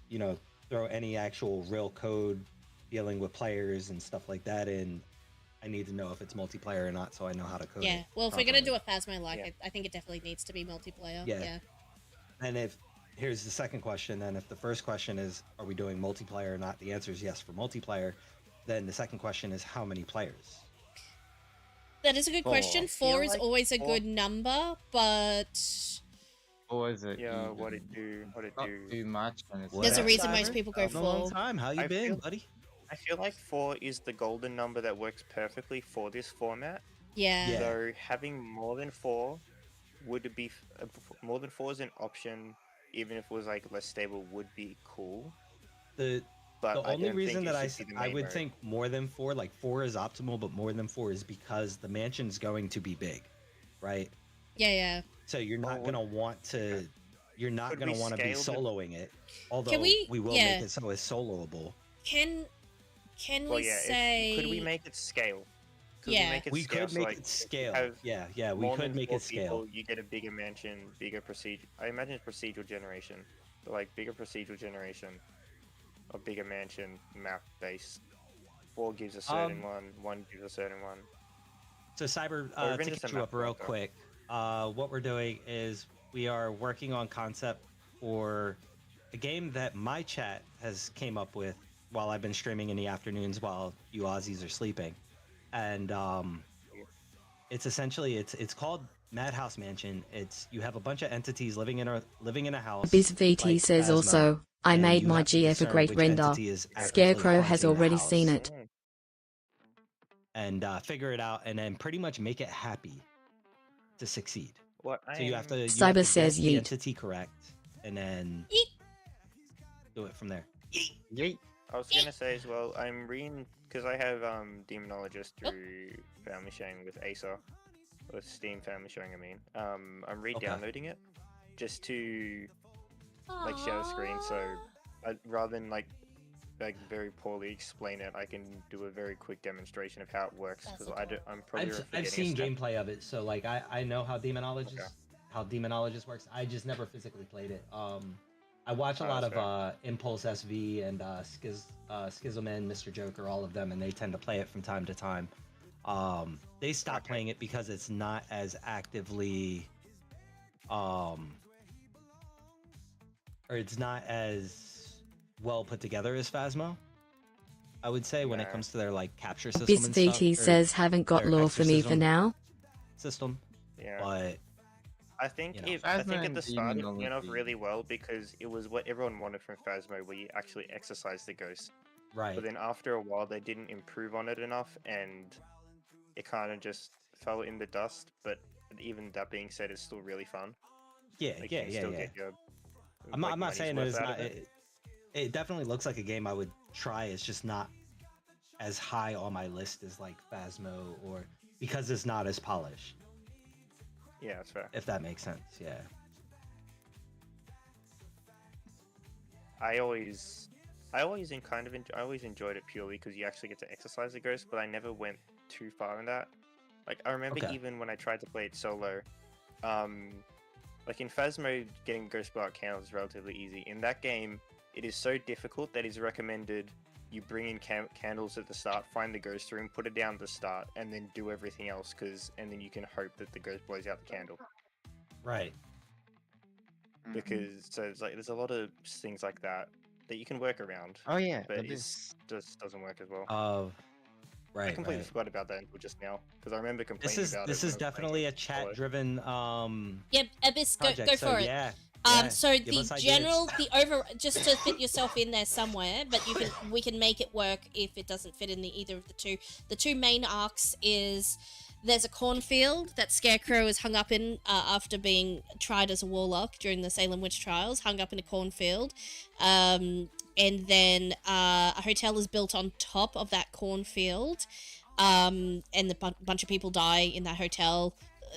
throw any actual real code dealing with players and stuff like that in, I need to know if it's multiplayer or not, so I know how to code Yeah. it. Well, if we're gonna do properly. a Phasmo like, Yeah. I think it definitely needs to be multiplayer. Yeah. Yeah. And if here's the second question, then if the first question is, are we doing multiplayer or not? The answer is yes for multiplayer. Then the second question is, how many players? That is a good Four. question. I feel 4 is like always a four- good number, but Or is it? Yeah, even? what it do? Not too much, and it's there's a What? reason most Simon? people go Been a long 4. time. How you I been, feel- buddy? I feel like 4 is the golden number that works perfectly for this format. Yeah. Yeah. So having more than 4 more than 4 is an option, even if it was like less stable, would be cool. The But the I only don't reason think that it should be the I main would mode. think more than 4, like 4 is optimal, but more than 4 is because the mansion's going to be big, right? Yeah. So you're not Well, gonna want to. You're not Could gonna we want to be scale the- soloing it. Although we- we will yeah. make it so it's soloable. Can Well, we yeah. say? Could we make it scale? Could Yeah. we make it We scale? could So, make like, it if you scale. have Yeah, we more could than make 4 it scale. people, you get a bigger mansion, bigger procedure. I imagine it's procedural generation, but like bigger procedural generation, a bigger mansion map based. 4 gives a certain one, 1 gives a certain one. So Cyber, Or even to just catch a you map up real blocker. quick, what we're doing is we are working on concept for a game that my chat has came up with while I've been streaming in the afternoons while you Aussies are sleeping, and it's essentially it's called Madhouse Mansion. It's you have a bunch of entities living in a house. BizVT like says Phasmo, also, I and made you my have to GF a discern great which render. entity is actively Scarecrow has haunting the already house. seen it. And figure it out, and then pretty much make it happy to succeed. What So you have to Cyber says guess the yeet. entity correct, and then do it from there. Yeet. I was gonna say as well, I'm reading because I have Demonologist through family sharing with Acer, with Steam family sharing. I mean, I'm re-downloading it just to like share the screen. So rather than like very poorly explain it, I can do a very quick demonstration of how it works because I'm probably I've forgetting seen a step. gameplay of it, so like I know how Demonologist works. I just never physically played it. I watch a lot that's of Impulse SV and Schizoman, Mr. Joker, all of them, and they tend to play it from time to time. They stopped playing it because it's not as actively, or it's not as well put together as Phasmo. I would say when it comes to their like capture system and stuff. BizVT says haven't got their lore for me for exorcism now. System, Yeah. but I think you know, I think Phasmo at the and start it went off Demonology. really well because it was what everyone wanted from Phasmo, where you actually exercise the ghost. right. But then after a while, they didn't improve on it enough, and it kind of just fell in the dust. But even that being said, it's still really fun. Yeah, Like, yeah, you can yeah, still yeah. get your, I'm like, not money's saying that worth it's out not. of it. It definitely looks like a game I would try. It's just not as high on my list as like Phasmo, or because it's not as polished. Yeah, that's fair. If that makes sense, yeah. I always enjoyed it purely because you actually get to exercise the ghost, but I never went too far in that. Like I remember Okay. even when I tried to play it solo, like in Phasmo, getting ghost blowout candles is relatively easy. In that game, it is so difficult that it's recommended you bring in candles at the start, find the ghost room, put it down at the start, and then do everything else. And then you can hope that the ghost blows out the candle. Right. Because so it's like there's a lot of things like that you can work around. Oh yeah, But but it this just doesn't work as well. I Right. completely Right. forgot about that until just now because I remember complaining This is about it. this when is I was playing definitely it a solo. chat-driven Yep, Abyss, project. go so for it. yeah. So give the us ideas. general, just to fit yourself in there somewhere, but we can make it work if it doesn't fit in either of the two. The two main arcs is there's a cornfield that Scarecrow is hung up in after being tried as a warlock during the Salem witch trials, hung up in a cornfield, and then a hotel is built on top of that cornfield, and a bunch of people die in that hotel.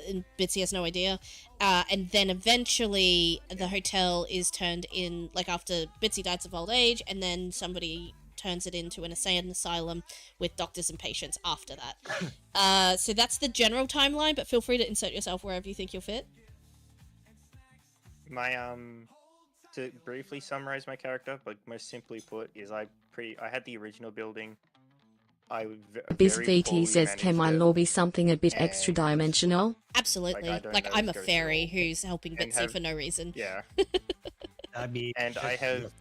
And Bitsy has no idea. And then eventually the hotel is turned in, like after Bitsy dies of old age, and then somebody turns it into an insane asylum with doctors and patients after that. So that's the general timeline, but feel free to insert yourself wherever you think you'll fit. My to briefly summarize my character, like most simply put, is I had the original building. BizVT says can my lore be something a bit and- extra dimensional? Absolutely. Like, I don't Like know I'm a if Ghost fairy will- who's helping and Bitsy for no reason. Yeah, I mean, and I have It's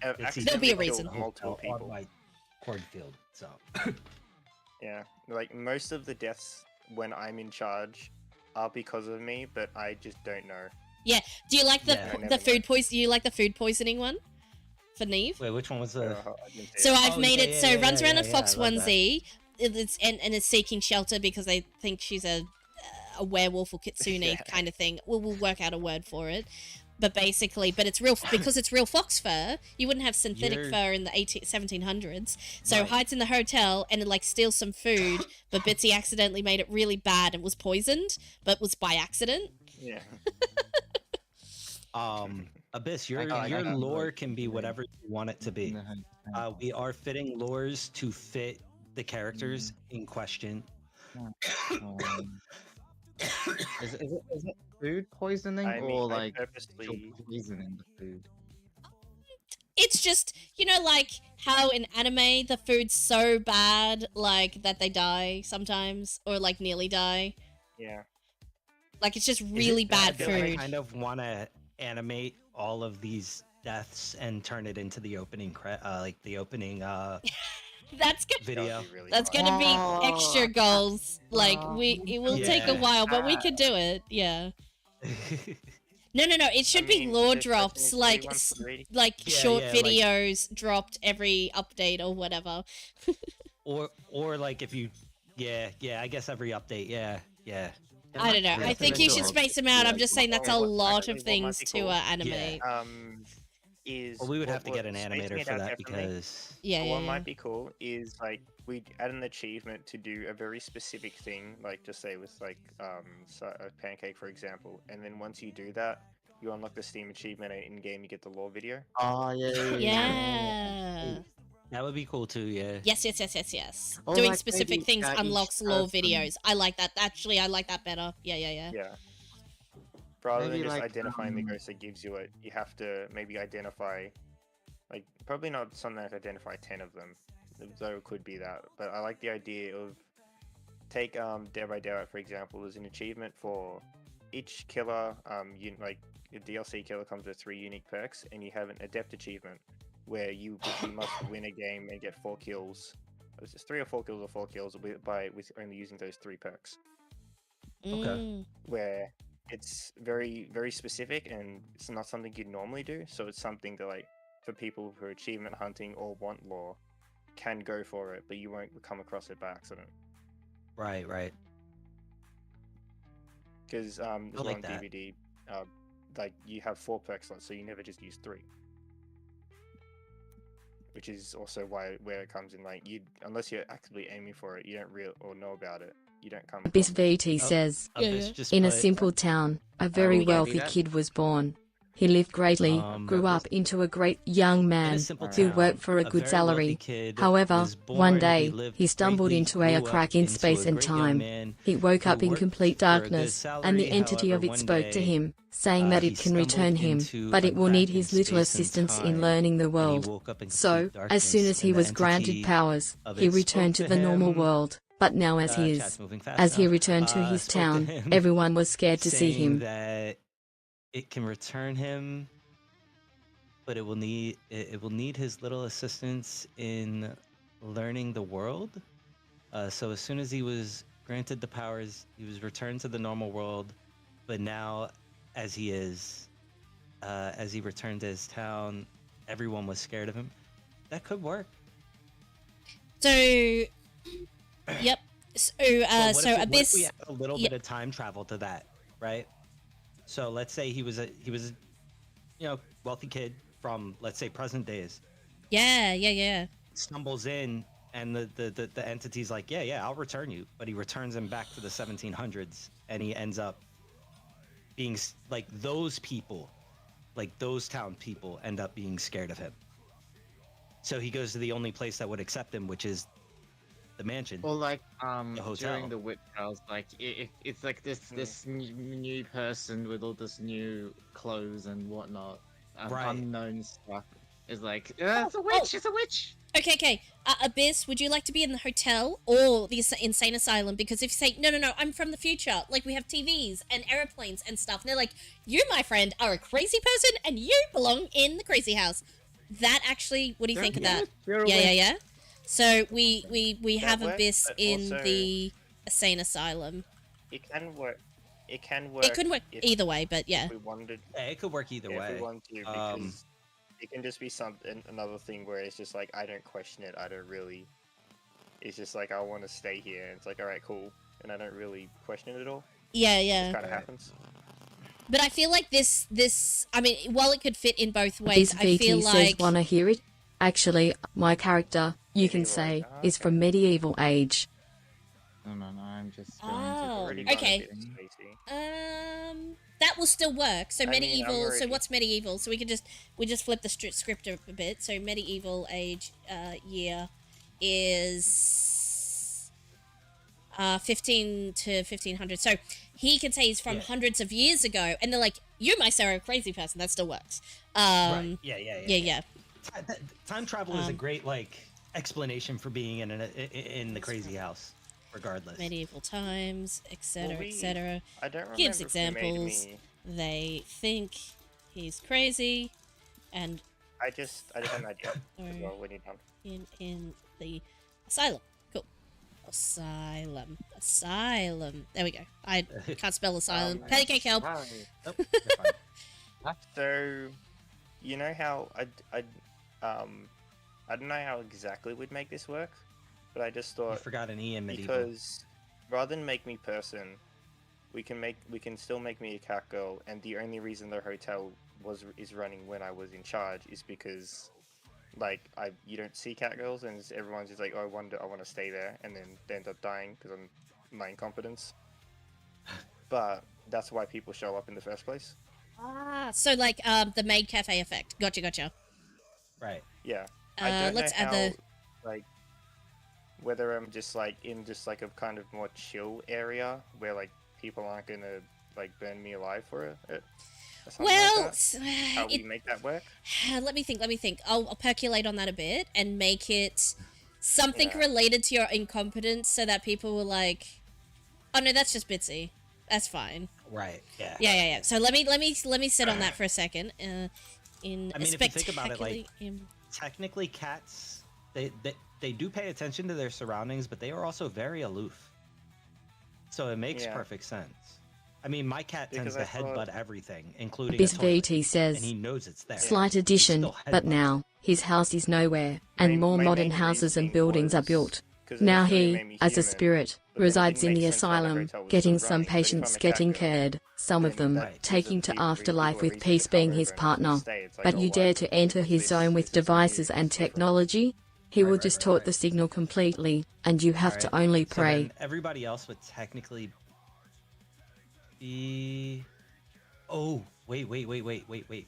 There'll be a accidentally reason. killed multiple on people. my cornfield. So Yeah, like most of the deaths when I'm in charge are because of me, but I just don't know. Do you like the Yeah. the food poison? You like the food poisoning one for Neve? wait, which one was the? I didn't see So it. I've made it so it runs around a yeah, fox I love that. onesie. It's and it's seeking shelter because they think she's a werewolf or kitsune Yeah. kind of thing. We'll work out a word for it. But basically, it's real because it's real fox fur. You wouldn't have synthetic You're- fur in the 1700s. So Right. hides in the hotel and like steals some food, but Bitsy accidentally made it really bad and was poisoned, but was by accident. Yeah. Abyss, I your got lore like can be whatever you want it to be. We are fitting lores to fit the characters in question. Is it food poisoning I mean, or I like purposely. actual poison in the food? It's just, like how in anime the food's so bad, like that they die sometimes, or like nearly die. Yeah. Like it's just Is it really bad that I food. kind of want to animate all of these deaths and turn it into the opening the opening That's good. video. That would be really That's fun. gonna be Oh, extra goals. Like it will take a Yeah. while, but we could do it. Yeah. No. It should be mean, lore the drops, person like wants to read- Yeah, short yeah, like- videos dropped every update or whatever. or like if you I guess every update, yeah. I don't know. Yeah, I think you should space them out. I'm just saying that's a What- lot actually, of what might things be to cool, animate. Is Well, we would what- have to get an spacing animator it for out that differently. because Yeah, But yeah, what yeah. might be cool is like we add an achievement to do a very specific thing, like just say with like a pancake for example, and then once you do that, you unlock the Steam achievement and in game you get the lore video. Oh yeah. Yeah. that would be cool too. Yeah. Yes. Or Doing like specific maybe, things each unlocks lore person- videos. I like that. Actually, I like that better. Yeah. Yeah. Rather Maybe than just like, identifying the ghost that gives you it, you have to maybe identify, like probably not something like identify 10 of them, though it could be that. But I like the idea of take Dead by Daylight for example. There's an achievement for each killer. Like a DLC killer comes with 3 unique perks, and you have an adept achievement where you must win a game and get 4 kills. It's just 3 or 4 kills or 4 kills with only using those 3 perks. Mm. Where it's very very specific and it's not something you'd normally do, so it's something that like for people who are achievement hunting or want lore can go for it, but you won't come across it by accident Right. because I as well like on that. DVD like you have 4 perk slots, so you never just use 3, which is also where it comes in. Like you, unless you're actively aiming for it, you don't or know about it, you don't come Abyss across it. VT says, Abyss just in a put- simple town, a very we gotta do wealthy that. kid was born. He lived greatly, grew up into a great young man simple who town, worked for a a good very salary. wealthy kid However, was born, one he day, lived he stumbled greatly, into a grew up crack in into space a and great young time. man He woke who up in worked complete for a good darkness, and salary. the entity However, of it one spoke to day, him, saying that he it can return stumbled him, into but a it will need crack in his little space and assistance in time, learning the and he world. woke up in So, complete as soon darkness, as he and the was granted entity powers, of he it returned spoke to the normal him. world. But now as he Chat's is, moving fast as he now. returned to his Spoke to town, him, everyone was scared to see saying him. that it can return him, but it will need his little assistance in learning the world. So as soon as he was granted the powers, he was returned to the normal world. But now, as he returned to his town, everyone was scared of him. That could work. So, yep. So, Well, so what if Abyss. we add a little yeah. bit of time travel to that, right? So let's say he was a wealthy kid from, let's say, present days, Yeah. stumbles in, and the entity's like, yeah, I'll return you, but he returns him back to the 1700s, and he ends up being like those people, like those town people, end up being scared of him. So he goes to the only place that would accept him, which is the mansion. Or like hotel. during the witch trials, like it's like this new person with all this new clothes and whatnot, Right. unknown stuff is like it's a witch, it's a witch. Okay. Abyss, would you like to be in the hotel or the insane asylum? Because if you say, no, I'm from the future, like we have TVs and airplanes and stuff, and they're like, you, my friend, are a crazy person and you belong in the crazy house. That actually, what do you think of that? Yeah. So we have works, Abyss but in also- the insane asylum. It can work. It can work. It could work if either way, but yeah. we wanted. Yeah, it could work either If way. we want to, because it can just be another thing where it's just like I don't question it. I don't really. It's just like I want to stay here. And it's like all right, cool, and I don't really question it at all. Yeah. It kind of happens. But I feel like this. I mean, while it could fit in both ways, This I feel VT says, like wanna hear it? Actually, my character, you can Medieval say, age, is okay. from medieval age. No, I'm just going Oh, Already to got a okay. bit spacey. That will still work. So I mean, I'm medieval. So already- what's medieval? So we just flip the script a bit. So medieval age year is 15 to 1500. So he can say he's from hundreds of years ago, and they're like, "You might say a crazy person." That still works. Right. Yeah. Time travel is a great like explanation for being in the crazy house, regardless. Medieval times, etc., etc. I don't remember Gives if you made examples. me. They think he's crazy, and I just had an idea as well when you're done. in the asylum. Cool. Asylum. There we go. I can't spell asylum. Patty cake help. Hi. Nope, you're fine. So, you know how I don't know how exactly we'd make this work, but I just You thought forgot an E in medieval. because rather than make me person, we can still make me a cat girl, and the only reason the hotel is running when I was in charge is because like you don't see cat girls, and everyone's just like, oh, I want to stay there, and then they end up dying because of my incompetence. But that's why people show up in the first place. So like the maid cafe effect. Gotcha. Right. Yeah. I don't let's know add how, the like, whether I'm just like in just like a kind of more chill area where like people aren't gonna like burn me alive for it. Or something well, like that. How we make that work? let me think. I'll percolate on that a bit and make it something Yeah. related to your incompetence, so that people were like, "Oh no, that's just Bitsy. That's fine." Right. Yeah. Yeah. So let me sit on that for a second. In I mean, if you think about it, like, technically cats, they do pay attention to their surroundings, but they are also very aloof. So it makes perfect sense. I mean, my cat tends Because to I thought- headbutt everything, including This a toilet, VT and says, he knows it's there. slight addition, Still but headbutts. now, his house is nowhere, and more my modern main houses and reasoning buildings are was- built. 'cause Now initially it he, made me as a human, spirit, but then it resides didn't in make the sense why the asylum, hotel was getting still some running, but if patients I'm a getting cat girl, cared, some of then them that gives taking the to people afterlife a with reason to peace come being over his and partner. stay. It's like, But oh, you why? dare to enter his This- zone with this is weird, devices and it's different. technology? He will Right, distort right. the signal completely, and you have to Alright, only so pray. then everybody else would technically be. Oh, wait.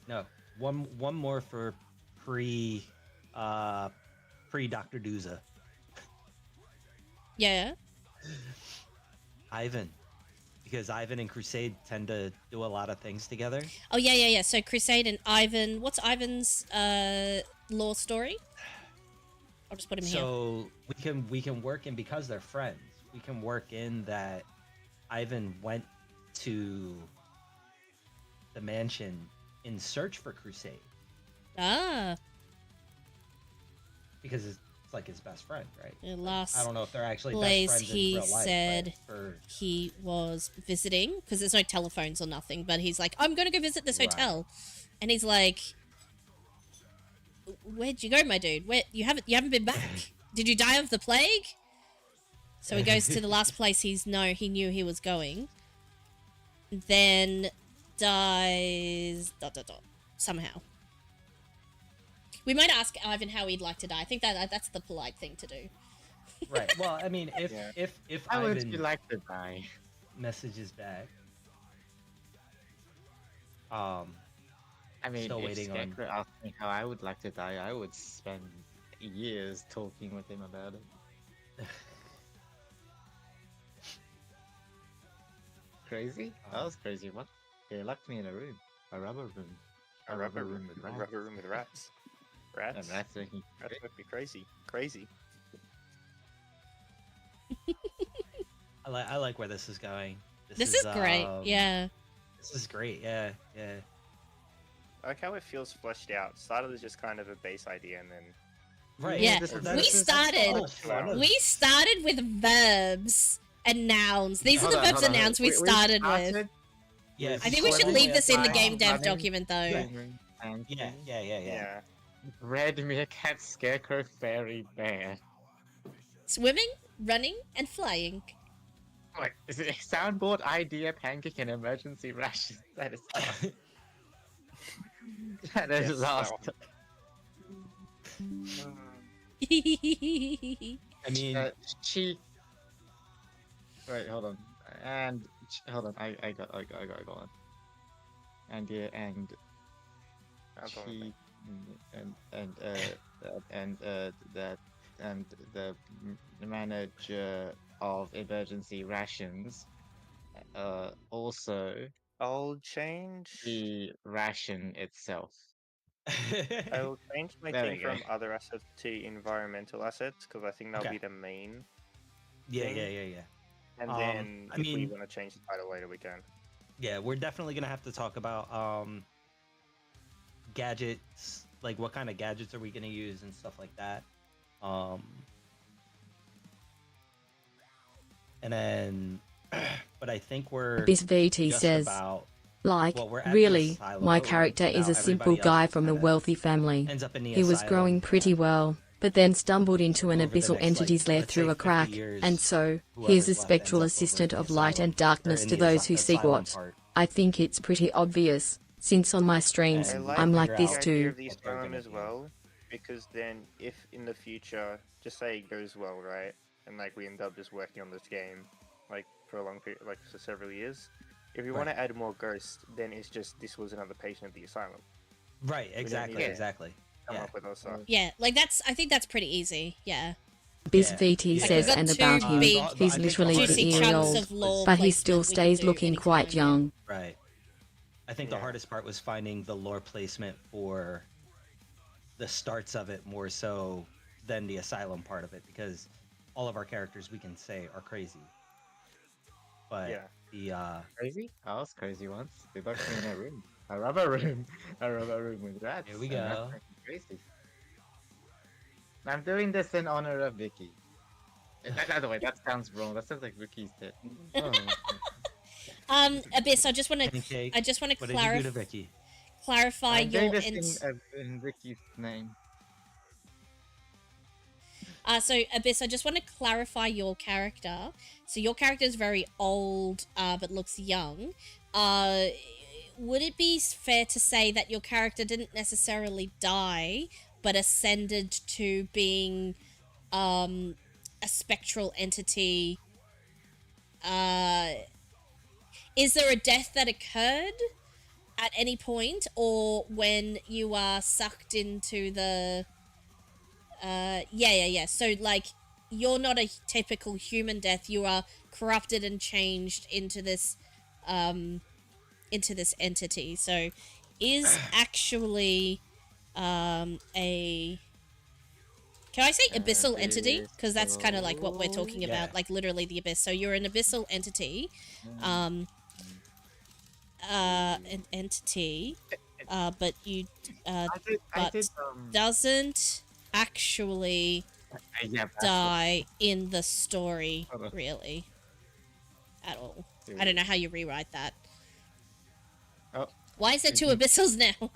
No, one more for pre Dr. Duza. yeah. Ivan, because Ivan and Crusade tend to do a lot of things together. Oh yeah. So Crusade and Ivan. What's Ivan's law story? I'll just put him here. So we can work in, because they're friends. We can work in that Ivan went to the mansion in search for Crusade because it's like his best friend, right? The last I don't know if they're actually place best friends he in real life. said but for, he was visiting, because there's no telephones or nothing, but he's like, I'm gonna go visit this Right. hotel, and he's like, where'd you go, my dude? Where you haven't been back? Did you die of the plague? So he goes to the last place he knew he was going, then dies somehow. We might ask Ivan how he'd like to die. I think that's the polite thing to do. right. Well, I mean, if Yeah. if How would Ivan you like to die? messages back, I mean, Still if waiting on- Scarecrow asked me how I would like to die, I would spend years talking with him about it. Crazy? That was crazy. What? They locked me in a room. A rubber room. A rubber room with a rats. rubber room with rats. And Rats. rats making Rats would be crazy. Crazy. I like where this is going. This is great. Yeah. This is great. Yeah. I like how it feels fleshed out. Started as just kind of a base idea, and then Right. Yeah, this is- we this is- started- Oh, fun of- We started with verbs and nouns. These are the verbs and nouns we started with. Yeah. I think we should leave this in the game dev Running, document, though. swimming, and Yeah. yeah. Red meerkat, scarecrow, fairy, bear. Swimming, running, and flying. Wait, is it a soundboard idea, pancake, and emergency rations? That is that is Yes, that lost. I mean, She. Wait, hold on. And hold on. I got one. And yeah, and That's all she and that and the manager of emergency rations also I'll change. the ration itself. I will change my There thing we go. from other assets to environmental assets because I think that'll Okay. be the main. yeah. And Um, then I if we mean- want to change the title later, we can. Yeah, we're definitely gonna have to talk about gadgets, like what kind of gadgets are we gonna use and stuff like that. And then, but I think we're Abyss VT just says, about like, well, we're at the really, asylum. my Oh, character now is a simple everybody else guy is from a kinda wealthy family. ends up in the He was asylum growing pretty well, but then stumbled into an over the abyssal next, like, entity's lair let's through say a 50 crack, years, and so whoever's he's a left spectral ends up over assistant the of light asylum, and or darkness in to the those who seek asylum what. part. I think it's pretty obvious, since on my streams, And I I'm like like the this idea too. of the what they're asylum gonna as do. well, because then if in the future, just say it goes well, right, and like we end up just working on this game, like for a long period, like for several years. If we want Right. to add more ghosts, then it's just this was another patient at the asylum. Right, exactly, Yeah. exactly. Come Yeah. up with our stuff. Yeah, like I think that's pretty easy. Yeah. Abyss Yeah. VT Like, says, we've got and two about him, big, I he's think literally the the juicy hardest eerie part chunks old, of lore but he still placement we can stays do looking quite anytime, yeah. young. Right. I think the Yeah. hardest part was finding the lore placement for the starts of it more so than the asylum part of it, because all of our characters we can say are crazy. But Yeah. the Crazy? I was crazy once. They locked me in a room. A rubber room. A rubber room with rats. Here we and that's go. fucking crazy. I'm doing this in honor of Vicky. By the way, that sounds wrong. That sounds like Vicky's tit. Oh, Abyss, I just want to Pancake, I just want to what did you do to Vicky? clarify I'm doing your this in Vicky's name. So Abyss, I just want to clarify your character. So your character is very old, but looks young. Would it be fair to say that your character didn't necessarily die, but ascended to being, a spectral entity? Is there a death that occurred at any point, or when you are sucked into the? Yeah. So, like, you're not a typical human death. You are corrupted and changed into this entity. So, is actually a. Can I say abyssal entity? Because that's kind of like what we're talking about, Yeah. like literally the abyss. So you're an abyssal entity, an entity, but you I but did, doesn't actually yeah, that's die in the story, Hold on. really, at all. what- I don't know how you rewrite that. Oh. Why is there two abyssals now?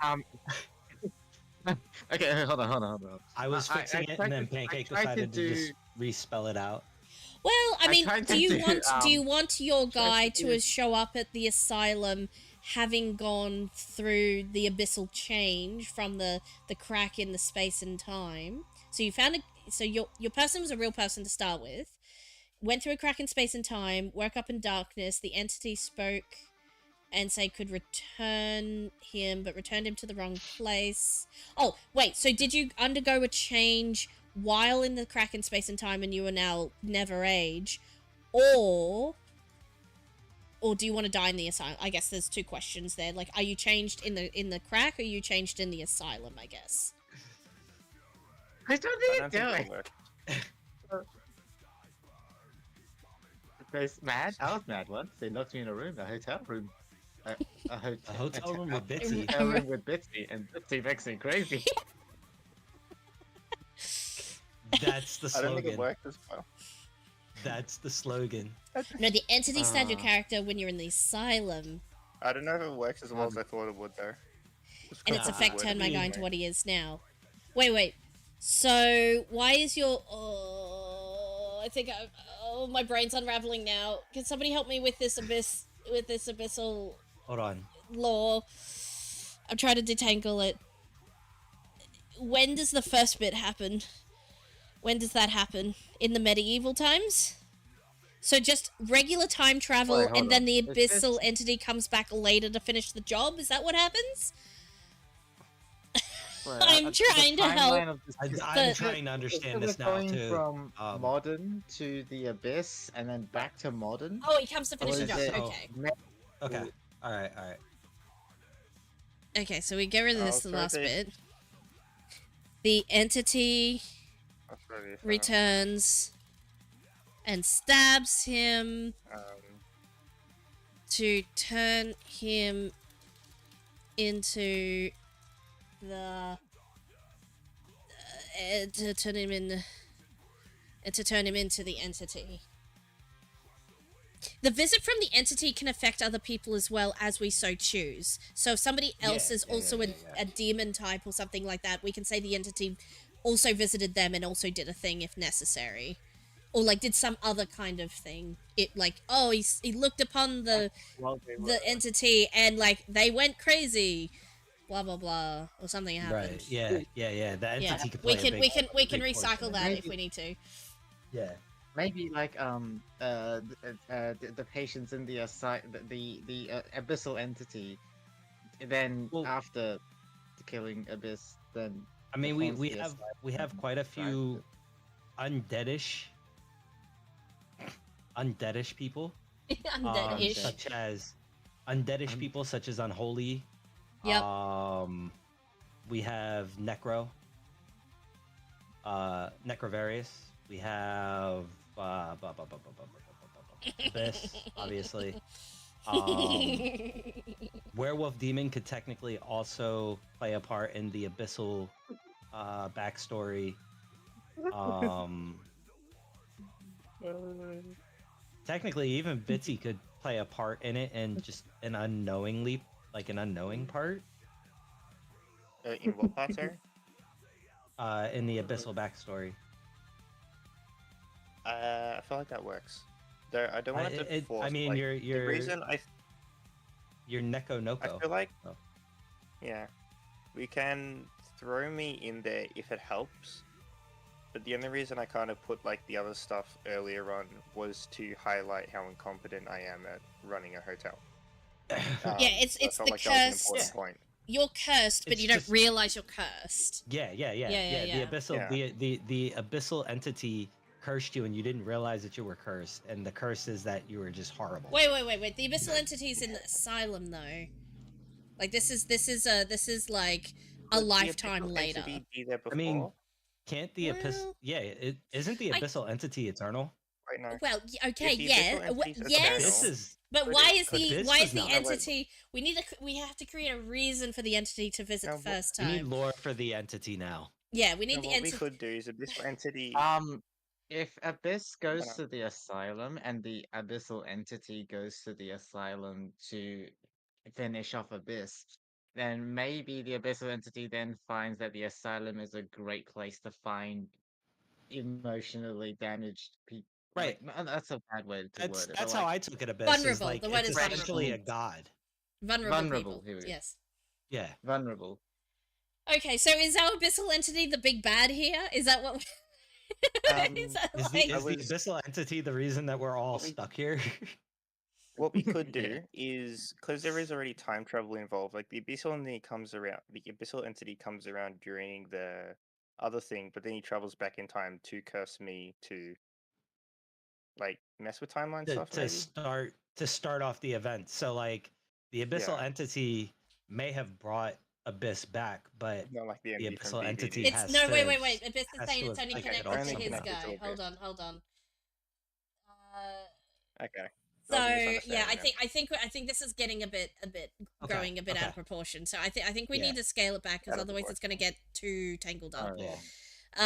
Okay, hold on. I was I fixing it, tried and then to- I Pancake tried to decided to do- just respell it out. Well, I I mean, tried do to you do, want your guy to to do- show up at the asylum having gone through the abyssal change from the crack in the space and time? So you found so your person was a real person to start with, went through a crack in space and time, woke up in darkness, the entity spoke and say could return him, but returned him to the wrong place. Oh, wait, so did you undergo a change while in the crack in space and time and you are now never age? Or do you want to die in the asylum? I guess there's two questions there. Like, are you changed in the crack, or are you changed in the asylum, I guess? I don't I think don't it think do it'll it. work. Because mad. I was mad once. They locked me in a room, a hotel room. A hotel room with Bitsy. A hotel room with Bitsy, and Bitsy makes me crazy. That's the I don't think it slogan. worked as well. That's the slogan. No, the entity stand your Ah. character when you're in the asylum, I don't know if it works as well as I thought it would, though. Just and its 'cause effect of the turned my wording guy into anyway. what he is now. Wait. So why is your? Oh, I think I. Oh, my brain's unraveling now. Can somebody help me with this abyssal Hold on. lore? I'm trying to detangle it. When does the first bit happen? When does that happen? In the medieval times? So just regular time travel, Wait, hold and then on. the Is this- abyssal entity comes back later to finish the job? Is that what happens? Wait, I'm the trying to help. timeline of this- I'm trying to understand Is this it now going too. from modern to the abyss and then back to modern? Oh, he comes to finish the is job. it- Okay. Okay. All right. Okay, so we get rid of this the sorry, last Dave. bit. The entity That's really fun. returns and stabs him to turn him into the to turn him into the entity. The visit from the entity can affect other people as well, as we so choose. So if somebody else is also a demon type or something like that, we can say the entity also visited them and also did a thing if necessary. Or like did some other kind of thing. It like, oh, he looked upon the entity and like they went crazy. Blah blah blah, or something happened. Right. Yeah. The entity could play we can big recycle portion. that if we need to. Yeah. Maybe like the patients in the abyssal entity, then after killing Abyss, then I mean, performs we the have asylum we have quite a few undeadish people, Undead-ish. such as undeadish people such as Unholy. Yep. We have Necrovarius. We have Abyss, obviously. Werewolf Demon could technically also play a part in the abyssal backstory. Technically, even Bitsy could play a part in it, and just an unknowing part. In what part, sorry? In the abyssal backstory. I feel like that works. Though I don't want to force. I mean, like, you're the reason you're Neko Noko. I feel like, Oh. yeah, we can throw me in there if it helps. But the only reason I kind of put like the other stuff earlier on was to highlight how incompetent I am at running a hotel. Yeah, it's I felt the like that was an curse. important point. You're cursed, but It's you don't just- realize you're cursed. Yeah. The abyssal, the abyssal entity cursed you, and you didn't realize that you were cursed. And the curse is that you were just horrible. Wait. The abyssal entity's in the asylum though. Like this is like a Would the lifetime abyssal later. entity be there before? I mean, can't the abyss? Well, Yeah, isn't the abyssal entity eternal? Right now. Well, okay, If the yeah, abyssal entity's yes. eternal, This is But Could why it- is could the this why is is the not- entity? We have to create a reason for the entity to visit Now, the first we need time. lore for the entity now. Yeah, we need now the what we entity. could do is abyssal entity. If Abyss goes know. to the asylum and the abyssal entity goes to the asylum to finish off Abyss, then maybe the abyssal entity then finds that the asylum is a great place to find emotionally damaged people. Right. That's a bad way to word it. That's but how like, I took it. Abyss Vulnerable, is like the word it's is essentially a vulnerable. god. Vulnerable Vulnerable, people. here we go. Yes. Yeah. vulnerable. Okay, so is our abyssal entity the big bad here? Is that what? Is that Is like- the abyssal entity the reason that we're all What we- stuck here? What we could Yeah. do is, because there is already time travel involved, like the abyssal entity comes around. The abyssal entity comes around during the other thing, but then he travels back in time to curse me to, like, mess with timeline to, stuff. to Maybe. start off the event. So like the abyssal Yeah. entity may have brought Abyss back, but Not like the the entity from abyssal DDD. entity It's has no, to- wait. Abyss is has saying to it's only have connected connected to only his connected guy. to Hold Abyss. on. Okay. So That was a yeah, misunderstanding I think this is getting a bit Okay, growing a bit out okay. of proportion. So I think we Yeah. need to scale it back because Out of otherwise it's going to get too tangled up. Yeah. It's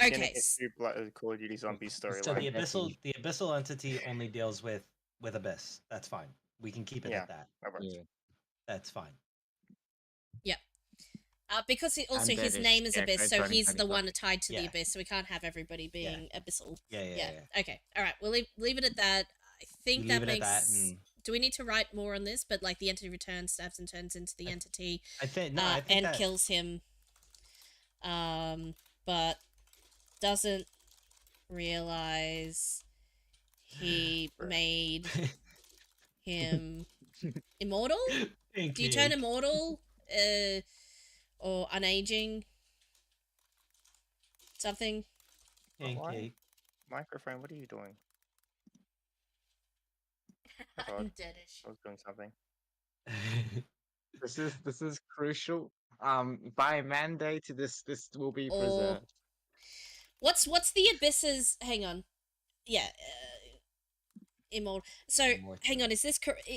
gonna Okay, get too Call of Duty Zombie So storyline. the abyssal entity only deals with Abyss. That's fine. We can keep it Yeah. at that. That works. Yeah. That's fine. Because also And his that is name is Abyss, so he's the 2025. one tied to the Yeah. Abyss, so we can't have everybody being Abyssal. Yeah. Okay. All right. We'll leave it at that. I think We that leave it at that, makes. and Do we need to write more on this? But like the entity returns, stabs and turns into the entity, I think I think and that kills him. But doesn't realize he made him immortal. Do you turn immortal? Or unaging? Something? Pancake. Microphone, what are you doing? I'm deadish. I was doing something. This is crucial. By mandate, this will be Or preserved. what's the Abyss's? Hang on. Yeah, immortal. So hang on. Is this correct?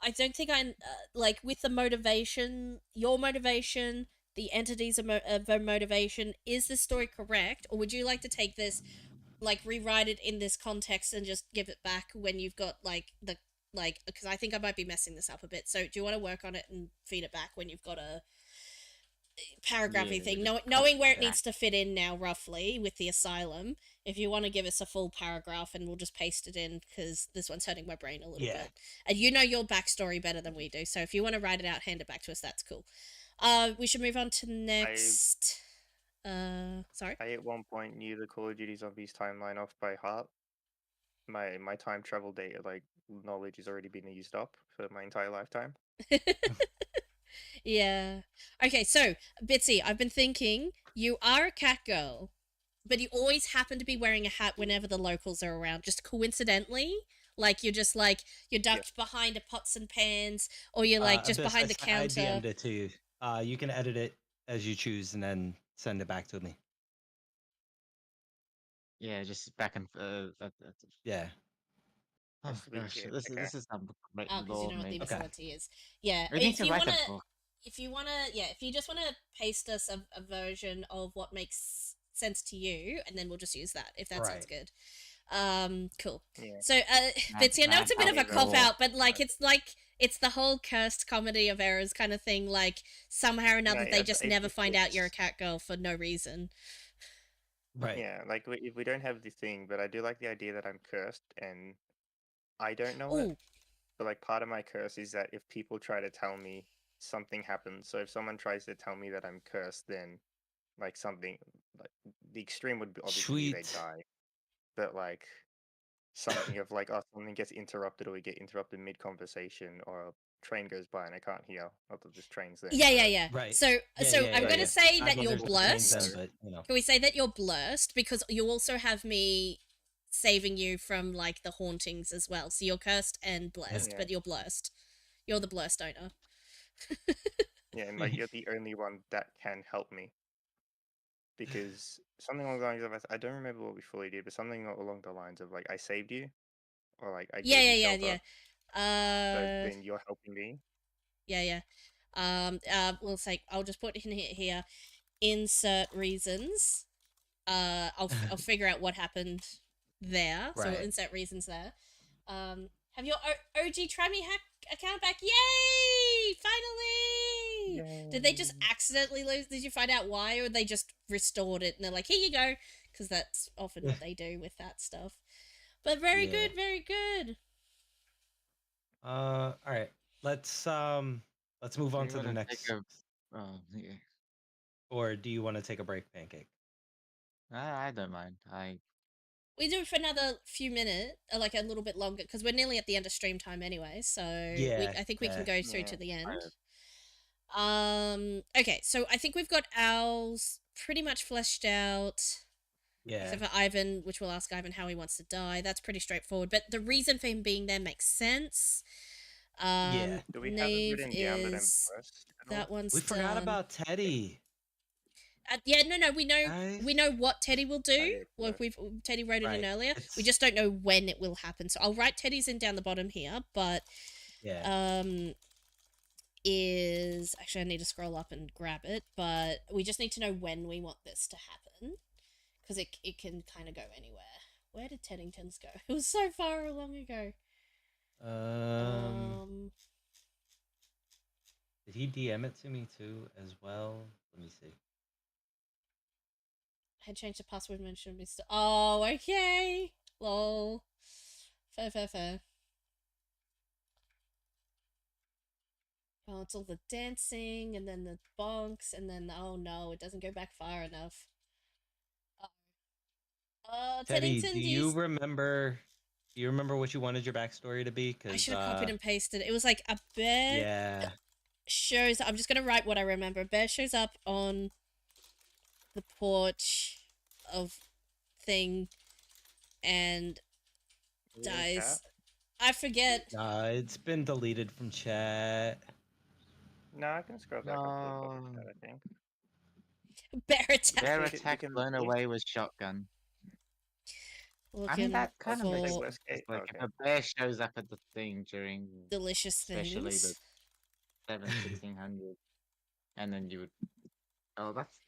I don't think I like with the motivation. Your motivation. The entity's motivation. Is the story correct, or would you like to take this, like rewrite it in this context and just give it back when you've got like the because I think I might be messing this up a bit. So do you want to work on it and feed it back when you've got a paragraphy Yeah, thing, just knowing where it copy needs to fit in now roughly with the asylum? If you want to give us a full paragraph and we'll just paste it in because this one's hurting my brain a little bit, and you know your backstory better than we do, so if you want to write it out, hand it back to us. That's cool. We should move on to next. Sorry. I at one point knew the Call of Duty Zombies timeline off by heart. My time travel data like knowledge has already been used up for my entire lifetime. Yeah. Okay, so Bitsy, I've been thinking you are a cat girl, but you always happen to be wearing a hat whenever the locals are around, just coincidentally. Like you're just like you're ducked behind a pots and pans, or you're like just Abyss, behind the I counter. DM'd it to you. You can edit it as you choose and then send it back to me. Yeah, just back and Yeah. oh Sweet, gosh, yeah, this okay. is some great Oh, because you lord, know what the maybe. facility is. Yeah. We need to write a book. If you just wanna paste us a version of what makes sense to you, and then we'll just use that if that sounds good. Cool. Yeah. So, Bitsy, I know it's a bit of a cop out, but like it's the whole cursed comedy of errors kind of thing. Like somehow or another, they just never find out you're a cat girl for no reason. Right. Yeah, like we don't have the thing, but I do like the idea that I'm cursed and I don't know Ooh. it. But like part of my curse is that if people try to tell me something happens, so if someone tries to tell me that I'm cursed, then like something like the extreme would be obviously be they Sweet. die. But like something of like, oh, something gets interrupted or we get interrupted mid conversation or a train goes by and I can't hear. Not that this train's there. Yeah. Right. So I'm gonna say I that mean, you're there's the trains blessed. then, but, you know. Can we say that you're blessed because you also have me saving you from like the hauntings as well. So you're cursed and blessed, but you're blessed. You're the blessed owner. Yeah, and like you're the only one that can help me. Because something along the lines of I don't remember what we fully did, but something along the lines of like I saved you, or like I gave you shelter. So then you're helping me. Yeah. We'll say I'll just put in here. Insert reasons. I'll figure out what happened there. So we'll insert reasons there. Have your OG Trammy hack account back? Yay! Finally! Yay. Did they just accidentally lose? Did you find out why, or they just restored it and they're like, here you go? Because that's often what they do with that stuff. But very good, very good. All right. Let's move on to the next. Yeah. Or do you want to take a break, Pancake? I don't mind. We do it for another few minutes, like a little bit longer, because we're nearly at the end of stream time anyway. So I think we can go through to the end. Okay, so I think we've got owls pretty much fleshed out. Yeah. Except for Ivan, which we'll ask Ivan how he wants to die. That's pretty straightforward. But the reason for him being there makes sense. Do we have it written down that I'm blessed? That one's We forgot about Teddy. Yeah, no, we know what Teddy will do. Well, Teddy wrote it in earlier. We just don't know when it will happen. So I'll write Teddy's in down the bottom here, but is actually I need to scroll up and grab it, but we just need to know when we want this to happen because it can kind of go anywhere. Where did Teddington's go? It was so far long ago. Did he DM it to me too as well? Let me see. I had changed the password mention Mr. Oh, okay. Lol. Fair. Oh, it's all the dancing and then the bonks and then oh no, it doesn't go back far enough. Teddy, Teddington, do you remember? Do you remember what you wanted your backstory to be? I Because should have copied and pasted. It was like a bear yeah, shows. I'm just gonna write what I remember. A bear shows up on the porch of thing and dies. I forget. it's been deleted from chat. No, I can scroll back up to the top of that, I think. Bear attack. Bear We attack can blown leave. away with shotgun. I mean, Looking that kind of makes for sense. Okay, Like, okay. if a bear shows up at the thing during, delicious especially the things. 1600, and then you would. Oh, that's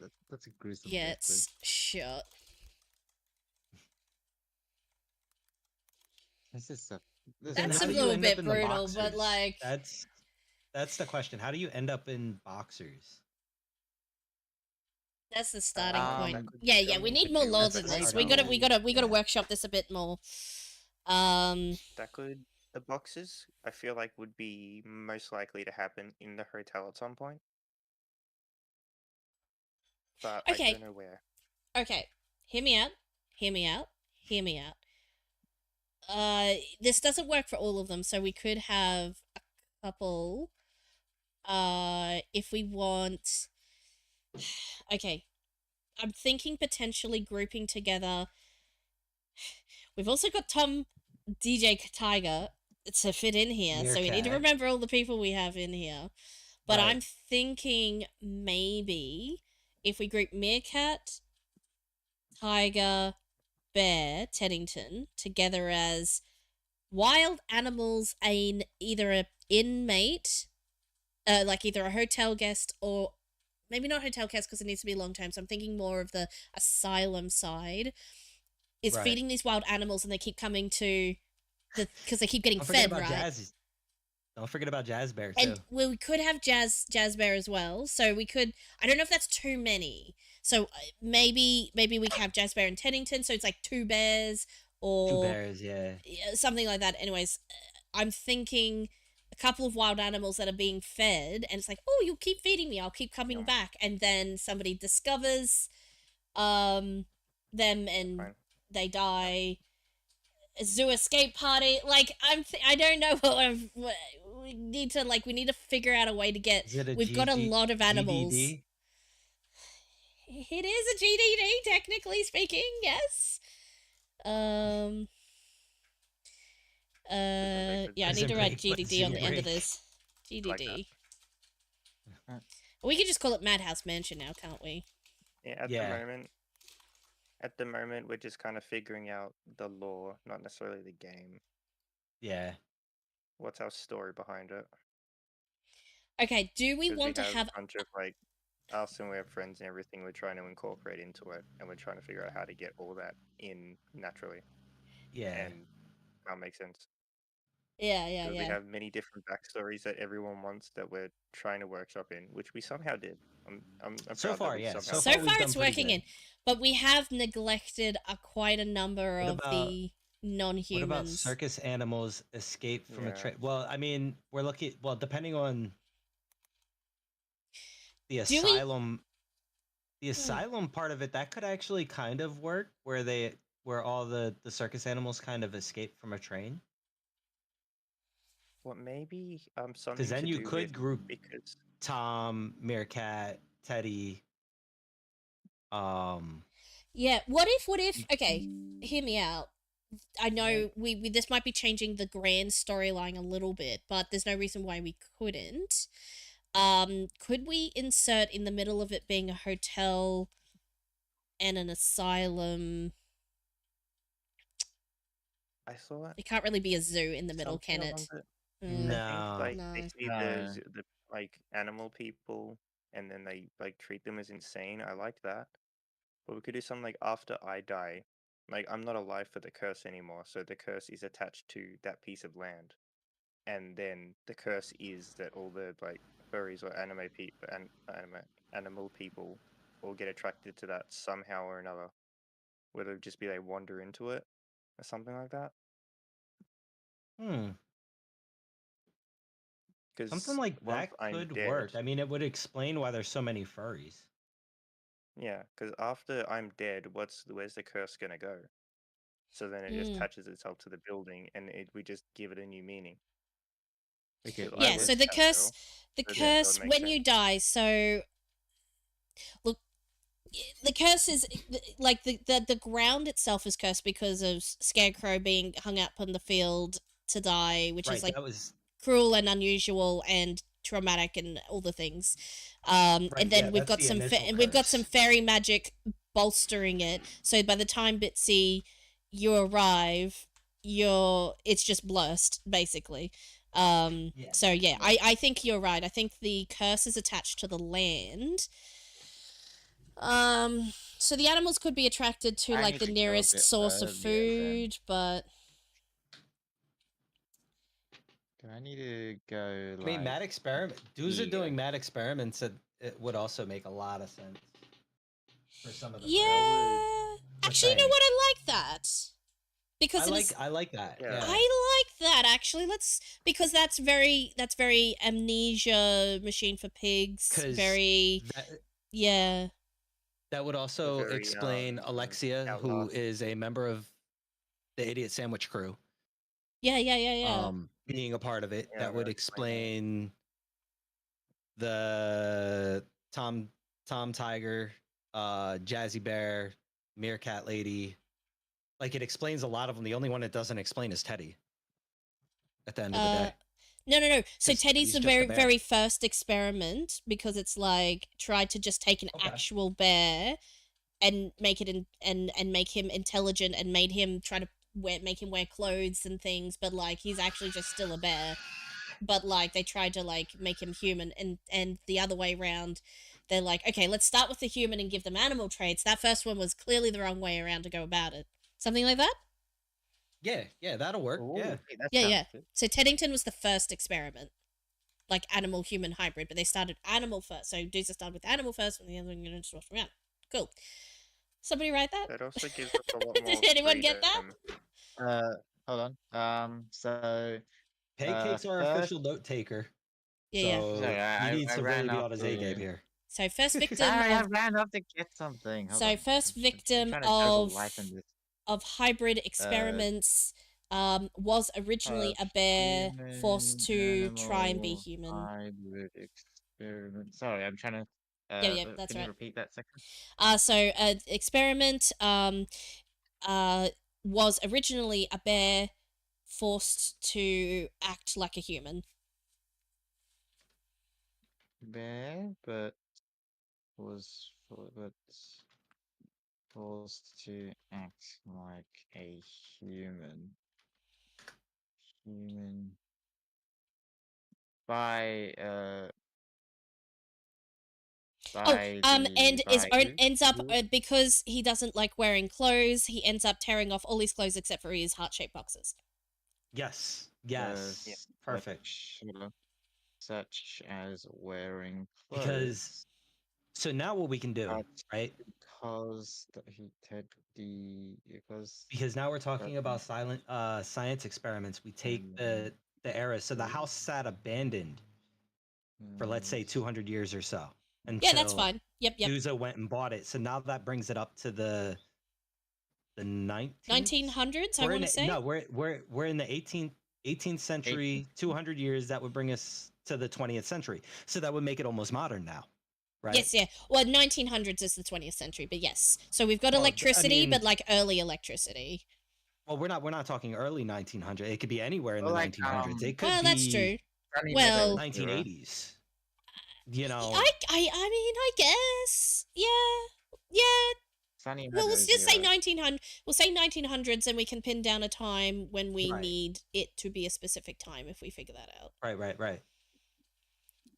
a gruesome Yeah, death. it's shot. This is a. This Then That's how a do you little end up bit in the brutal, but boxers? like That's the question. How do you end up in boxers? that's the starting Um, point. that could Yeah, be we something need to more do lore with than the this. starting We point. gotta Yeah. workshop this a bit more. That could the boxes I feel like would be most likely to happen in the hotel at some point. But I Okay. don't know where. Okay. Hear me out. Hear me out. Hear me out. This doesn't work for all of them, so we could have a couple. If we want. Okay. I'm thinking potentially grouping together. We've also got Tom, DJ Tiger to fit in here, so we need to Meerkat. remember all the people we have in here. But Right. I'm thinking maybe if we group Meerkat, Tiger, Bear, Teddington together as wild animals in either a inmate, like either a hotel guest or maybe not hotel guest because it needs to be long term. So I'm thinking more of the asylum side is Right. feeding these wild animals and they keep coming to the because they keep getting Don't forget fed, about right? Jazz. Don't forget about Jazz Bear too. And we could have Jazz Bear as well. So we could. I don't know if that's too many. So maybe we can have Jazz Bear and Teddington. So it's like two bears or Two bears, yeah. something like that. Anyways, I'm thinking a couple of wild animals that are being fed, and it's like, oh, you keep feeding me, I'll keep coming Yeah. back, and then somebody discovers them and Fine. they die. A zoo escape party. Like I don't know what we need to figure out a way to get. Is it a We've got a lot of animals. GDD? It is a GDD, technically speaking. Yes. Yeah, I need to write GDD on the end of this. GDD. We could just call it Madhouse Mansion now, can't we? Yeah, at the moment we're just kind of figuring out the lore, not necessarily the game. Yeah. What's our story behind it? Okay, do we 'Cause want to have a bunch of like us and we have friends and everything we're trying to incorporate into it, and we're trying to figure out how to get all that in naturally Yeah. and how it makes sense. Yeah. We have many different backstories that everyone wants that we're trying to workshop in, which we somehow did. I'm So proud that far, we yeah. somehow So far we've far done it's pretty working good. in, but we have neglected quite a number What of about- the non-humans. What about circus animals escape from a Yeah. train? Well, I mean, we're looking. Well, depending on the Do we- asylum, the asylum part of it, that could actually kind of work, where all the circus animals kind of escape from a train. Well, maybe something Because then to you do could with group because Tom, Meerkat, Teddy. Yeah, what if okay, hear me out. I know we this might be changing the grand storyline a little bit, but there's no reason why we couldn't. Could we insert in the middle of it being a hotel and an asylum? I thought It can't really be a zoo in the middle, something can along it? the- No. like No. they see the like animal people and then they like treat them as insane. I like that. But we could do something like after I die, like I'm not alive for the curse anymore, so the curse is attached to that piece of land. And then the curse is that all the like furries or animal people all get attracted to that somehow or another. Whether it just be they wander into it or something like that. Something Because like once that I'm could dead, work. I mean, it would explain why there's so many furries. yeah, because after I'm dead, where's the curse gonna go? So then it just attaches itself to the building, and we just give it a new meaning. Okay, I Yeah, live so the down curse, hill, so that would make when you sense. die, so look, the curse is like the ground itself is cursed because of Scarecrow being hung up on the field to die, which is Right, like that was cruel and unusual and traumatic and all the things. right. And Yeah, then we've that's got the some initial we've got some curse. fairy magic bolstering it. So by the time Bitsy you arrive, it's just blessed basically. Yeah. So yeah, I think you're right. I think the curse is attached to the land. So the animals could be attracted to I like need the to go a nearest bit source of earlier then. food, but Do I need to go I mean, like mad experiment. Dudes are here? doing mad experiments that it would also make a lot of sense for some of the yeah. furries. Would Just Actually, you know saying. what? I like that because I like that. Yeah. Yeah. I like that actually. Because that's very amnesia machine for pigs. Because Very yeah. that would also very, explain Alexia, who Outlast. is a member of the Idiot Sandwich Crew, Yeah. being a part of it. Yeah, That would that explains explain the Tom Tiger, Jazzy Bear, Meerkat Lady. Like, it explains a lot of them. The only one it doesn't explain is Teddy. At the end of the day, No. So 'cause Teddy's he's the just a bear. very first experiment because it's like tried to just take an Okay. actual bear and make it and make him intelligent and made him try to make him wear clothes and things, but like he's actually just still a bear. But like they tried to like make him human, and the other way around, they're like, okay, let's start with the human and give them animal traits. That first one was clearly the wrong way around to go about it. Something like that. Yeah, that'll work. Ooh, Yeah. okay, that Yeah, sounds yeah. good. So Teddington was the first experiment, like animal human hybrid, but they started animal first. So dudes that started with animal first, and the other one just swap around. Cool. Somebody write that. It also gives us a lot more Did anyone get that? freedom. Hold on. So Pancakes our first, official note taker. Yeah. So sorry, he needs I to ran really be off on his A game to. here. So first victim Sorry, I of ran off to get something. Hold so on. first I'm victim trying to juggle life and this. of hybrid experiments was originally a bear forced to try and be human. Hybrid experiment. Sorry, I'm trying to. Yeah, that's can you right. repeat that second? So experiment was originally a bear forced to act like a human. Bear, but forced to act like a human. Human by And is by ends up who? because he doesn't like wearing clothes. He ends up tearing off all his clothes except for his heart-shaped boxes. Yes. Yeah. Perfect. Such as wearing clothes. Because so now what we can do, But right? Because now we're talking about science experiments. We take the era. So the house sat abandoned for, let's say, 200 years or so. Yeah, that's fine. Yep. Duza went and bought it. So now that brings it up to the 1900s, I want to say. No, we're in the 18th century, 200 years. That would bring us to the 20th century. So that would make it almost modern now, right? Yes, yeah. Well, 1900s is the 20th century, but yes. So we've got electricity, but like early electricity. Well, we're not talking early 1900s. It could be anywhere in the like, 1900s. It could be that's true. Well, 1980s. You know, I mean, I guess, yeah. Well, let's just say 1900. We'll say 1900s, and we can pin down a time when we need it to be a specific time if we figure that out. Right.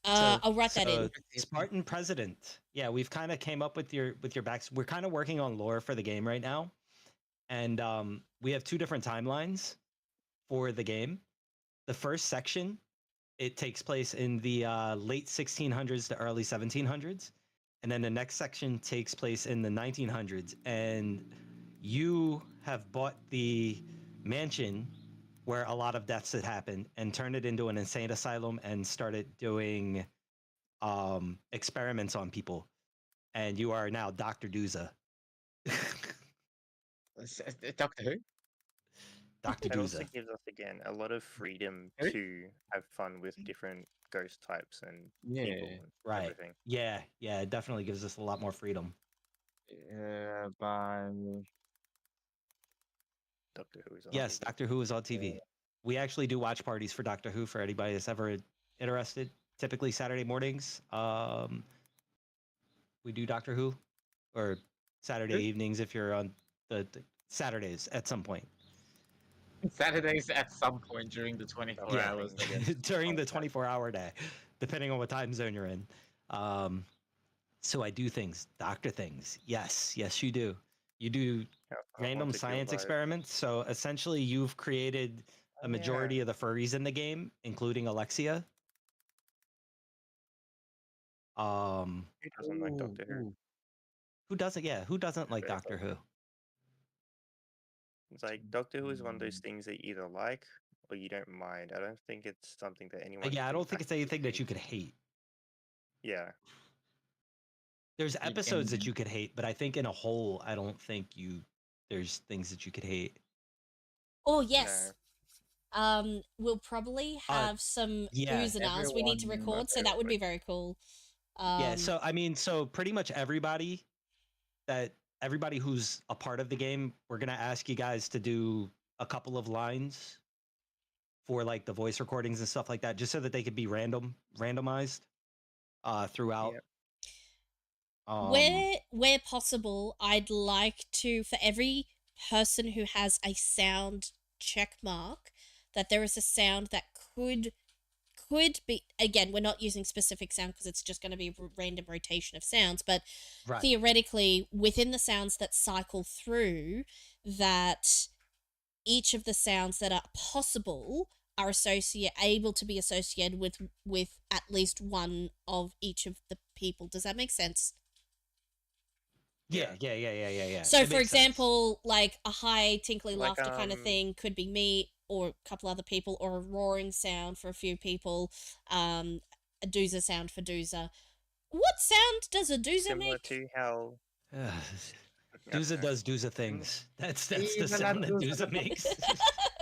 I'll write that in. Spartan president. Yeah, we've kind of came up with your backs. We're kind of working on lore for the game right now, and we have two different timelines for the game. The first section it takes place in the late 1600s to early 1700s, and then the next section takes place in the 1900s. And you have bought the mansion where a lot of deaths had happened and turned it into an insane asylum and started doing experiments on people. And you are now Dr. Duza. Doctor Who? Dr. It also Duza. gives us again a lot of freedom Who? to have fun with different ghost types and Yeah. people and Right. everything. Yeah, it definitely gives us a lot more freedom. By Doctor Who is on Yes, TV. Doctor Who is on TV. We actually do watch parties for Doctor Who for anybody that's ever interested. Typically Saturday mornings. We do Doctor Who, or Saturday evenings if you're on the Saturdays at some point. Saturdays at some point during the 24 hours, I guess. During the 24-hour day, depending on what time zone you're in. So I do things, doctor things. Yes, you do. You do random science experiments. So essentially, you've created a majority of the furries in the game, including Alexia. Who doesn't like Doctor Who? Who doesn't? Yeah, who doesn't like Doctor Who? It's like Doctor Who is one of those things that you either like or you don't mind. I don't think it's something that anyone. Yeah, I don't think it's anything that you could hate. Yeah. There's episodes that you could hate, but I think in a whole, I don't think there's things that you could hate. Oh yes. We'll probably have some who's and ours we need to record, so that would be very cool. So I mean, so pretty much everybody who's a part of the game, we're gonna ask you guys to do a couple of lines for like the voice recordings and stuff like that, just so that they could be randomized throughout. Yep. Where possible, I'd like to, for every person who has a sound check mark, that there is a sound that could be, again, we're not using specific sound because it's just going to be a random rotation of sounds, but theoretically within the sounds that cycle through, that each of the sounds that are possible are able to be associated with at least one of each of the people. Does that make sense? Yeah. So, for example, like a high tinkly laughter kind of thing could be me or a couple other people, or a roaring sound for a few people, a doozer sound for doozer. What sound does a doozer make? Similar to how Dooza does Dooza things. That's the sound that Dooza makes.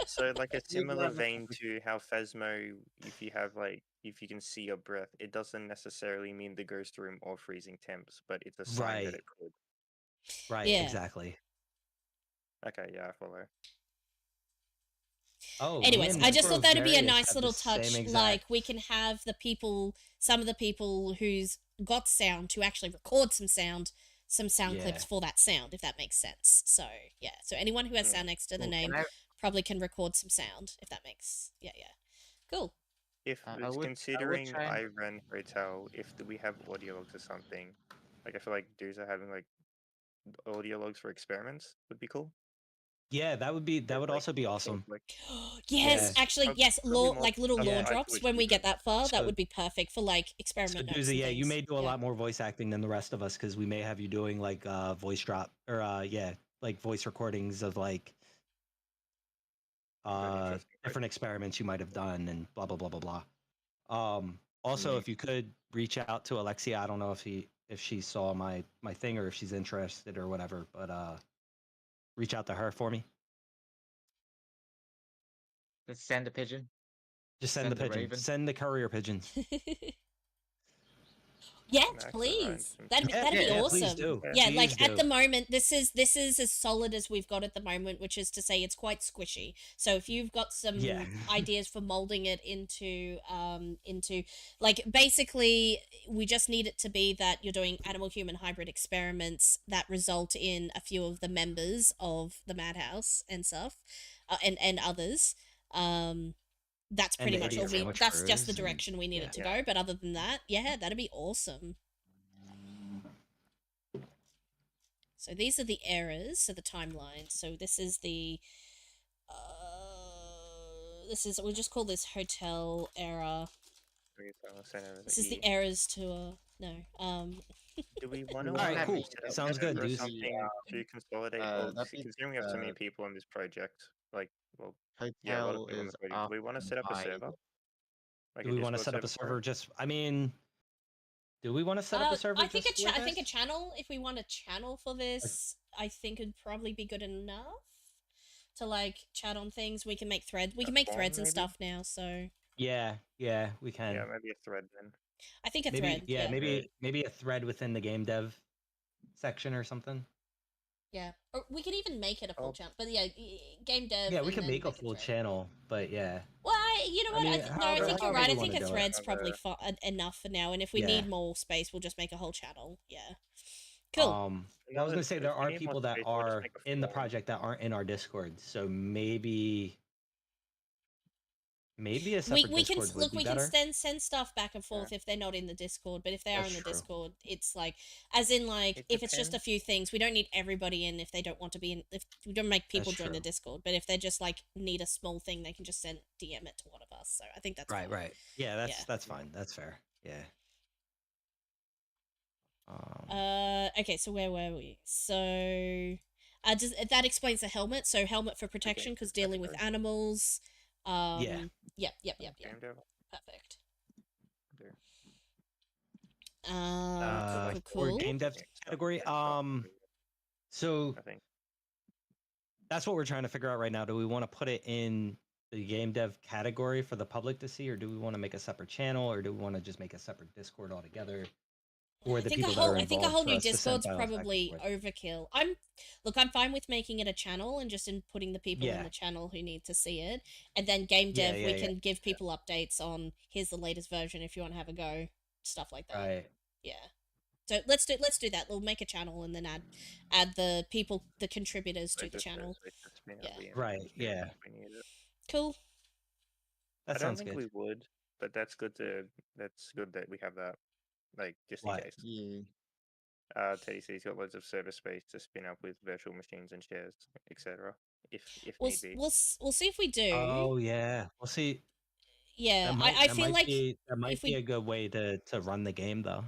So like a similar vein to how Phasmo, if you can see your breath, it doesn't necessarily mean the ghost room or freezing temps, but it's a sign that it could. Right, exactly. Okay, yeah, I follow. Oh, anyways, I just thought that'd be a nice little touch. Like, we can have some of the people who's got sound to actually record some sound clips for that sound, if that makes sense. So yeah, so anyone who has sound next to the name probably can record some sound, if that makes cool. If considering I run hotel, if we have audio logs or something, like I feel like Dooza having like audio logs for experiments would be cool. Yeah, that would also be awesome. Yes, actually, yes, like little lore drops when we get that far. That would be perfect for like experiment notes. Dooza, you may do a lot more voice acting than the rest of us, because we may have you doing like voice drop or like voice recordings of like different experiments you might have done and blah blah blah blah blah. Also, if you could reach out to Alexia, I don't know if she saw my thing or if she's interested or whatever, but reach out to her for me. Let's send a pigeon. Just send the pigeon. Send the courier pigeons. Yes, please. That'd be awesome. Please do. Yeah, please like do. At the moment, this is as solid as we've got at the moment, which is to say it's quite squishy. So if you've got some ideas for molding it into like, basically we just need it to be that you're doing animal human hybrid experiments that result in a few of the members of the Madhouse and stuff, and others. That's pretty much all that's just the direction we need it to go. But other than that, that'd be awesome. So these are the errors, so the timeline. So this is the, we'll just call this hotel error This is the errors to no. Do we want to Alright, cool. set up Sounds good, or dude. something to consolidate? Well, that'd be, considering we have so many people on this project, like, well, yeah, a lot hotel of people on is the project. up Do we want to set up a by server? Like Do we want to set up a for it? server? Just, I mean, do we want to set up a server? I think just I think a channel. If we want a channel for this, I think it'd probably be good enough to like chat on things. We can make threads. We can make threads and maybe? stuff now. So Yeah, we can. Yeah, maybe a thread then. I think a maybe, thread. yeah, maybe a thread within the game dev section or something. Yeah, or we could even make it a full channel. But yeah, game dev. Yeah, we could and then make a full channel, but yeah. Well, you know what? mean, I think you're however right. I you think a wanna do it. thread's probably enough for now. And if we Yeah. need more space, we'll just make a whole channel. Yeah. Cool. I was gonna say there are people that are in the project that aren't in our Discord, so maybe a separate we can Discord would look. be We better. can send stuff back and forth if they're not in the Discord. But if they are That's in the true. Discord, it's like, as in like, It if it's just a depends. few things, we don't need everybody in if they don't want to be in. If we don't make people That's join the true. Discord, but if they just like need a small thing, they can just send DM it to one of us. So I think that's Right, fine. right. Yeah, Yeah. that's fine. That's fair. Yeah. Okay, so where were we? So, that explains the helmet. So helmet for protection because dealing with animals. Yeah. Yep. Gamedev. Perfect. Okay. For Cool. game dev category, so I think. that's what we're trying to figure out right now. Do we want to put it in the game dev category for the public to see, or do we want to make a separate channel, or do we want to just make a separate Discord altogether? Or the people that are I think a involved whole for new us to send Discord's files back and probably forth? overkill. I'm fine with making it a channel and just in putting the people in Yeah. the channel who need to see it, and then game dev Yeah, we yeah, can give people updates on here's the latest version if you want to have a go, stuff like that. Right. Yeah. So let's do that. We'll make a channel and then add the people, the contributors to the channel. Yeah. Right, yeah. Cool. That I don't sounds think good. we would, but that's good that we have that, like, just in What? case. Yeah. TDC's got loads of server space to spin up with virtual machines and shares, etc. If We'll need be. we'll see if we do. Oh yeah, we'll see. Yeah, I feel like that might be a good way to run the game though.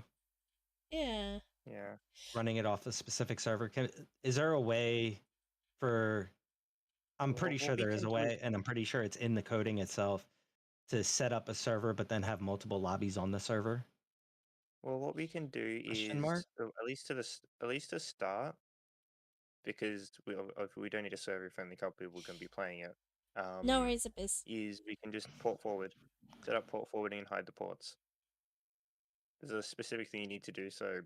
Yeah. Yeah. Running it off a specific server. Is there a way for? I'm Well, pretty what sure we there is can a do way, and I'm pretty sure it's in the coding itself to set up a server, but then have multiple lobbies on the server. Well, what we can do Question is mark? at least to start, because we don't need a server if only a couple people can be playing it. No worries, Abyss. Is we can just port forward, set up port forwarding and hide the ports. There's a specific thing you need to do so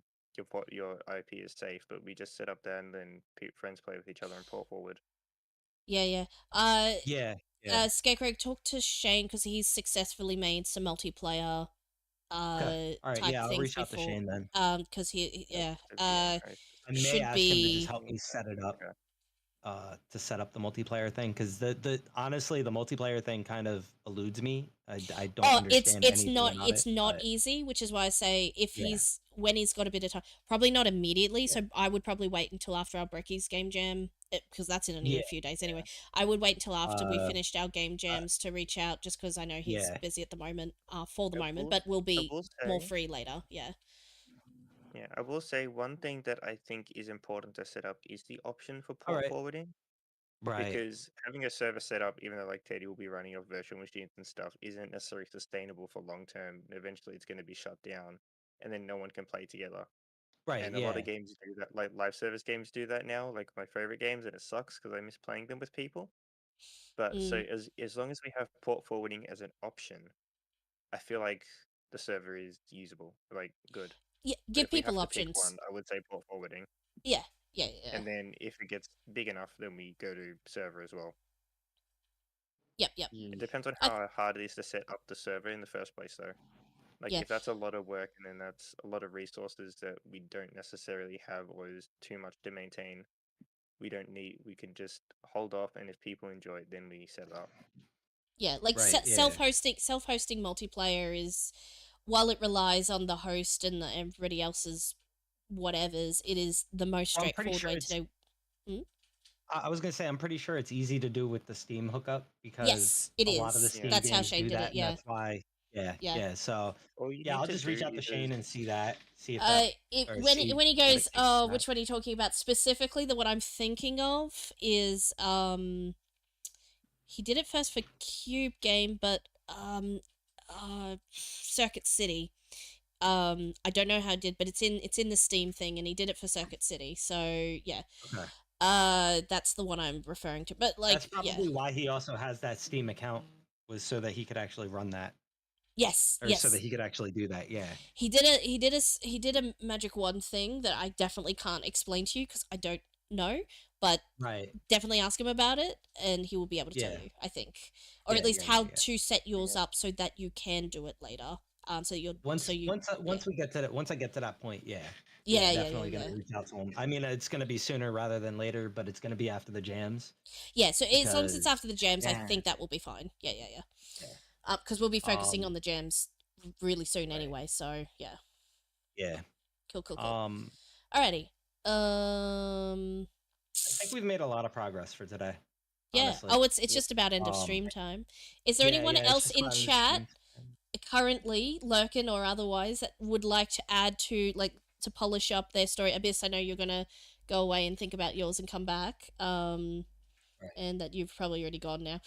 your IP is safe, but we just set up there and then friends play with each other and port forward. Yeah. Yeah. Scarecrow, talk to Shane because he's successfully made some multiplayer Okay. All right. type Yeah, I'll things reach out before. to Shane then. Because I I may should ask him to be just help me set it up. To set up the multiplayer thing, because the honestly the multiplayer thing kind of eludes me. I don't understand anything about it's it, not but- easy, which is why I say if Yeah. when he's got a bit of time, probably not immediately. So I would probably wait until after our Brecky's game jam because that's in only a few days anyway. I would wait until after we finished our game jams to reach out, just because I know he's busy at the moment. For the moment, but we'll be more free later. Yeah. Yeah, I will say one thing that I think is important to set up is the option for port forwarding. Right. Because having a server set up, even though like Teddy will be running off virtual machines and stuff, isn't necessarily sustainable for long term. Eventually, it's going to be shut down, and then no one can play together. Right. And a lot of games do that, like live service games do that now. Like my favorite games, and it sucks because I miss playing them with people. But so as long as we have port forwarding as an option, I feel like the server is usable, like good. Yeah, But give if we people have to pick options. one, I would say port forwarding. Yeah. And then if it gets big enough, then we go to server as well. Yep. It depends on how hard it is to set up the server in the first place, though. Like, if that's a lot of work and then that's a lot of resources that we don't necessarily have or is too much to maintain, we can just hold off, and if people enjoy it, then we set it up. Yeah, like self-hosting multiplayer is, while it relies on the host and everybody else's whatevers, it is the most straightforward way to do. I was gonna say I'm pretty sure it's easy to do with the Steam hookup because yes, it is. a lot of the Steam that's how games Shane do did that, it. Yeah, and that's why Yeah, Yeah. yeah. So All you yeah, need I'll to just reach do out to is Shane and see if that or When see when he what it goes, takes oh, for that. which one are you talking about specifically? The one I'm thinking of is he did it first for Cube Game, but Circuit City. I don't know how it did, but it's in the Steam thing, and he did it for Circuit City. So yeah, Okay. that's the one I'm referring to. But like, That's probably why he also has that Steam account, was so that he could actually run that, yes, or so that he could actually do that. Yeah. he did a Magic Wand thing that I definitely can't explain to you because I don't know, but Right. definitely ask him about it, and he will be able to tell Yeah. you. I think, or Yeah. at least Yeah. how Yeah. Yeah. to set yours up so that you can do it later. So you're Once yeah. we get to that, once I get to that point, yeah. Yeah, Definitely gonna reach out to him. I mean, it's gonna be sooner rather than later, but it's gonna be after the jams Yeah, so as long as it's because after the jams, I yeah, think that will be fine. Yeah. yeah. Because we'll be focusing on Um, the jams really soon right. anyway. So yeah, Yeah. cool. Um, Alrighty. Um. I think we've made a lot of progress for today. Yeah. Honestly. Oh, it's just about end of stream time. Is there anyone Yeah. It's else just in about the chat stream. currently, lurking or otherwise, that would like to add to to polish up their story? Abyss, I know you're gonna go away and think about yours and come back. Right. And that you've probably already gone now.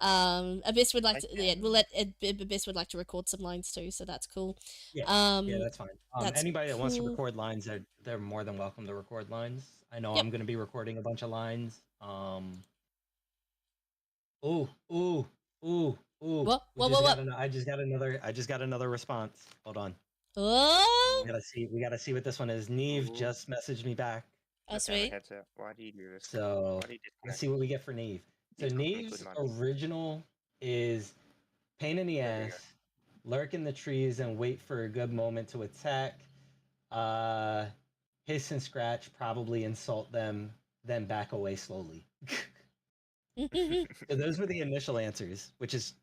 Abyss would like to. Yeah, we'll let Abyss would like to record some lines too, so that's cool. Yeah. Yeah, that's fine. That's Anybody that wants to cool. record lines, they're more than welcome to record lines. I know Yep. I'm gonna be recording a bunch of lines. Ooh, ooh, ooh, ooh. What? I just got another response. Hold on. Oh, We gotta see what this one is. Neve Ooh. just messaged me back. oh sweet. Headset. Why do you do this? So Why do you let's disconnect? see what we get for Neve. So He's got me Neve's good money. original is pain in the There we go. ass, lurk in the trees and wait for a good moment to attack. Hiss and scratch, probably insult them, then back away slowly. So those were the initial answers, which is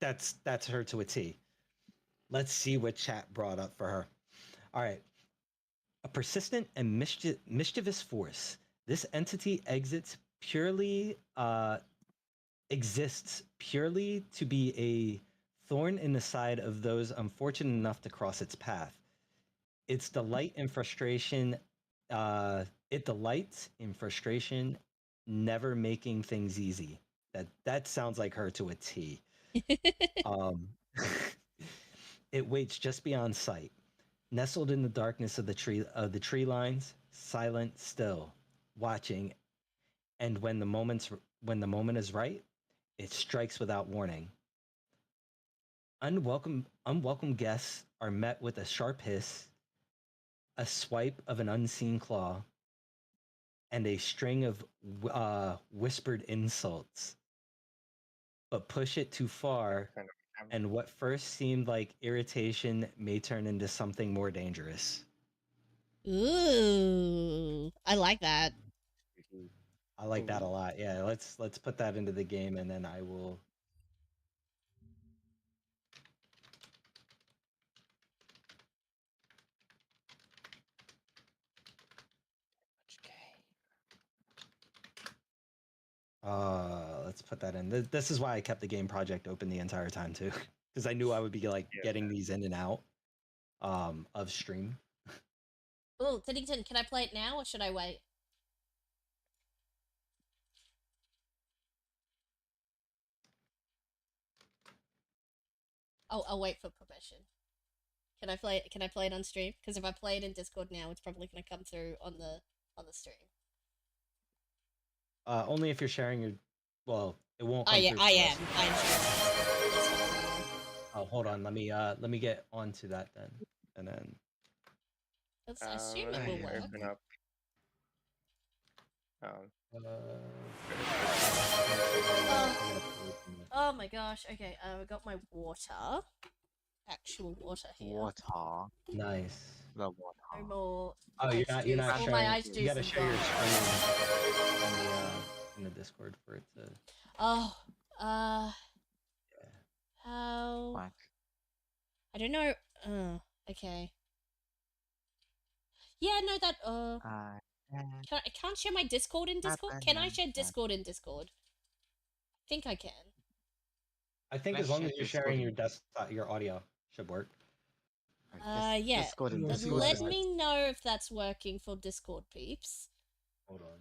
that's her to a T. Let's see what chat brought up for her. All right. A persistent and mischievous force. This entity exists purely to be a thorn in the side of those unfortunate enough to cross its path. Its delight and frustration. It delights in frustration, never making things easy. That sounds like her to a T. It waits just beyond sight, nestled in the darkness of the tree lines, silent, still, watching. And when the moment is right, it strikes without warning. Unwelcome guests are met with a sharp hiss, a swipe of an unseen claw, and a string of whispered insults. But push it too far, and what first seemed like irritation may turn into something more dangerous. Ooh, I like that. I like that a lot. Yeah, let's put that into the game, and then I will. Let's put that in. This is why I kept the game project open the entire time too, because I knew I would be getting these in and out of stream. Oh, Tiddington, can I play it now or should I wait? Oh, I'll wait for permission. Can I play it? Can I play it on stream? Because if I play it in Discord now, it's probably going to come through on the stream. Only if you're sharing your. Well, it won't. I am. I'm sharing. Oh, hold on. Let me get onto that then, and then. Let's assume it will work. Open up. Oh my gosh. Okay, I got my water. Actual water here. Water. Nice. The water. No more. Oh, you're not sharing. My ice juice You gotta is share your gone. screen in the Discord for it to. Oh, Yeah. how? Like, I don't know. Okay. Yeah, no, that. I can't share my Discord in Discord. Can I share Discord in Discord? I think I can. I think as long as you're sharing your desktop, your audio should work. Yeah. Discord and Let's see Discord. Let me know if that's working for Discord peeps. Hold on.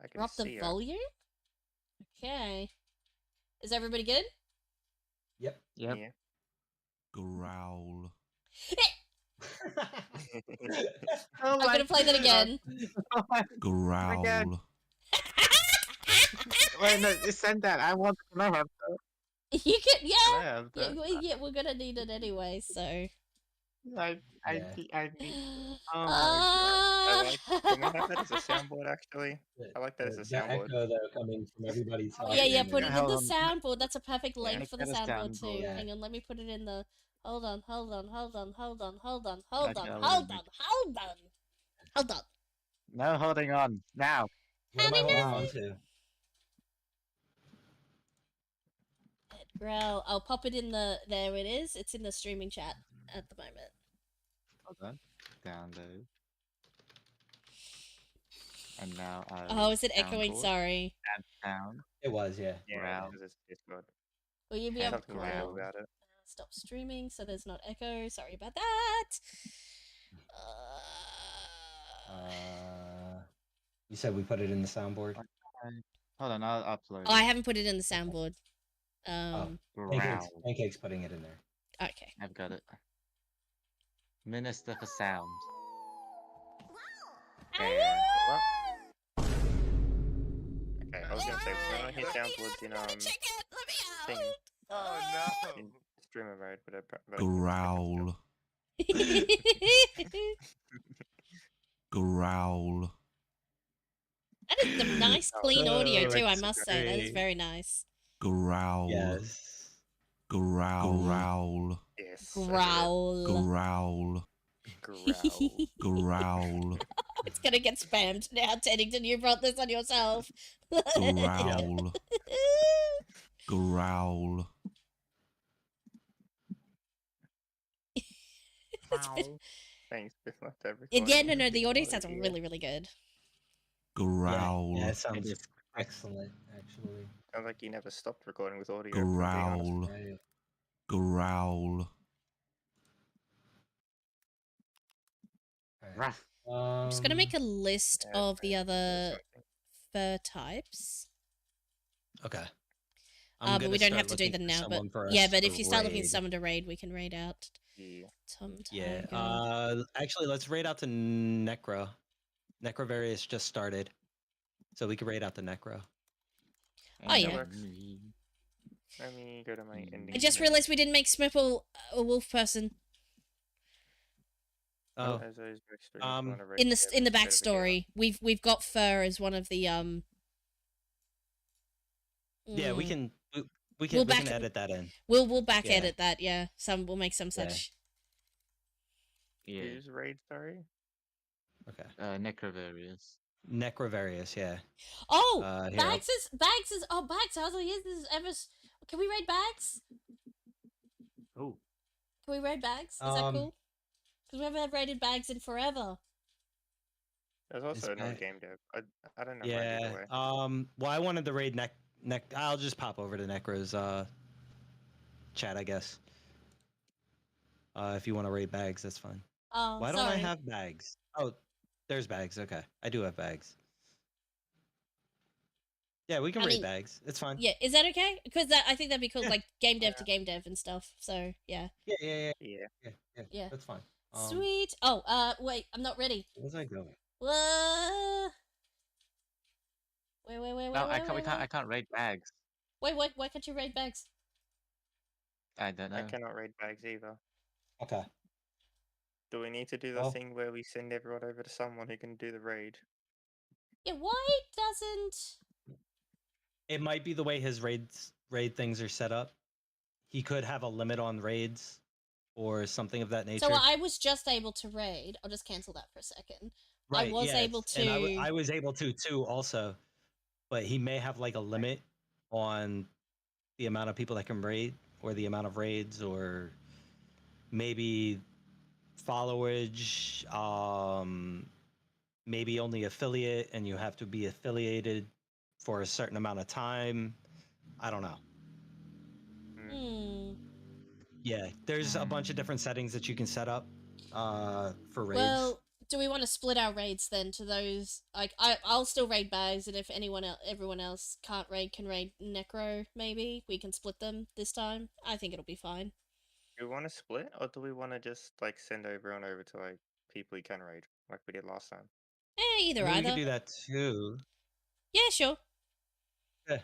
I can Drop the see her. volume? Okay. Is everybody good? Yep. Yep. Yeah. Growl. Oh I'm gonna play that again. Growl. Wait, no, send that. I want. Can I have that? You can, Can yeah. I have that? Yeah, we're gonna need it anyway, so. I Yeah. need. Oh my god. Can we have that as a soundboard, actually? I like that as a The soundboard. echo though coming from everybody's side. Yeah, put it in the Hold on. soundboard. That's a perfect length Make for the that a soundboard too. soundboard. Yeah. Hang on, let me put it in the. Hold on. No holding on now. What am I holding on to? Growl. I'll pop it in the. There it is. It's in the streaming chat at the moment. Hold on. Download. And now. Oh, is it echoing? soundboard. Sorry. Add sound. It was, yeah. Yeah, Wow. because it's Discord. Will you be Yeah, able Something to real about it. stop streaming so there's not echo? Sorry about that. You said we put it in the soundboard. Hold on, I'll upload. Oh, I haven't put it in the soundboard. Pancakes, Pancake's putting it in there. Okay. I've got it. Minister for Sound. Okay, Okay, I was gonna say, we're gonna hit soundboards in, thing. Oh in streamer mode, but Growl. Growl. That is some nice, clean audio too. I it's must say that is great. very nice. Growl. Yes. Growl. Growl. Yes. Growl. Growl. Growl. Growl. It's gonna get spammed now, Teddington. You brought this on yourself. Growl. Growl. Thanks, we left everything. Yeah, no, the audio sounds really, really good. Growl. Yeah, it sounds is- excellent, actually. Sounds like you never stopped recording with audio. if I'm being honest. Growl. Right. Growl. Ruff. I'm just gonna make a list Yeah, of the right, other something. fur types. Okay. But we don't have to do them now. But yeah, but if you start looking for someone to raid, we can raid out. Yeah. Tom Yeah. Tiger. Actually, let's raid out to Necro. Necrovarius just started, so we can raid out the Necro. Oh, yeah. Works. Let me go to my ending. I just realized we didn't make Smipple a wolf person Oh, As those backstories, if you Um, wanna rate in the it, in the let's go to backstory. We've got fur as one of the yeah. We mm, can. We We'll can. We back- can edit that in. We'll back Yeah. edit that. Yeah, we'll make some Yeah. such. Yeah. Who's raid, sorry? Okay. Necrovarius. Necrovarius. Yeah. Oh, Here, Bags is oh Bags. I was like, is this ever? Can we raid Bags? Oh. Can we raid Bags? Is that cool? Because we haven't raided Bags in forever. There's also It's another back. game dev. I don't know. Yeah. Either way. Well, I wanted to raid Nec. I'll just pop over to Necro's chat, I guess. If you want to raid Bags, that's fine. Oh, Why don't sorry. I have Bags? Oh, there's Bags. Okay, I do have Bags. Yeah, we can I raid mean, Bags. It's fine. Yeah, is that okay? Because I think that'd be cool, Yeah. like game dev to game dev and stuff. So yeah, Yeah. Yeah. That's fine. sweet. Oh, wait, I'm not ready. Where's I going? Whoa. Wait, No, I can't raid Bags. Wait, why can't you raid Bags? I don't know. I cannot raid bags either. Okay. Do we need to do the Well- thing where we send everyone over to someone who can do the raid? Yeah, why doesn't? It might be the way his raid things are set up. He could have a limit on raids or something of that nature. So I was just able to raid. I'll just cancel that for a second. I was yes, able and to. I was able to too, also, but he may have like a limit on the amount of people that can raid, or the amount of raids, or maybe followage. Maybe only affiliate, and you have to be affiliated for a certain amount of time. I don't know. Hmm. Yeah, there's a bunch of different settings that you can set up for raids. Well, do we want to split our raids then to those? Like, I'll still raid bags, and if everyone else can't raid, can raid Necro. Maybe we can split them this time. I think it'll be fine. Do we want to split, or do we want to just like send everyone over to like people who can raid, like we did last time? Either I mean, we either. could do that too. Yeah, sure. Yeah.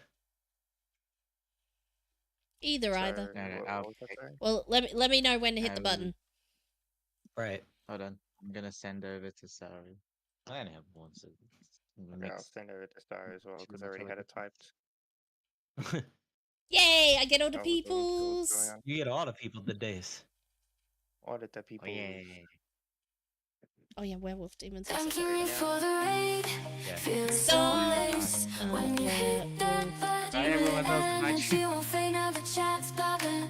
Either So, either. No, what was that saying? Well, let me know when to hit the button. Right. Hold on. I'm gonna send over to Sari. I only have one, so Okay, I'll send over to Star as well because I already had it typed. Yay! I get all the I wasn't sure what was peoples. going on. You get all the people the days. What did the people? Oh yeah, werewolf demons. Thank you for the raid. Yeah. Feels so nice when you hit that everyone knows button. my And you won't fade now, the chat's popping.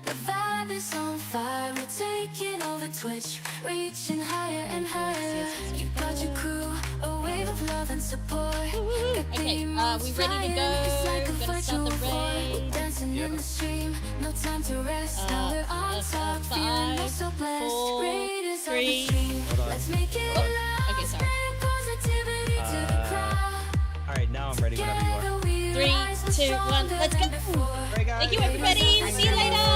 The vibe is on fire. We're taking over Twitch, reaching higher and higher. You got your crew, a wave of love and support. Okay, we ready to go? Gonna start the raid. Dancing in the stream, no time to rest. Now we're on top, feeling oh so blessed. 4, Raid is on the 3. stream. Hold on. Let's make it Oh, okay, sorry. positivity to the crowd. All right, now I'm ready whenever you are. 3, 2, 1, let's go! All right, guys. Thank you, everybody. See you later.